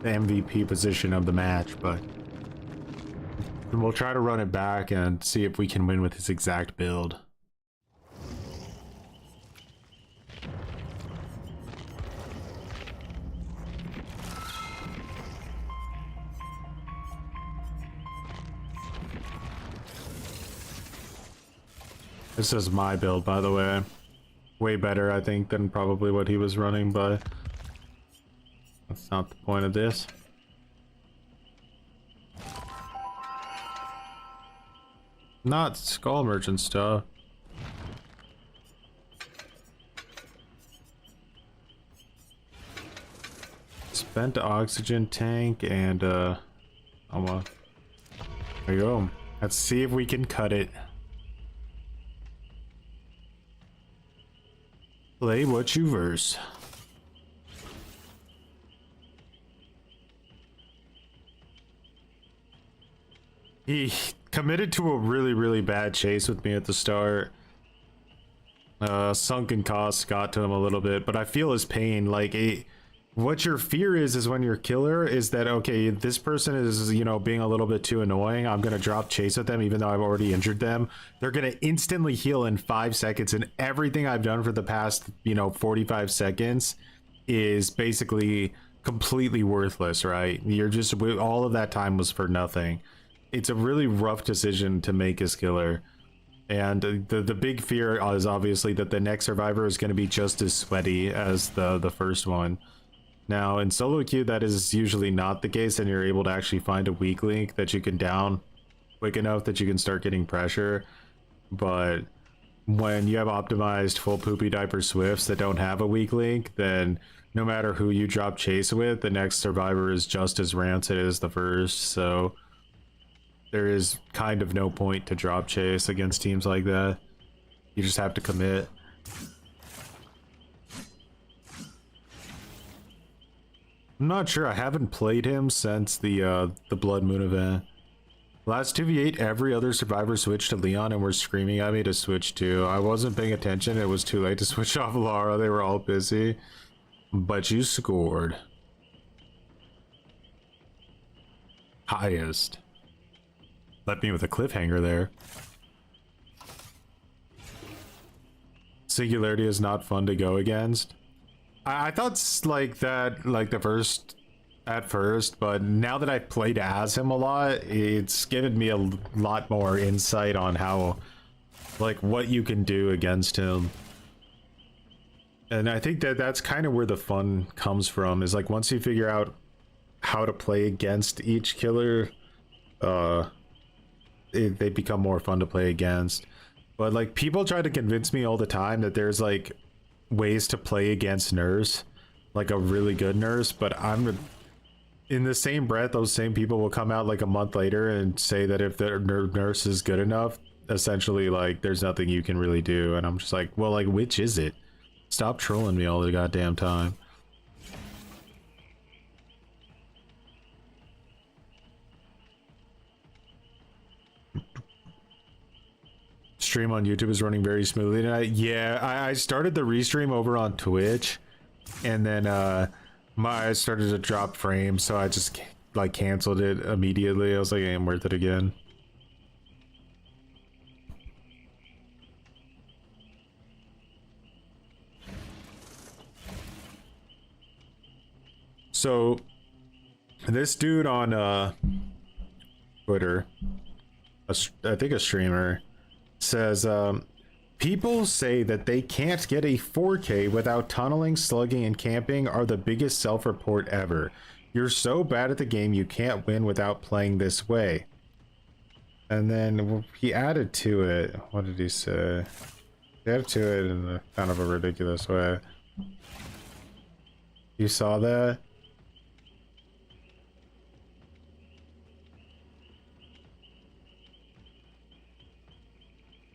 the MVP position of the match, but we'll try to run it back and see if we can win with his exact build. This is my build, by the way. Way better, I think, than probably what he was running, but that's not the point of this. Not skull merchant stuff. Spent oxygen tank and there you go. Let's see if we can cut it. Play what you verse. He committed to a really bad chase with me at the start. Sunken costs got to him a little bit, but I feel his pain. Like, what your fear is when your killer is that, okay, this person is, you know, being a little bit too annoying. I'm gonna drop chase with them even though I've already injured them. They're gonna instantly heal in 5 seconds, and everything I've done for the past, you know, 45 seconds is basically completely worthless, right? You're just, all of that time was for nothing. It's a really rough decision to make as killer. And the big fear is obviously that the next survivor is going to be just as sweaty as the first one. Now in solo queue that is usually not the case, and you're able to actually find a weak link that you can down quick enough that you can start getting pressure. But when you have optimized full poopy diaper swifts that don't have a weak link, then no matter who you drop chase with, the next survivor is just as rancid as the first. So there is kind of no point to drop chase against teams like that. You just have to commit. I'm not sure. I haven't played him since the Blood Moon event. Last 2v8, every other survivor switched to Leon and were screaming at me to switch to. I wasn't paying attention. It was too late to switch off Lara. They were all busy. But you scored. Highest. Left me with a cliffhanger there. Singularity is not fun to go against. I thought like that, like the first at first, but now that I've played as him a lot, it's given me a lot more insight on how, like, what you can do against him. And I think that that's kind of where the fun comes from, is like once you figure out how to play against each killer, they become more fun to play against. But like, people try to convince me all the time that there's like ways to play against nurse, like a really good nurse, but I'm in the same breath, those same people will come out like a month later and say that if their nurse is good enough, essentially like there's nothing you can really do. And I'm just like, well, like, which is it? Stop trolling me all the goddamn time. Stream on YouTube is running very smoothly tonight. Yeah, I started the restream over on Twitch, and then I started to drop frames, so I just like canceled it immediately. I was like, it ain't worth it again. So this dude on Twitter, I think a streamer, says people say that they can't get a 4K without tunneling, slugging, and camping are the biggest self-report ever. You're so bad at the game you can't win without playing this way. And then he added to it, what did he say? He added to it in a kind of a ridiculous way. You saw that?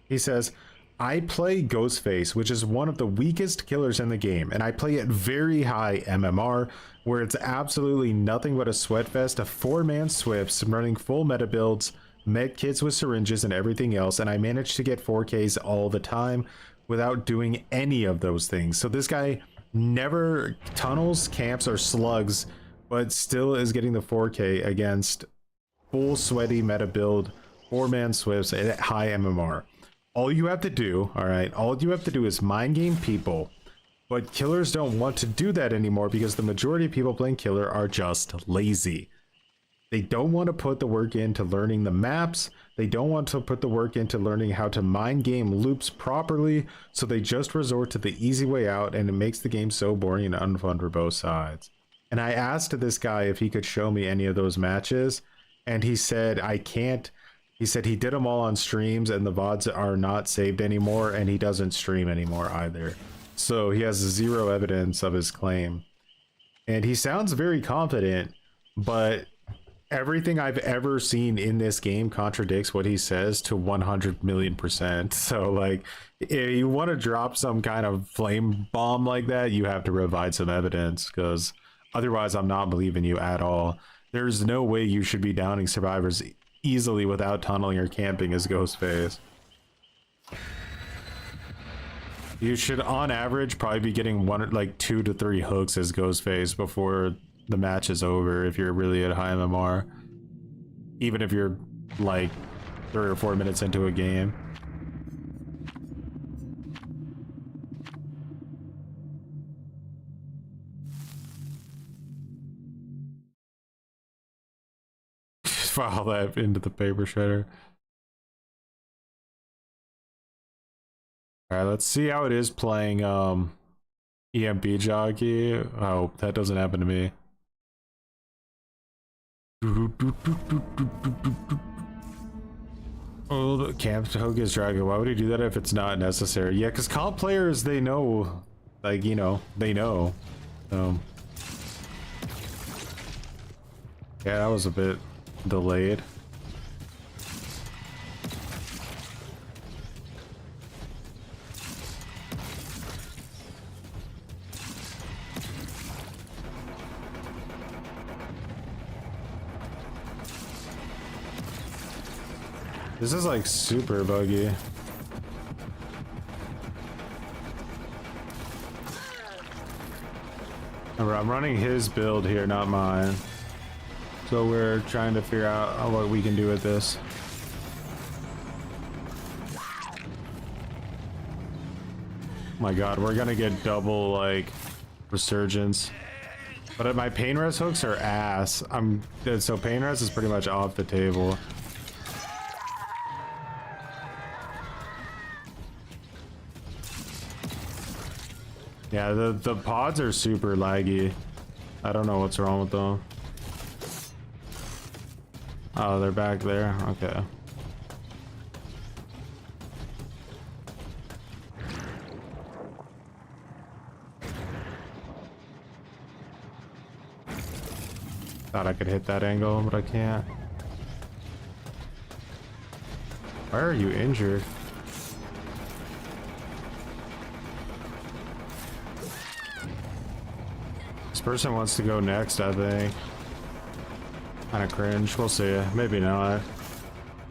He says, I play Ghostface, which is one of the weakest killers in the game, and I play at very high MMR, where it's absolutely nothing but a sweatfest of 4-man swips running full meta builds, med kits with syringes and everything else, and I manage to get 4Ks all the time without doing any of those things. So this guy never tunnels, camps, or slugs, but still is getting the 4K against full sweaty meta build, 4-man swips at high MMR. All you have to do, all you have to do is mind game people, but killers don't want to do that anymore because the majority of people playing killer are just lazy. They don't want to put the work into learning the maps. They don't want to put the work into learning how to mind game loops properly, so they just resort to the easy way out, and it makes the game so boring and unfun for both sides. And I asked this guy if he could show me any of those matches, and he said, I can't. He said he did them all on streams and the VODs are not saved anymore, and he doesn't stream anymore either. So he has zero evidence of his claim. And he sounds very confident, but everything I've ever seen in this game contradicts what he says to 100,000,000%. So like, if you want to drop some kind of flame bomb like that, you have to provide some evidence, because otherwise I'm not believing you at all. There's no way you should be downing survivors easily without tunneling or camping as Ghostface. You should on average probably be getting 2 to 3 hooks as Ghostface before the match is over if you're really at high MMR, even if you're like 3 or 4 minutes into a game. File that into the paper shredder. All right, let's see how it is playing EMP jockey. Oh, that doesn't happen to me. Oh, the camp hook is dragging. Why would he do that if it's not necessary? Yeah, because comp players, they know, like, you know, they know. Yeah, that was a bit delayed. This is like super buggy. I'm running his build here, not mine. So we're trying to figure out what we can do with this. My god, we're gonna get double like resurgence. But my pain res hooks are ass. So pain res is pretty much off the table. Yeah, the pods are super laggy. I don't know what's wrong with them. Oh, they're back there. Okay. Thought I could hit that angle, but I can't. Why are you injured? This person wants to go next, I think. Kind of cringe. We'll see. Maybe not.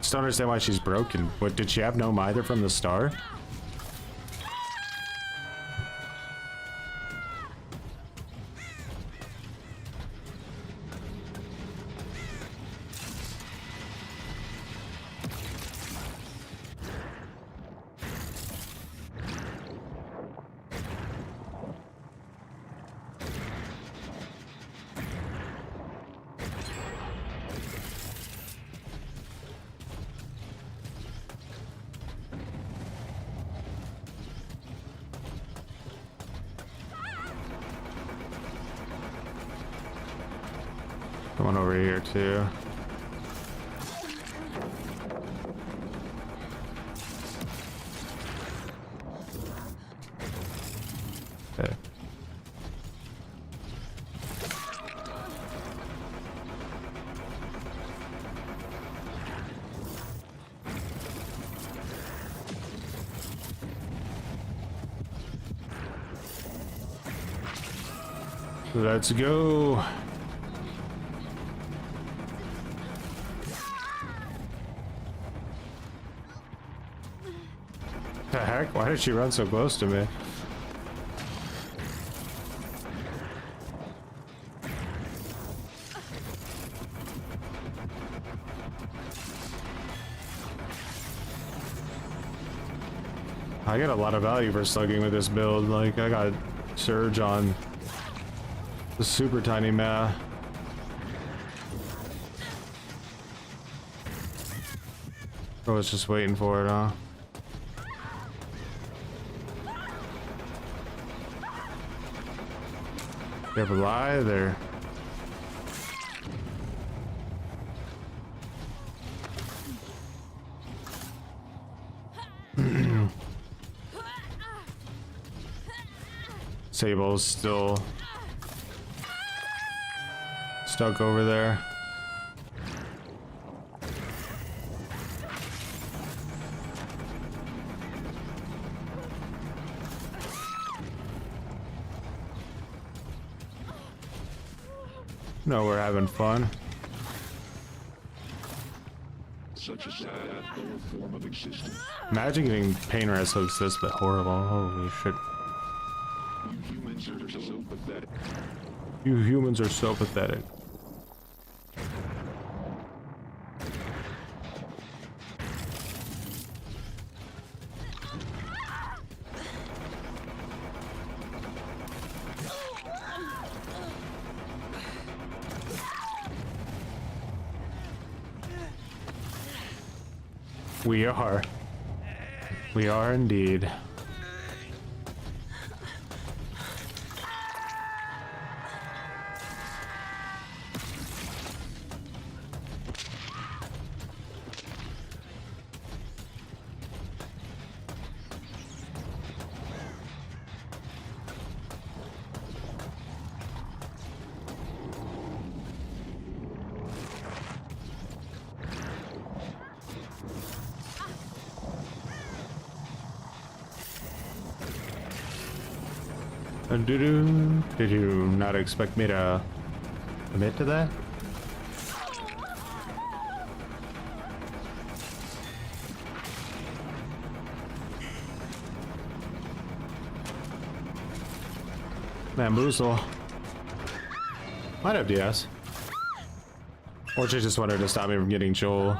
Just don't understand why she's broken. What, did she have no either from the start? One over here too. Okay. Let's go. The heck? Why did she run so close to me? I get a lot of value for slugging with this build. Like, I got Surge on the super tiny map. I was just waiting for it, huh? You have a lie there. Sable's still stuck over there. No, we're having fun. Such a sad form of existence. Imagine getting pain rest hooks this bit horrible. Holy shit. You humans are so pathetic. You humans are so pathetic. We are indeed. Did you not expect me to commit to that? Bamboozle. Might have DS. Or she just wanted to stop me from getting Joel.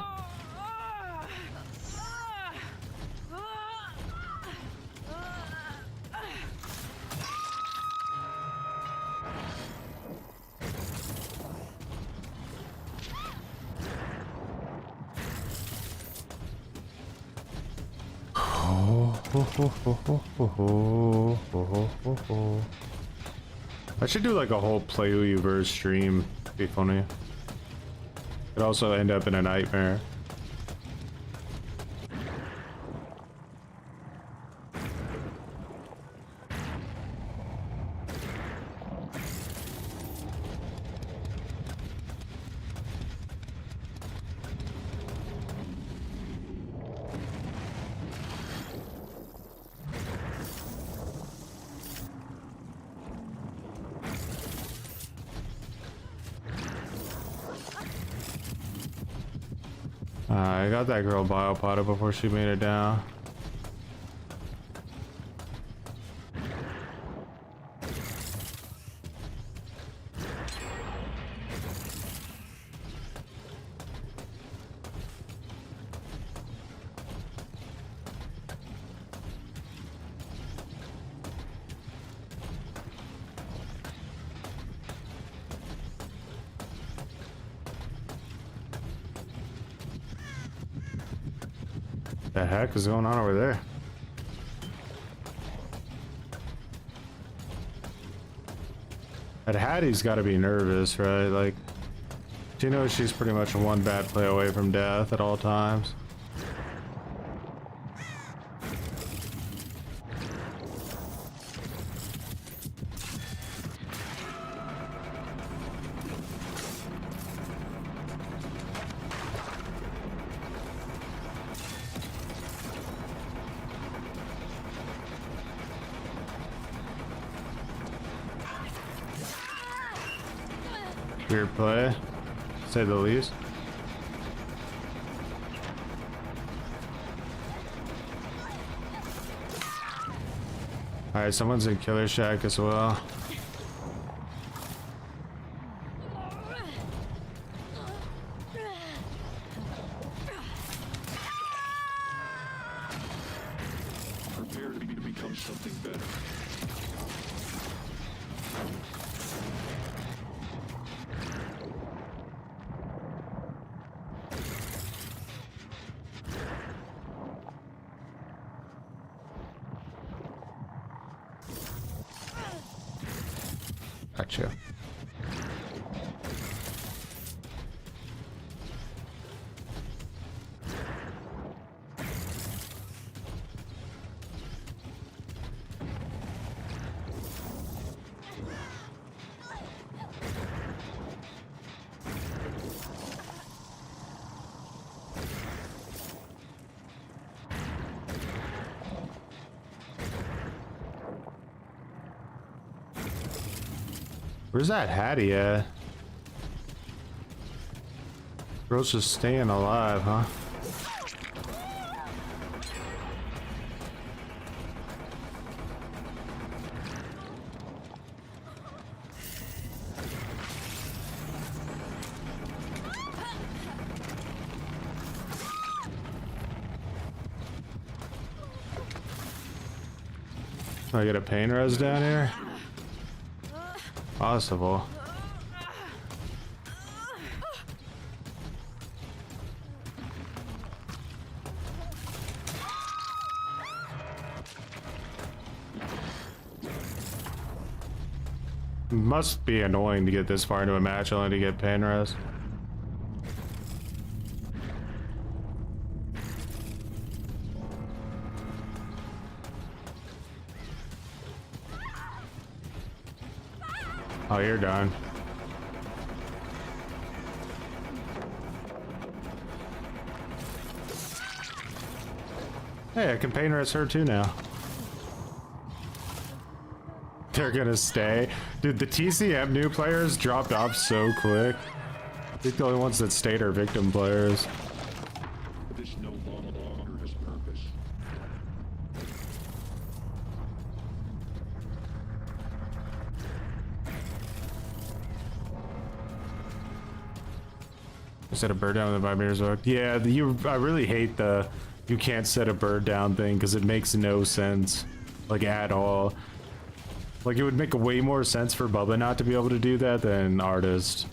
I should do like a whole play who you verse stream. Be funny. It'd also end up in a nightmare. I got that girl biopotted before she made it down. The heck is going on over there? That Hattie's got to be nervous, right? Like, she knows she's pretty much one bad play away from death at all times. Weird play, to say the least. Alright, someone's in Killer Shack as well. Prepare to become something better. Gotcha. Where's that Hattie at? Girl's just staying alive, huh? I get a pain res down here? Possible. Must be annoying to get this far into a match only to get pain res. Oh, you're done. Hey, I can paint her as her too now. They're gonna stay. Dude, the TCM new players dropped off so quick. I think the only ones that stayed are victim players. This no longer has purpose. Set a bird down with the 5 meters hook. Yeah, I really hate the you can't set a bird down thing because it makes no sense, like at all. Like it would make way more sense for Bubba not to be able to do that than Artist.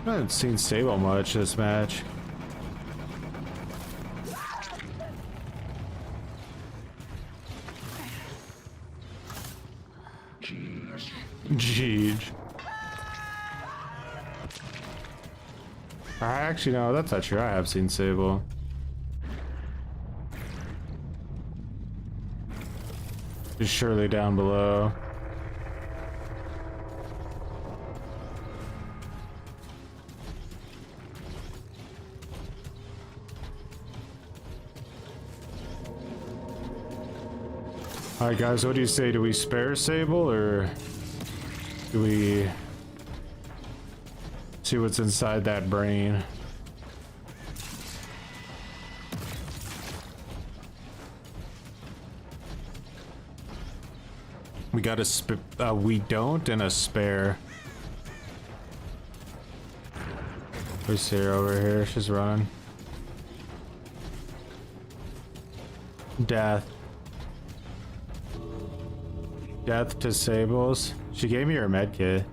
I haven't seen Sable much this match. Jeez. Actually, no, that's not true. I have seen Sable. Just surely down below. Alright guys, what do you say? Do we spare Sable or do we see what's inside that brain? We got a we don't and a spare. We see her over here, she's running. Death to Sables. She gave me her med kit.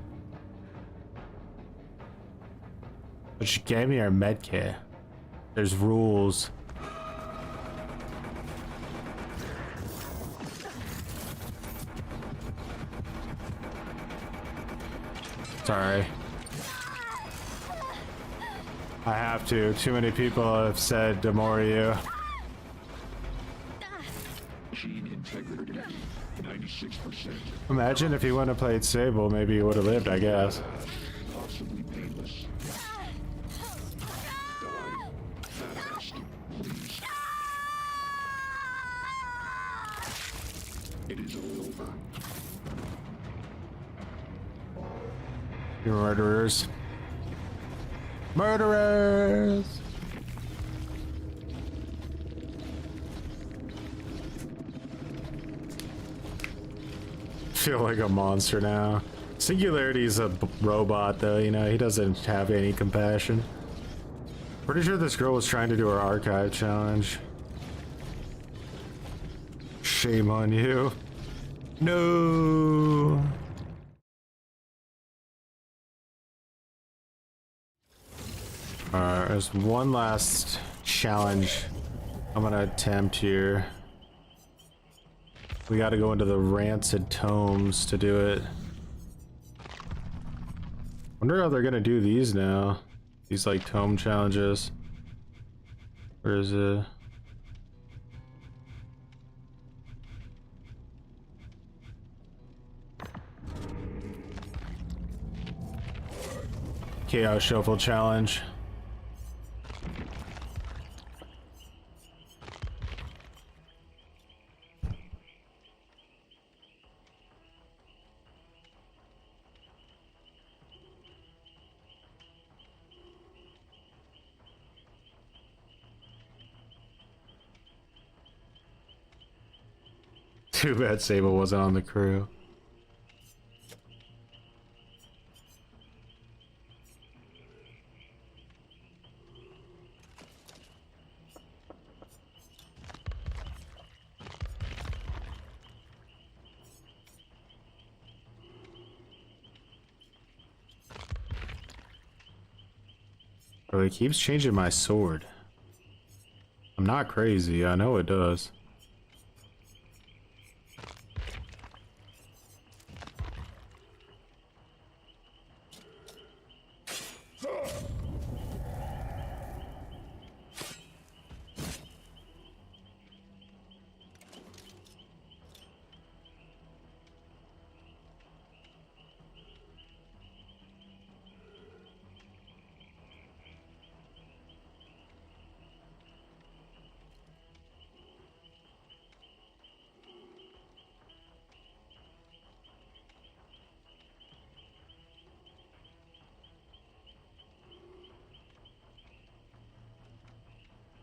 But she gave me her med kit. There's rules. Sorry. I have to. Too many people have said Demoriu. Machine integrity, 96%. Imagine if he wouldn't have played Sable, maybe he would have lived, I guess. Possibly painless. Die. Fast. Please. It is all over. You murderers. Murderers! Feel like a monster now. Singularity's a robot though, you know, he doesn't have any compassion. Pretty sure this girl was trying to do her archive challenge. Shame on you. No! There's one last challenge I'm gonna attempt here. We gotta go into the rancid tomes to do it. Wonder how they're gonna do these now. These like tome challenges. Where is it? Chaos Shuffle challenge. Too bad Sable wasn't on the crew. Bro, it keeps changing my sword. I'm not crazy, I know it does.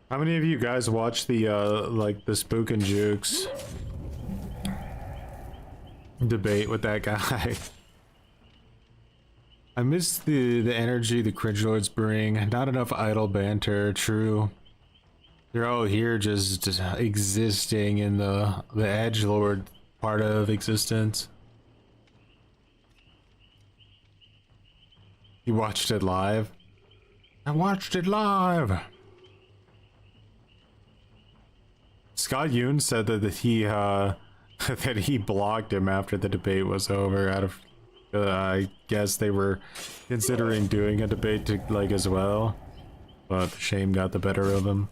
How many of you guys watch the like the Spook and Jukes debate with that guy? I miss the energy the cringe lords bring. Not enough idle banter. True. They're all here just existing in the edgelord part of existence. You watched it live? I watched it live. Scott Yoon said that he that he blocked him after the debate was over. Out of I guess they were considering doing a debate to, like as well, but shame got the better of him.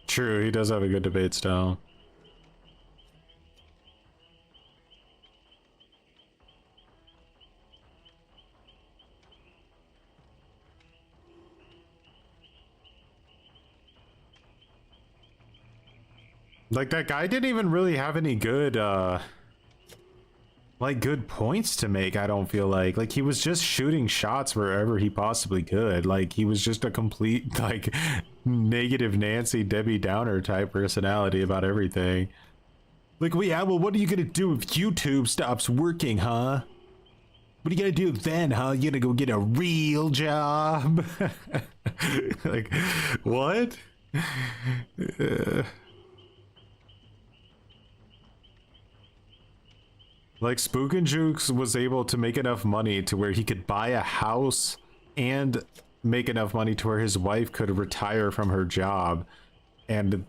True, he does have a good debate style. Like, that guy didn't even really have any good, like, good points to make, I don't feel like. Like, he was just shooting shots wherever he possibly could. Like, he was just a complete, like, negative Nancy, Debbie Downer type personality about everything. Like, well, yeah, well, what are you gonna do if YouTube stops working, huh? What are you gonna do then, huh? You gonna go get a real job? Like, what? Like, Spook and Jukes was able to make enough money to where he could buy a house and make enough money to where his wife could retire from her job and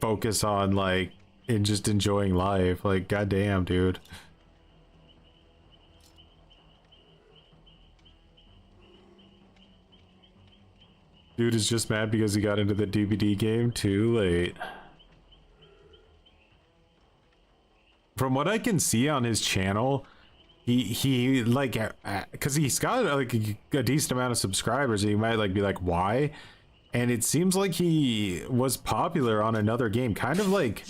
focus on like and just enjoying life. Like, goddamn, dude. Dude is just mad because he got into the DVD game too late. From what I can see on his channel, he like, because he's got like a decent amount of subscribers, and you might like be like, why? And it seems like he was popular on another game, kind of like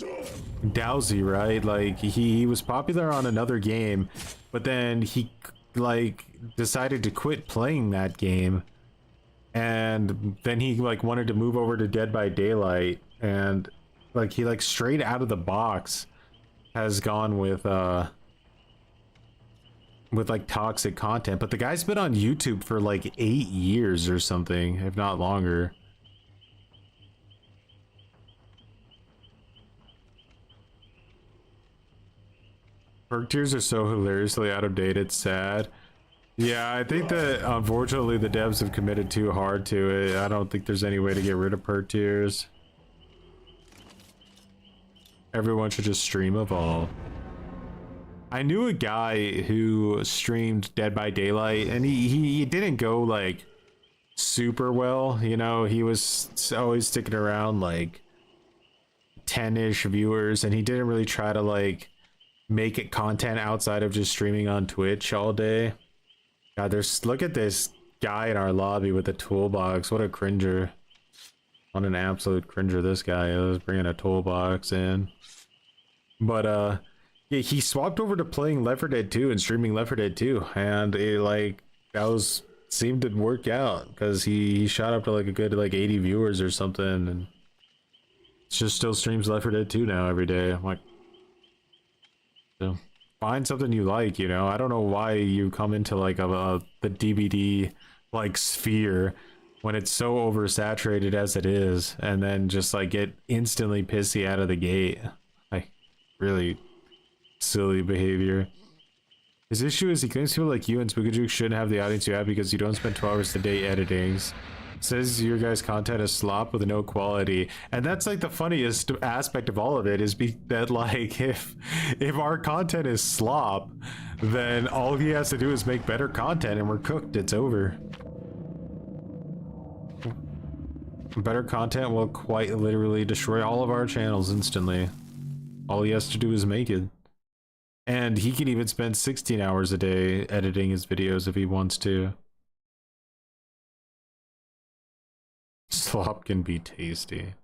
Dowsy, right? Like he was popular on another game, but then he like decided to quit playing that game, and then he like wanted to move over to Dead by Daylight, and like he like straight out of the box has gone with like toxic content. But the guy's been on YouTube for like 8 years or something, if not longer. Perk tiers are so hilariously out of date, it's sad. Yeah, I think that unfortunately the devs have committed too hard to it. I don't think there's any way to get rid of perk tiers. Everyone should just stream Evolve. I knew a guy who streamed Dead by Daylight, and he didn't go like super well, you know. He was always sticking around like 10-ish viewers, and he didn't really try to like make it content outside of just streaming on Twitch all day. God, look at this guy in our lobby with a toolbox. What a cringer. What an absolute cringer this guy is, bringing a toolbox in. But yeah, he swapped over to playing Left 4 Dead 2 and streaming Left 4 Dead 2, and it like seemed to work out because he shot up to like a good like 80 viewers or something, and just still streams Left 4 Dead 2 now every day. I'm like, so find something you like, you know. I don't know why you come into like the DVD like sphere when it's so oversaturated as it is, and then just like get instantly pissy out of the gate. Like, really silly behavior. His issue is he claims people like you and Spookajuke shouldn't have the audience you have because you don't spend 12 hours a day editing. Says your guys' content is slop with no quality, and that's like the funniest aspect of all of it is that like if our content is slop, then all he has to do is make better content and we're cooked. It's over. Better content will quite literally destroy all of our channels instantly. All he has to do is make it. And he can even spend 16 hours a day editing his videos if he wants to. Slop can be tasty.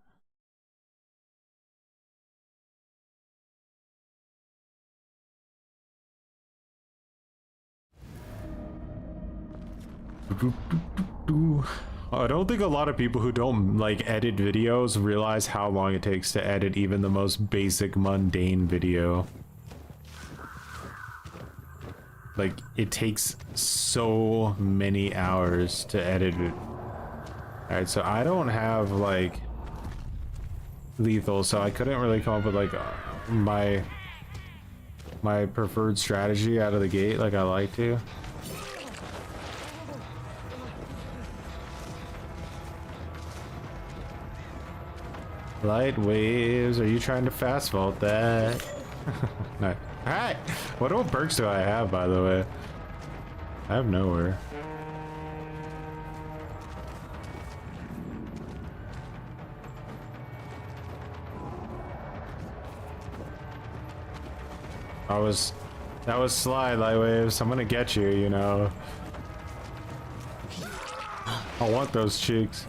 I don't think a lot of people who don't like edit videos realize how long it takes to edit even the most basic mundane video. Like, it takes so many hours to edit it. Alright, so I don't have like lethal, so I couldn't really come up with like my preferred strategy out of the gate like I like to. Light waves, are you trying to fast vault that? No. Alright, what perks do I have, by the way? I have nowhere. That was sly, light waves. I'm gonna get you, you know. I want those cheeks.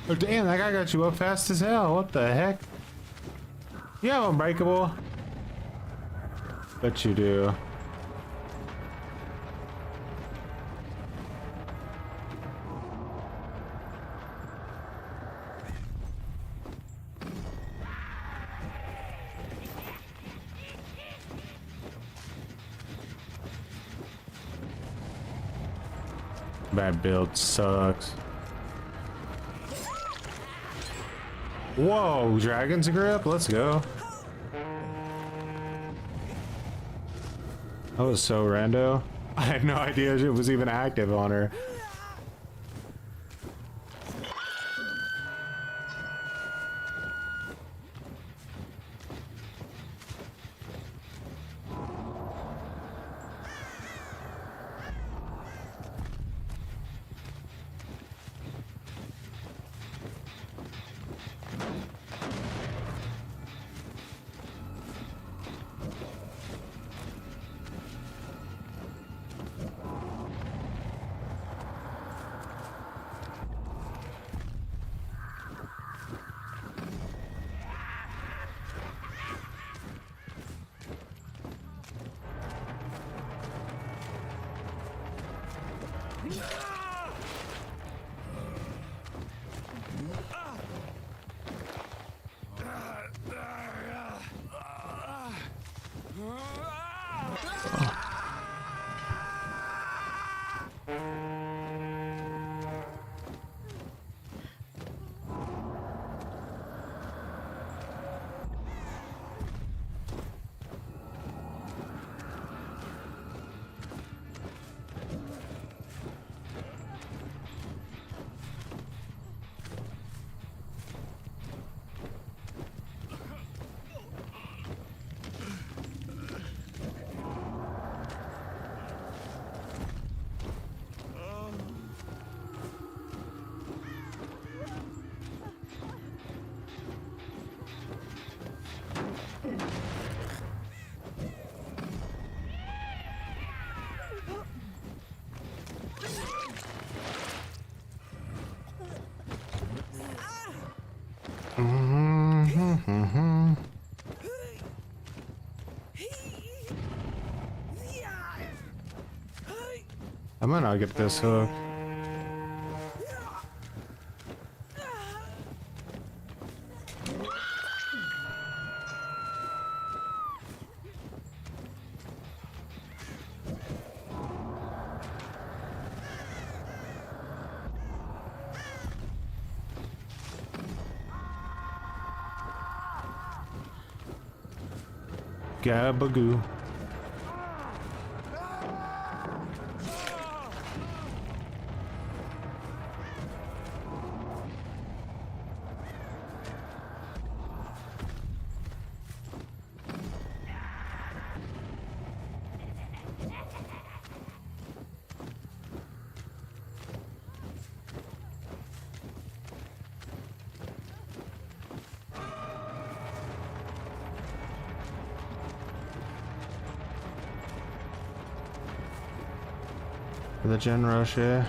Oh damn, that guy got you up fast as hell. What the heck? You have Unbreakable? Bet you do. That build sucks. Whoa, Dragon's Grip, let's go. That was so rando. I had no idea it was even active on her. I might not get this hook. Gabagoo. For the gen rush, yeah.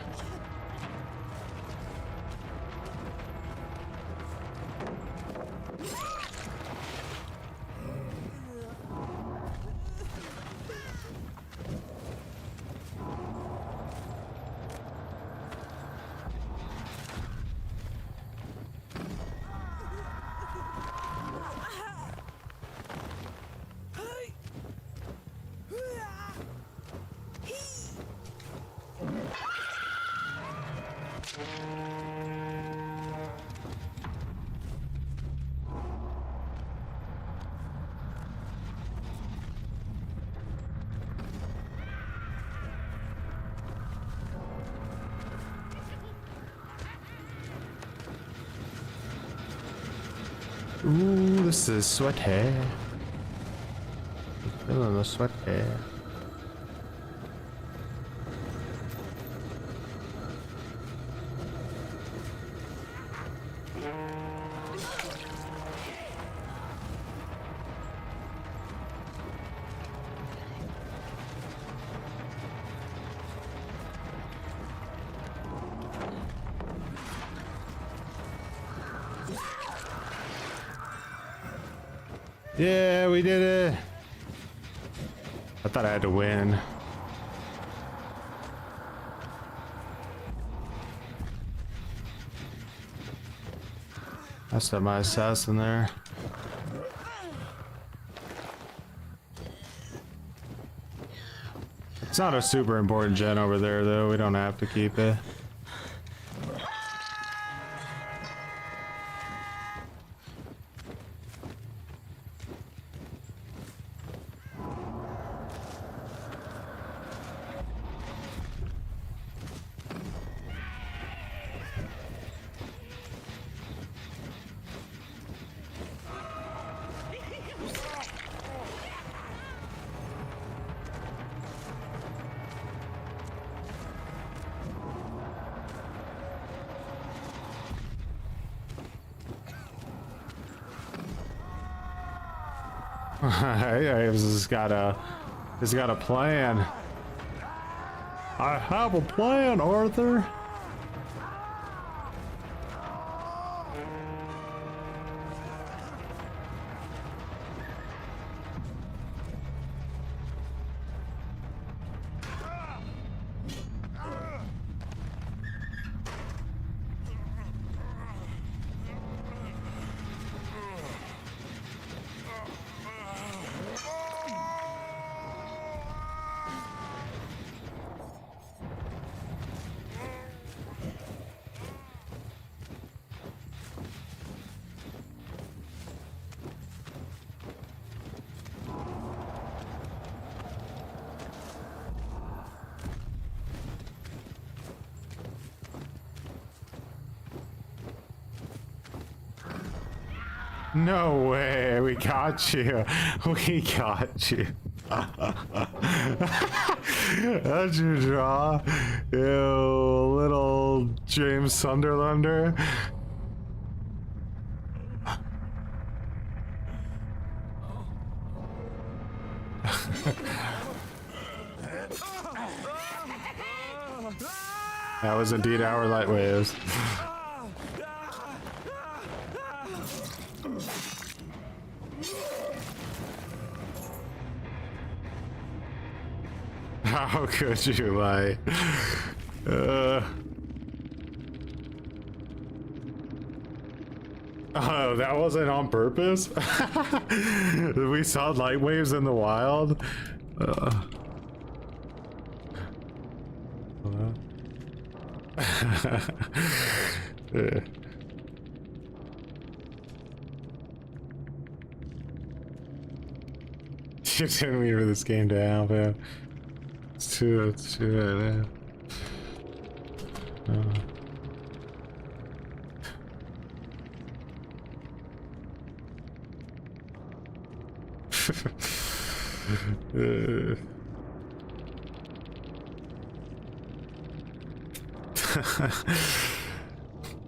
Ooh, this is sweat hair. Feeling the sweat hair. Yeah, we did it. I thought I had to win. I set my assassin there. It's not a super important gen over there though, we don't have to keep it. I just got a plan. I have a plan, Arthur. No way, we got you. We got you. How'd you draw? You little James Sunderlander. That was indeed our light waves. How could you lie? Oh, that wasn't on purpose? We saw light waves in the wild? You didn't mean for this game to happen. It's too right now.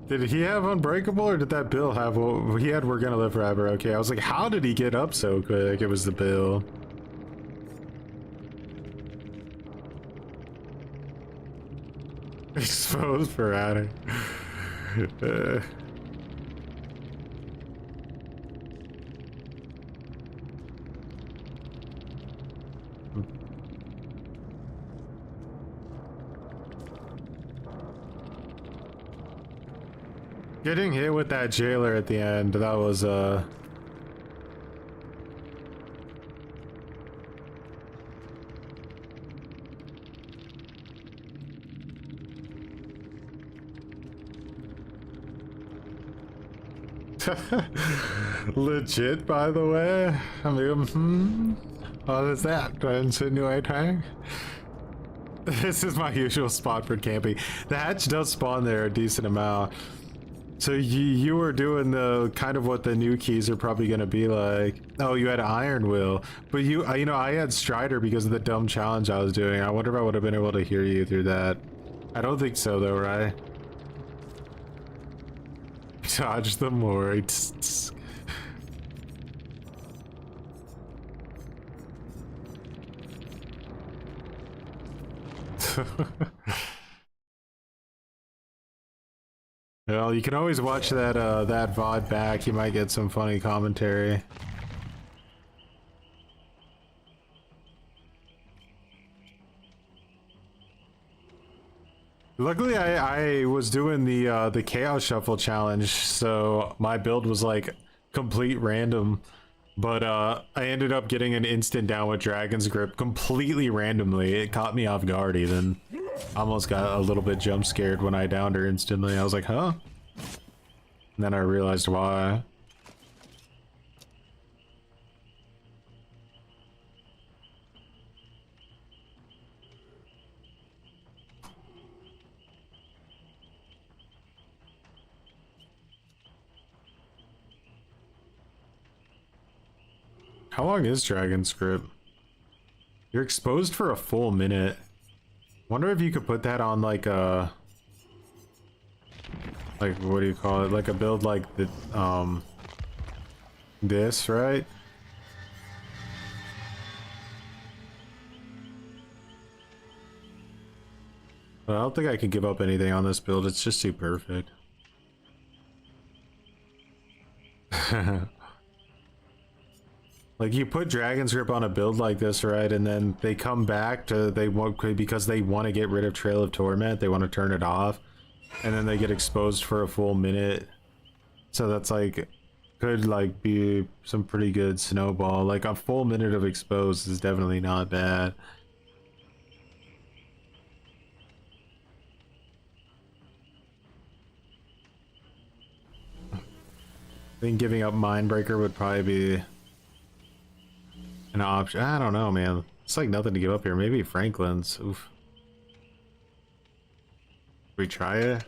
Did he have Unbreakable, or did that Bill have what he had? We're Gonna Live Forever. Okay, I was like, how did he get up so quick? It was the Bill. Exposed for adding. Getting hit with that jailer at the end, that was legit, by the way. I mean, what is that? Insinuating? This is my usual spot for camping. The hatch does spawn there a decent amount. So you were doing the kind of what the new keys are probably going to be like. Oh, you had Iron Will, but you know, I had Strider because of the dumb challenge I was doing. I wonder if I would have been able to hear you through that. I don't think so though, right? Dodge the more. Well, you can always watch that that VOD back. You might get some funny commentary. Luckily, I was doing the Chaos Shuffle challenge, so my build was like complete random. But I ended up getting an instant down with Dragon's Grip completely randomly. It caught me off guard even. Almost got a little bit jump scared when I downed her instantly. I was like, huh? And then I realized why. How long is Dragon's Grip? You're exposed for a full minute. Wonder if you could put that on like a, like, what do you call it? Like a build like the this, right? But I don't think I can give up anything on this build. It's just too perfect. Like, you put Dragon's Grip on a build like this, right, and then they come back to because they want to get rid of Trail of Torment. They want to turn it off, and then they get exposed for a full minute. So that's like could like be some pretty good snowball. Like a full minute of exposed is definitely not bad. I think giving up Mindbreaker would probably be an option. I don't know, man. It's like nothing to give up here. Maybe Franklin's. Oof. We try it.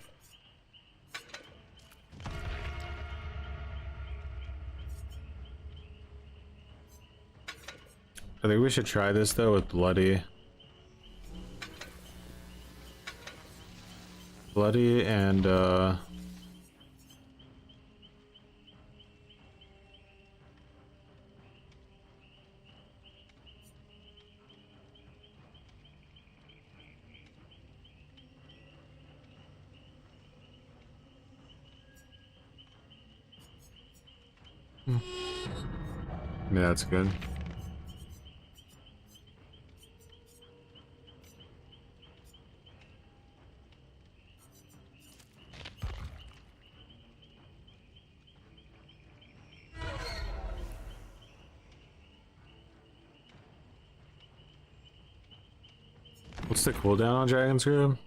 I think we should try this though with Bloody. Bloody and yeah, that's good. What's the cooldown on Dragon's Grip?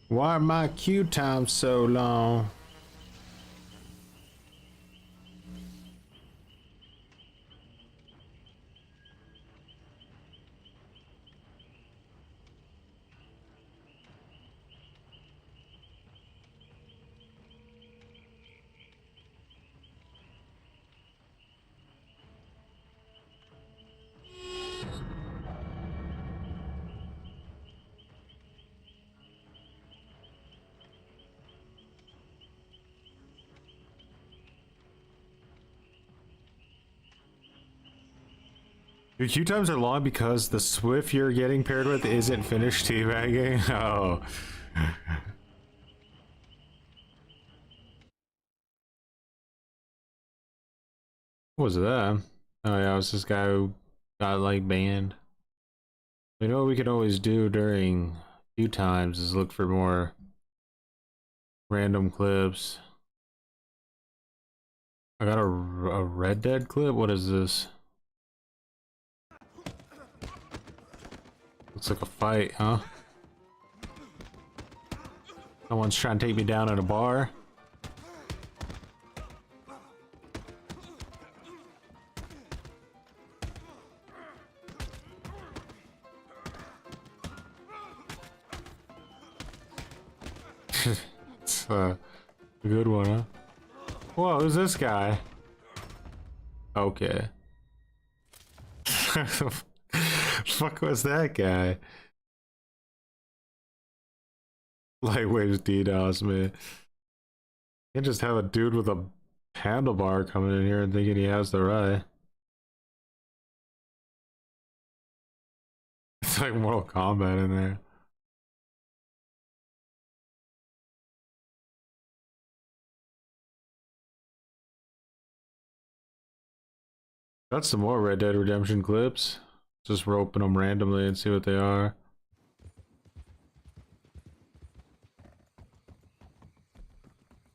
Why are my queue times so long? Your queue times are long because the Swift you're getting paired with isn't finished teabagging. Oh. What was that? Oh yeah, it was this guy who got like banned. You know what we could always do during queue times is look for more random clips. I got a Red Dead clip. What is this? Looks like a fight, huh? Someone's trying to take me down at a bar. It's a good one, huh? Whoa, who's this guy? Okay. Fuck was that guy? Lightweight DDoS, man. You can't just have a dude with a handlebar coming in here and thinking he has the right. It's like Mortal Kombat in there. Got some more Red Dead Redemption clips. Just roping them randomly and see what they are.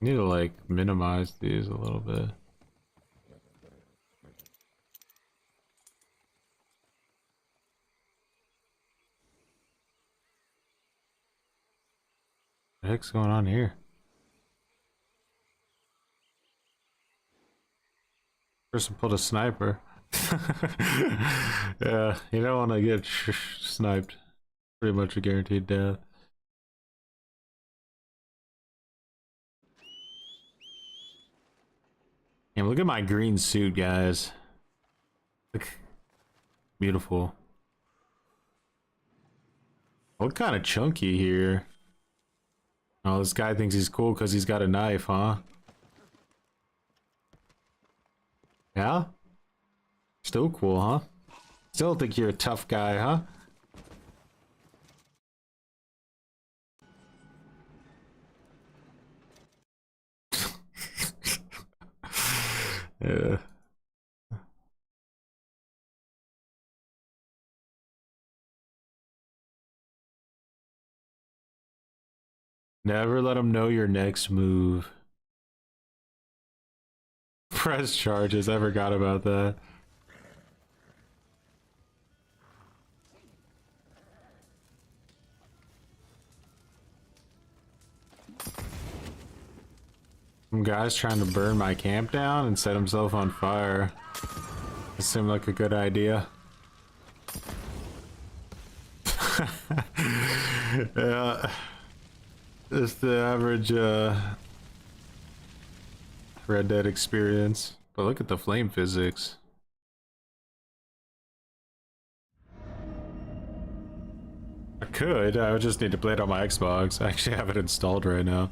Need to like minimize these a little bit. What the heck's going on here? Person pulled a sniper. Yeah, you don't want to get sniped. Pretty much a guaranteed death. Damn, look at my green suit, guys. Look. Beautiful. What kind of chunky here? Oh, this guy thinks he's cool because he's got a knife, huh? Yeah? Still cool, huh? Still think you're a tough guy, huh? Yeah. Never let them know your next move. Press charges, I forgot about that. Some guy's trying to burn my camp down and set himself on fire. It seemed like a good idea. Yeah. Just the average Red Dead experience. But look at the flame physics. I could, I would just need to play it on my Xbox. I actually have it installed right now.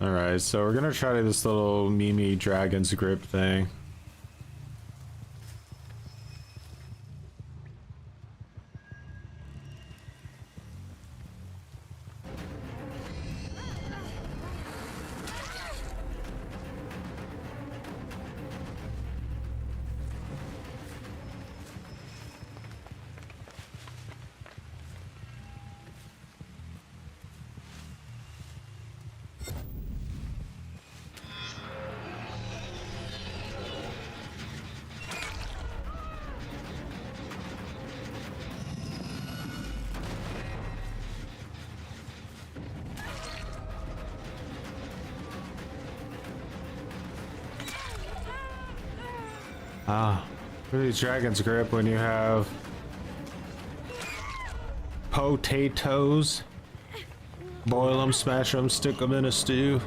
Alright, so we're gonna try this little Mimi Dragon's Grip thing. Ah, really Dragon's Grip when you have potatoes. Boil them, smash them, stick them in a stew.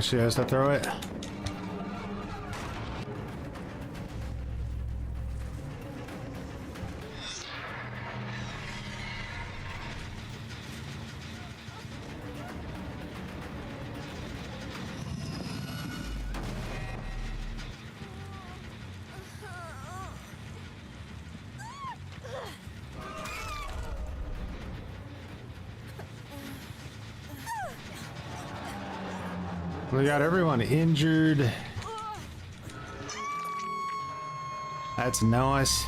She has to throw it. We got everyone injured. That's nice.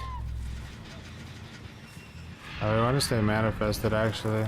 I want to stay manifested actually.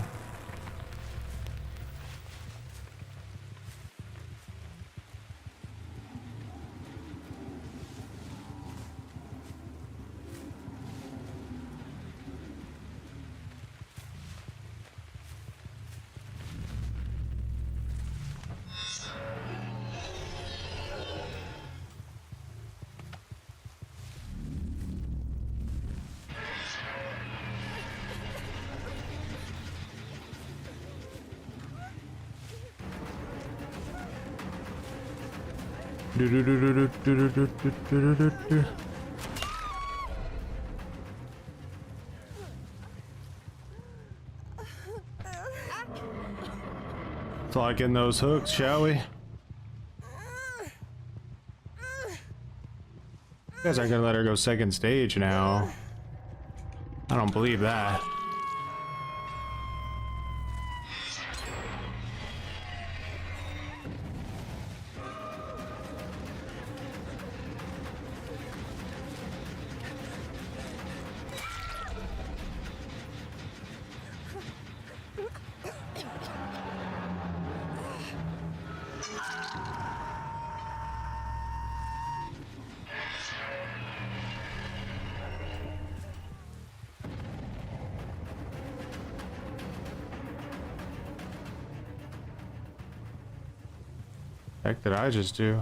Let's lock in those hooks, shall we? You guys aren't gonna let her go second stage now. I don't believe that. Heck did I just do?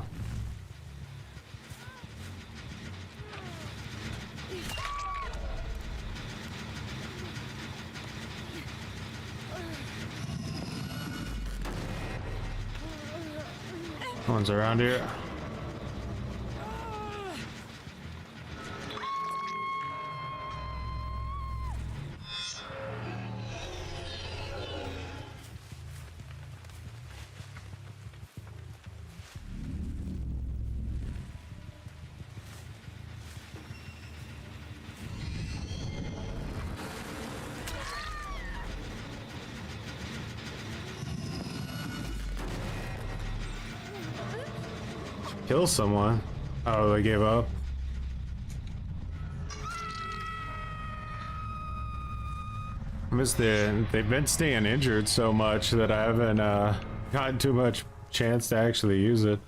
No one's around here. Kill someone. Oh, they gave up. They've been staying injured so much that I haven't gotten too much chance to actually use it.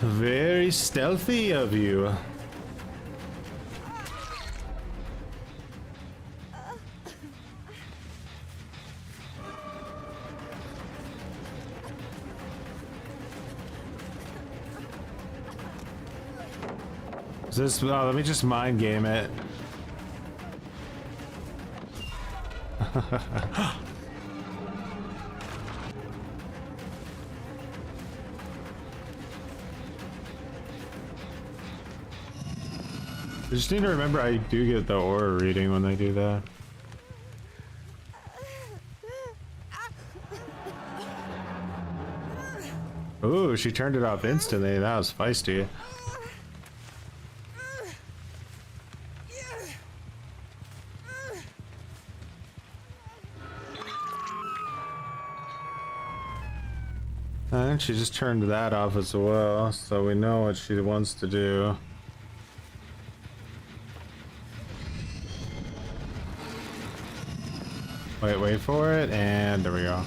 Very stealthy of you. Is this? Oh, let me just mind game it. I just need to remember I do get the aura reading when they do that. Ooh, she turned it off instantly. That was feisty. And she just turned that off as well, so we know what she wants to do. Wait for it, and there we go.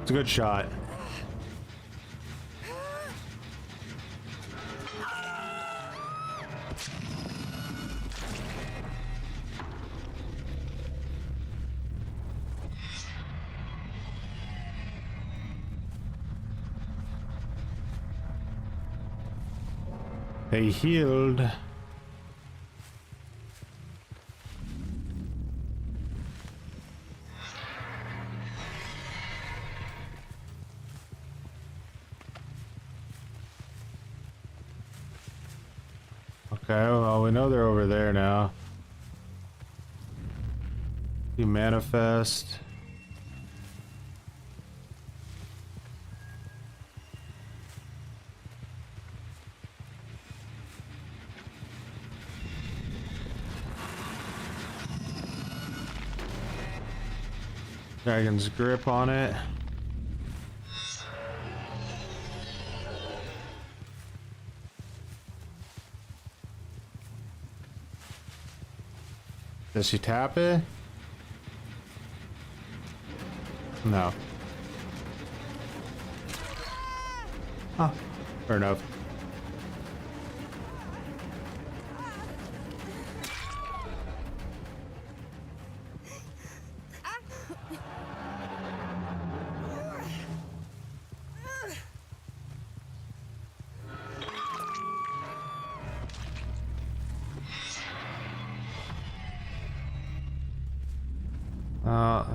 It's a good shot. They healed. Okay, well, we know they're over there now. You manifest. Dragon's grip on it. Does she tap it? No. Huh. Fair enough.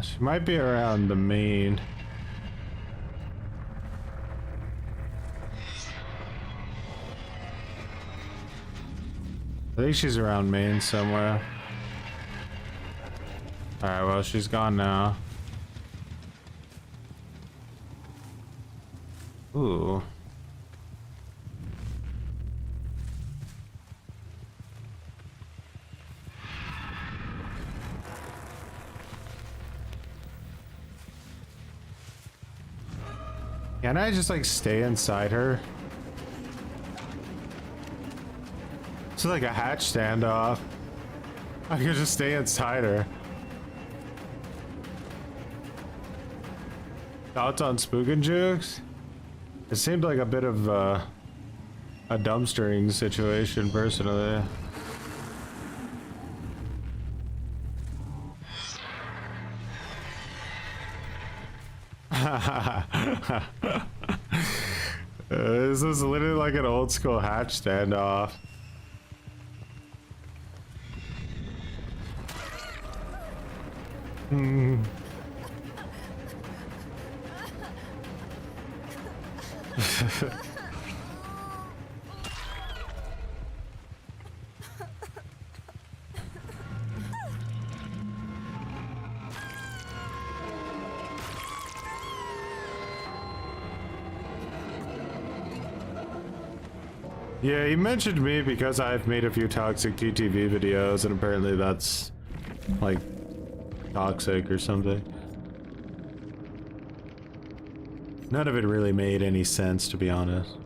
She might be around the main. I think she's around main somewhere. Alright, well, she's gone now. Ooh. Can I just like stay inside her? It's like a hatch standoff. I could just stay inside her. Thoughts on spooking jukes? It seemed like a bit of a dumpstering situation personally. This is literally like an old school hatch standoff. Yeah, he mentioned me because I've made a few toxic TTV videos, and apparently that's like toxic or something. None of it really made any sense, to be honest.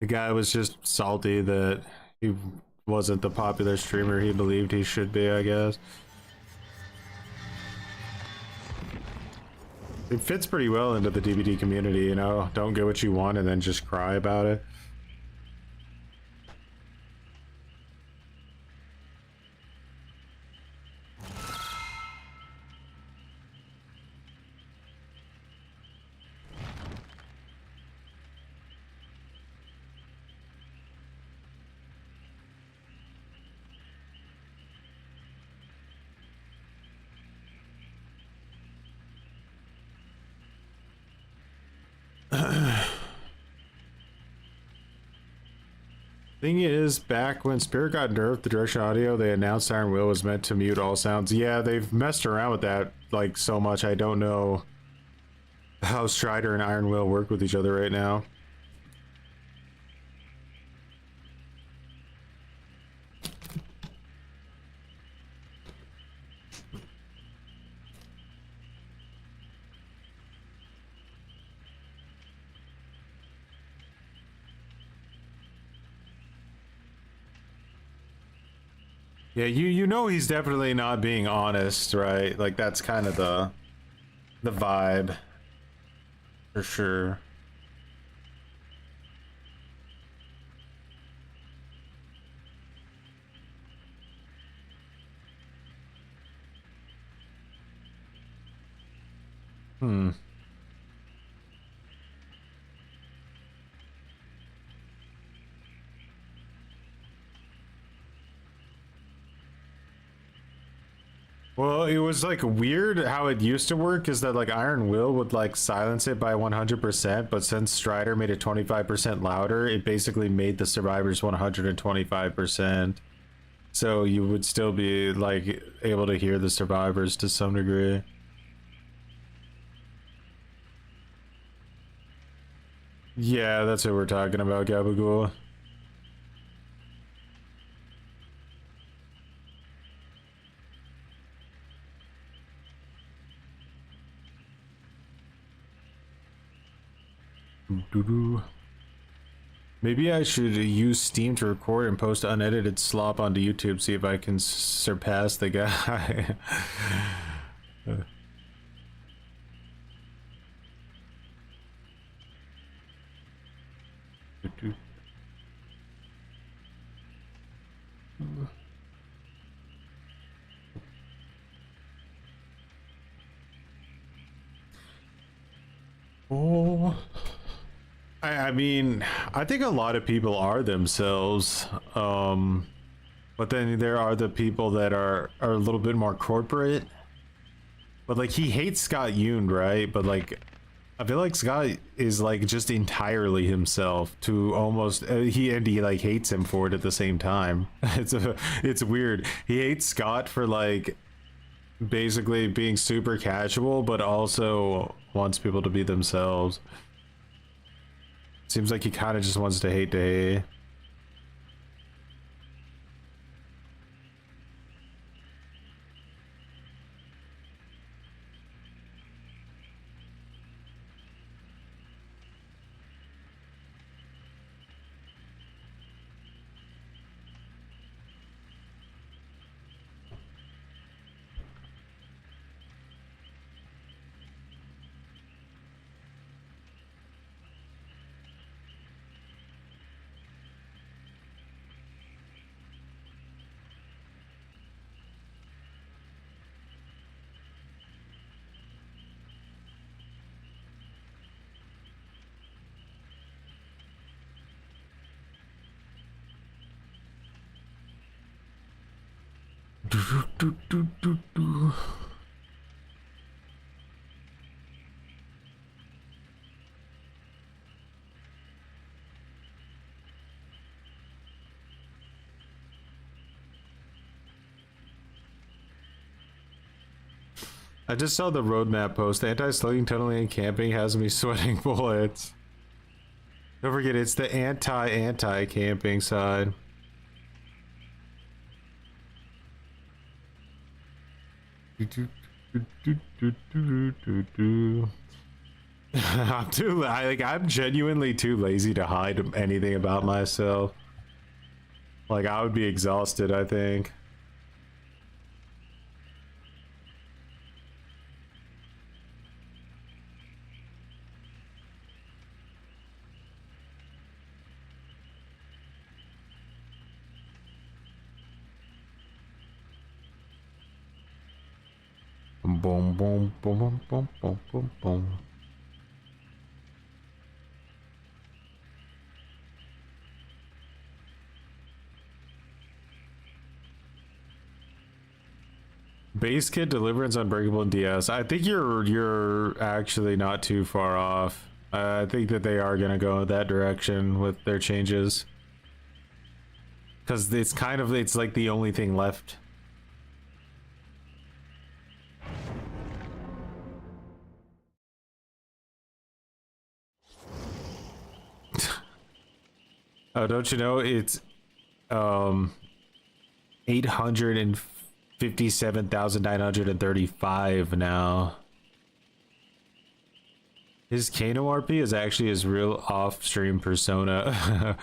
The guy was just salty that he wasn't the popular streamer he believed he should be, I guess. It fits pretty well into the DVD community, you know? Don't get what you want and then just cry about it. Thing is, back when Spirit got nerfed, the direction audio, they announced Iron Will was meant to mute all sounds. Yeah, they've messed around with that like so much. I don't know how Strider and Iron Will work with each other right now. Yeah, you know he's definitely not being honest, right? Like that's kind of the vibe for sure. Well, it was like weird how it used to work is that like Iron Will would like silence it by 100%, but since Strider made it 25% louder, it basically made the survivors 125%. So you would still be like able to hear the survivors to some degree. Yeah, that's what we're talking about, Gabagool. Doo-doo. Maybe I should use Steam to record and post unedited slop onto YouTube, see if I can surpass the guy. Oh, I mean, I think a lot of people are themselves, but then there are the people that are a little bit more corporate. But like, he hates Scott Yoon, right? But like, I feel like Scott is like just entirely himself to almost he like hates him for it at the same time. It's weird. He hates Scott for like basically being super casual, but also wants people to be themselves. Seems like he kind of just wants to hate. I just saw the roadmap post. Anti-slugging, tunneling, and camping has me sweating bullets. Don't forget, it's the anti-camping side. I'm genuinely too lazy to hide anything about myself. Like, I would be exhausted, I think. Boom, boom, boom, boom, boom, boom, boom, boom. Base kit, Deliverance, Unbreakable, and DS. I think you're actually not too far off. I think that they are gonna go that direction with their changes, because it's like the only thing left. Oh, don't you know it's 857,935 now. His Kano RP is actually his real off-stream persona.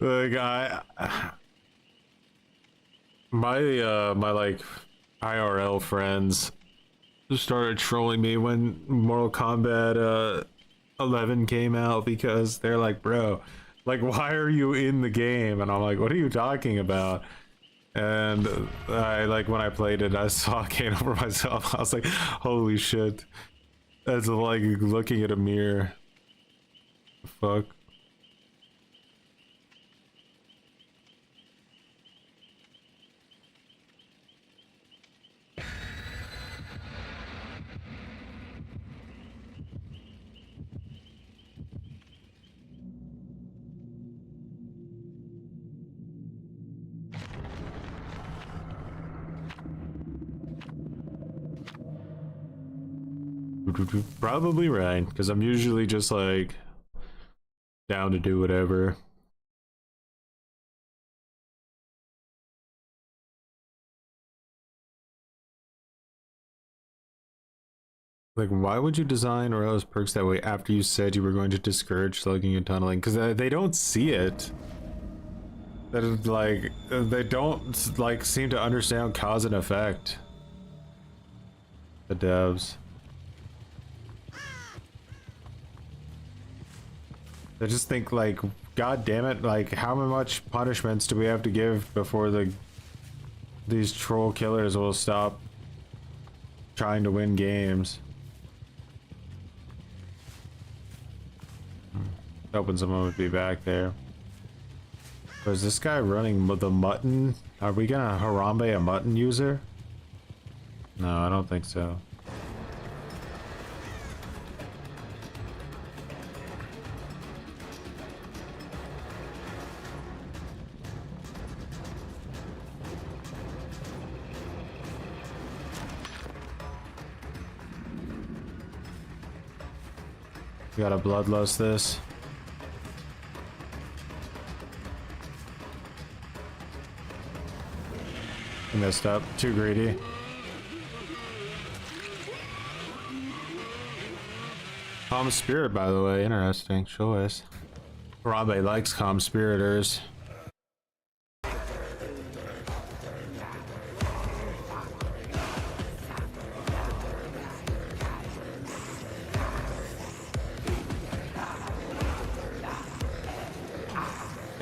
Like my like IRL friends started trolling me when Mortal Kombat 11 came out, because they're like, bro, like, why are you in the game? And I'm like, what are you talking about? And I, like, when I played it, I saw Kano for myself. I was like, holy shit. That's like looking at a mirror. Fuck. Probably right, because I'm usually just like down to do whatever. Like, why would you design Aurelis perks that way after you said you were going to discourage slugging and tunneling? Because they don't see it. That is like, they don't like seem to understand cause and effect. The devs. They just think like, God damn it! Like, how much punishments do we have to give before these troll killers will stop trying to win games? Hoping someone would be back there. Was this guy running the mutton? Are we gonna Harambe a mutton user? No, I don't think so. We gotta bloodlust this. I messed up. Too greedy. Calm spirit, by the way. Interesting choice. Harambe likes calm spiriters.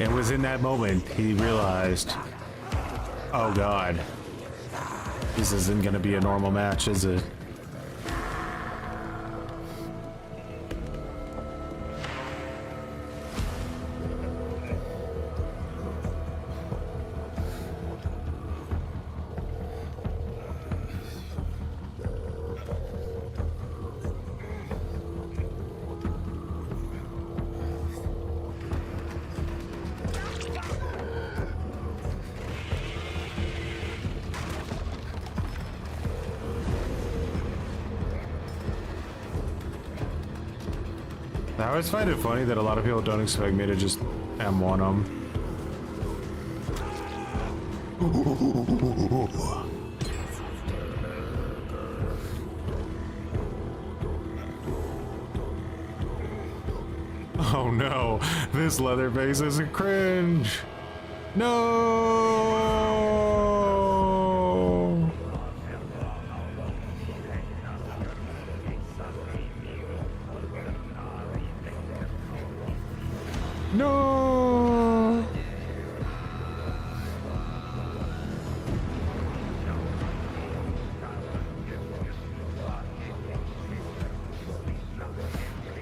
It was in that moment he realized, oh god, this isn't gonna be a normal match, is it? I always find it funny that a lot of people don't expect me to just M1 them. Oh no, this Leatherface is a cringe. No. No.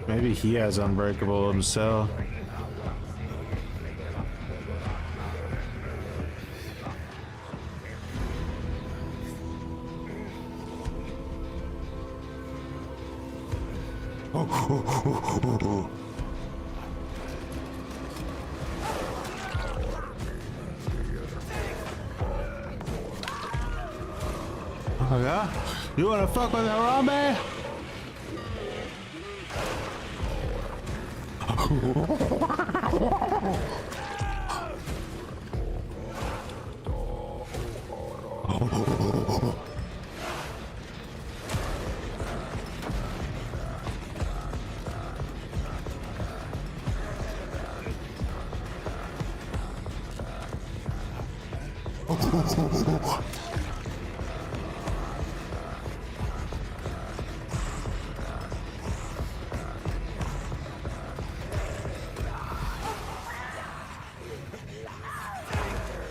Maybe he has Unbreakable himself. Oh. Oh yeah? You wanna fuck with Harambe?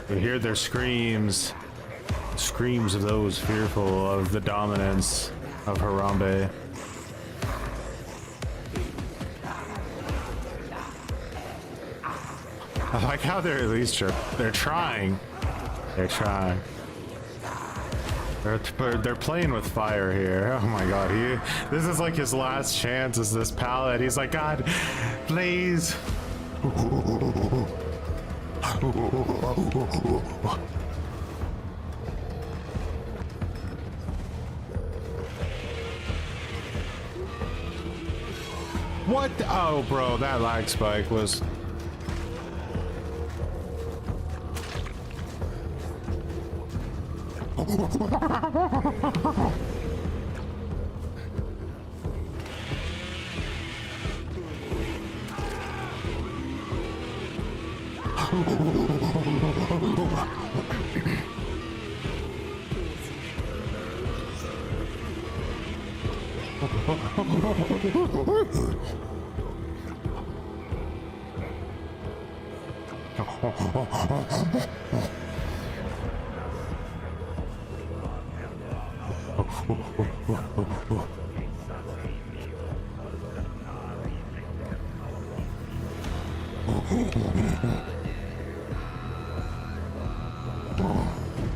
You hear their screams of those fearful of the dominance of Harambe. I like how they're at least they're trying. They're trying. They're playing with fire here. Oh my god, this is like his last chance is this pallet. He's like, God, please. What? Oh, bro, that lag spike was.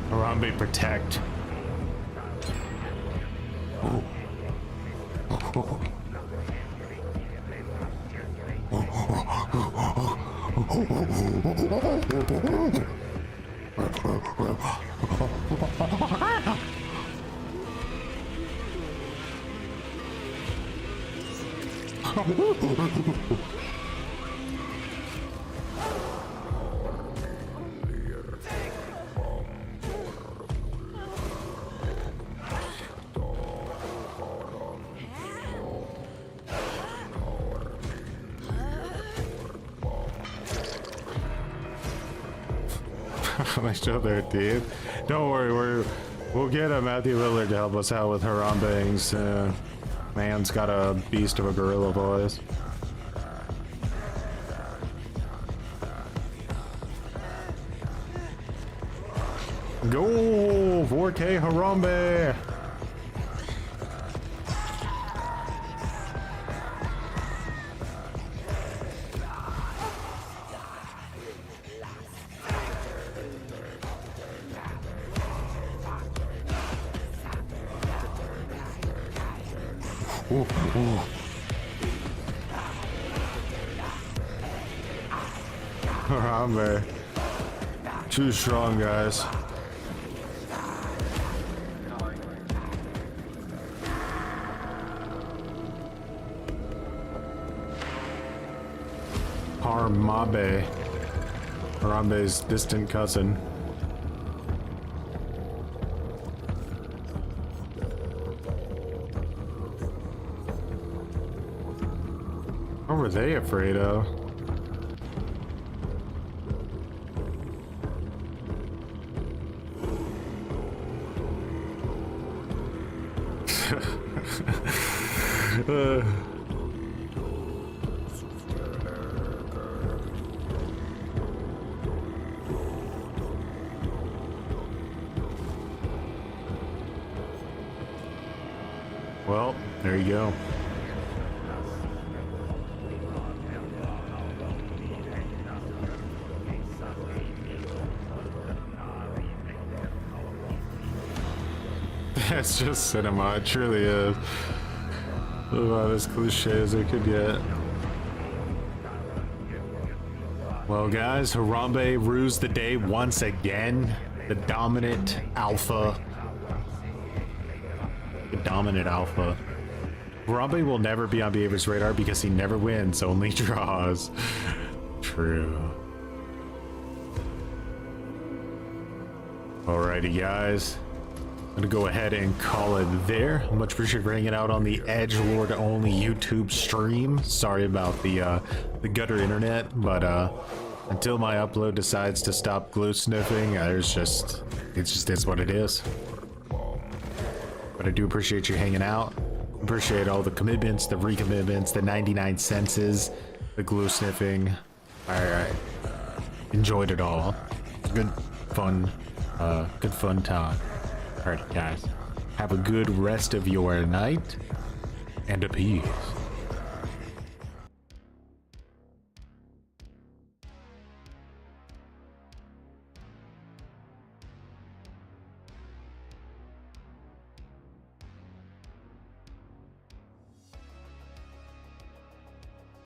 Harambe, protect. Nice job there, dude. Don't worry, we'll get Matthew Lillard to help us out with Harambe's. Man's got a beast of a gorilla voice. Go 4K Harambe. Ooh, ooh. Harambe. Too strong, guys. Harambe. Harambe's distant cousin. What were they afraid of? Well, there you go. It's just cinema, it truly is. About as cliche as it could get. Well guys, Harambe rules the day once again. The dominant alpha. The dominant alpha. Harambe will never be on Behavior's radar because he never wins, only draws. True. Alrighty guys. I'm gonna go ahead and call it there. Much appreciated for hanging out on the Edgelord only YouTube stream. Sorry about the gutter internet, but until my upload decides to stop glue sniffing, it just is what it is. But I do appreciate you hanging out. Appreciate all the commitments, the recommitments, the 99 senses, the glue sniffing. I enjoyed it all. Good fun time. Alright guys, have a good rest of your night, and a peace.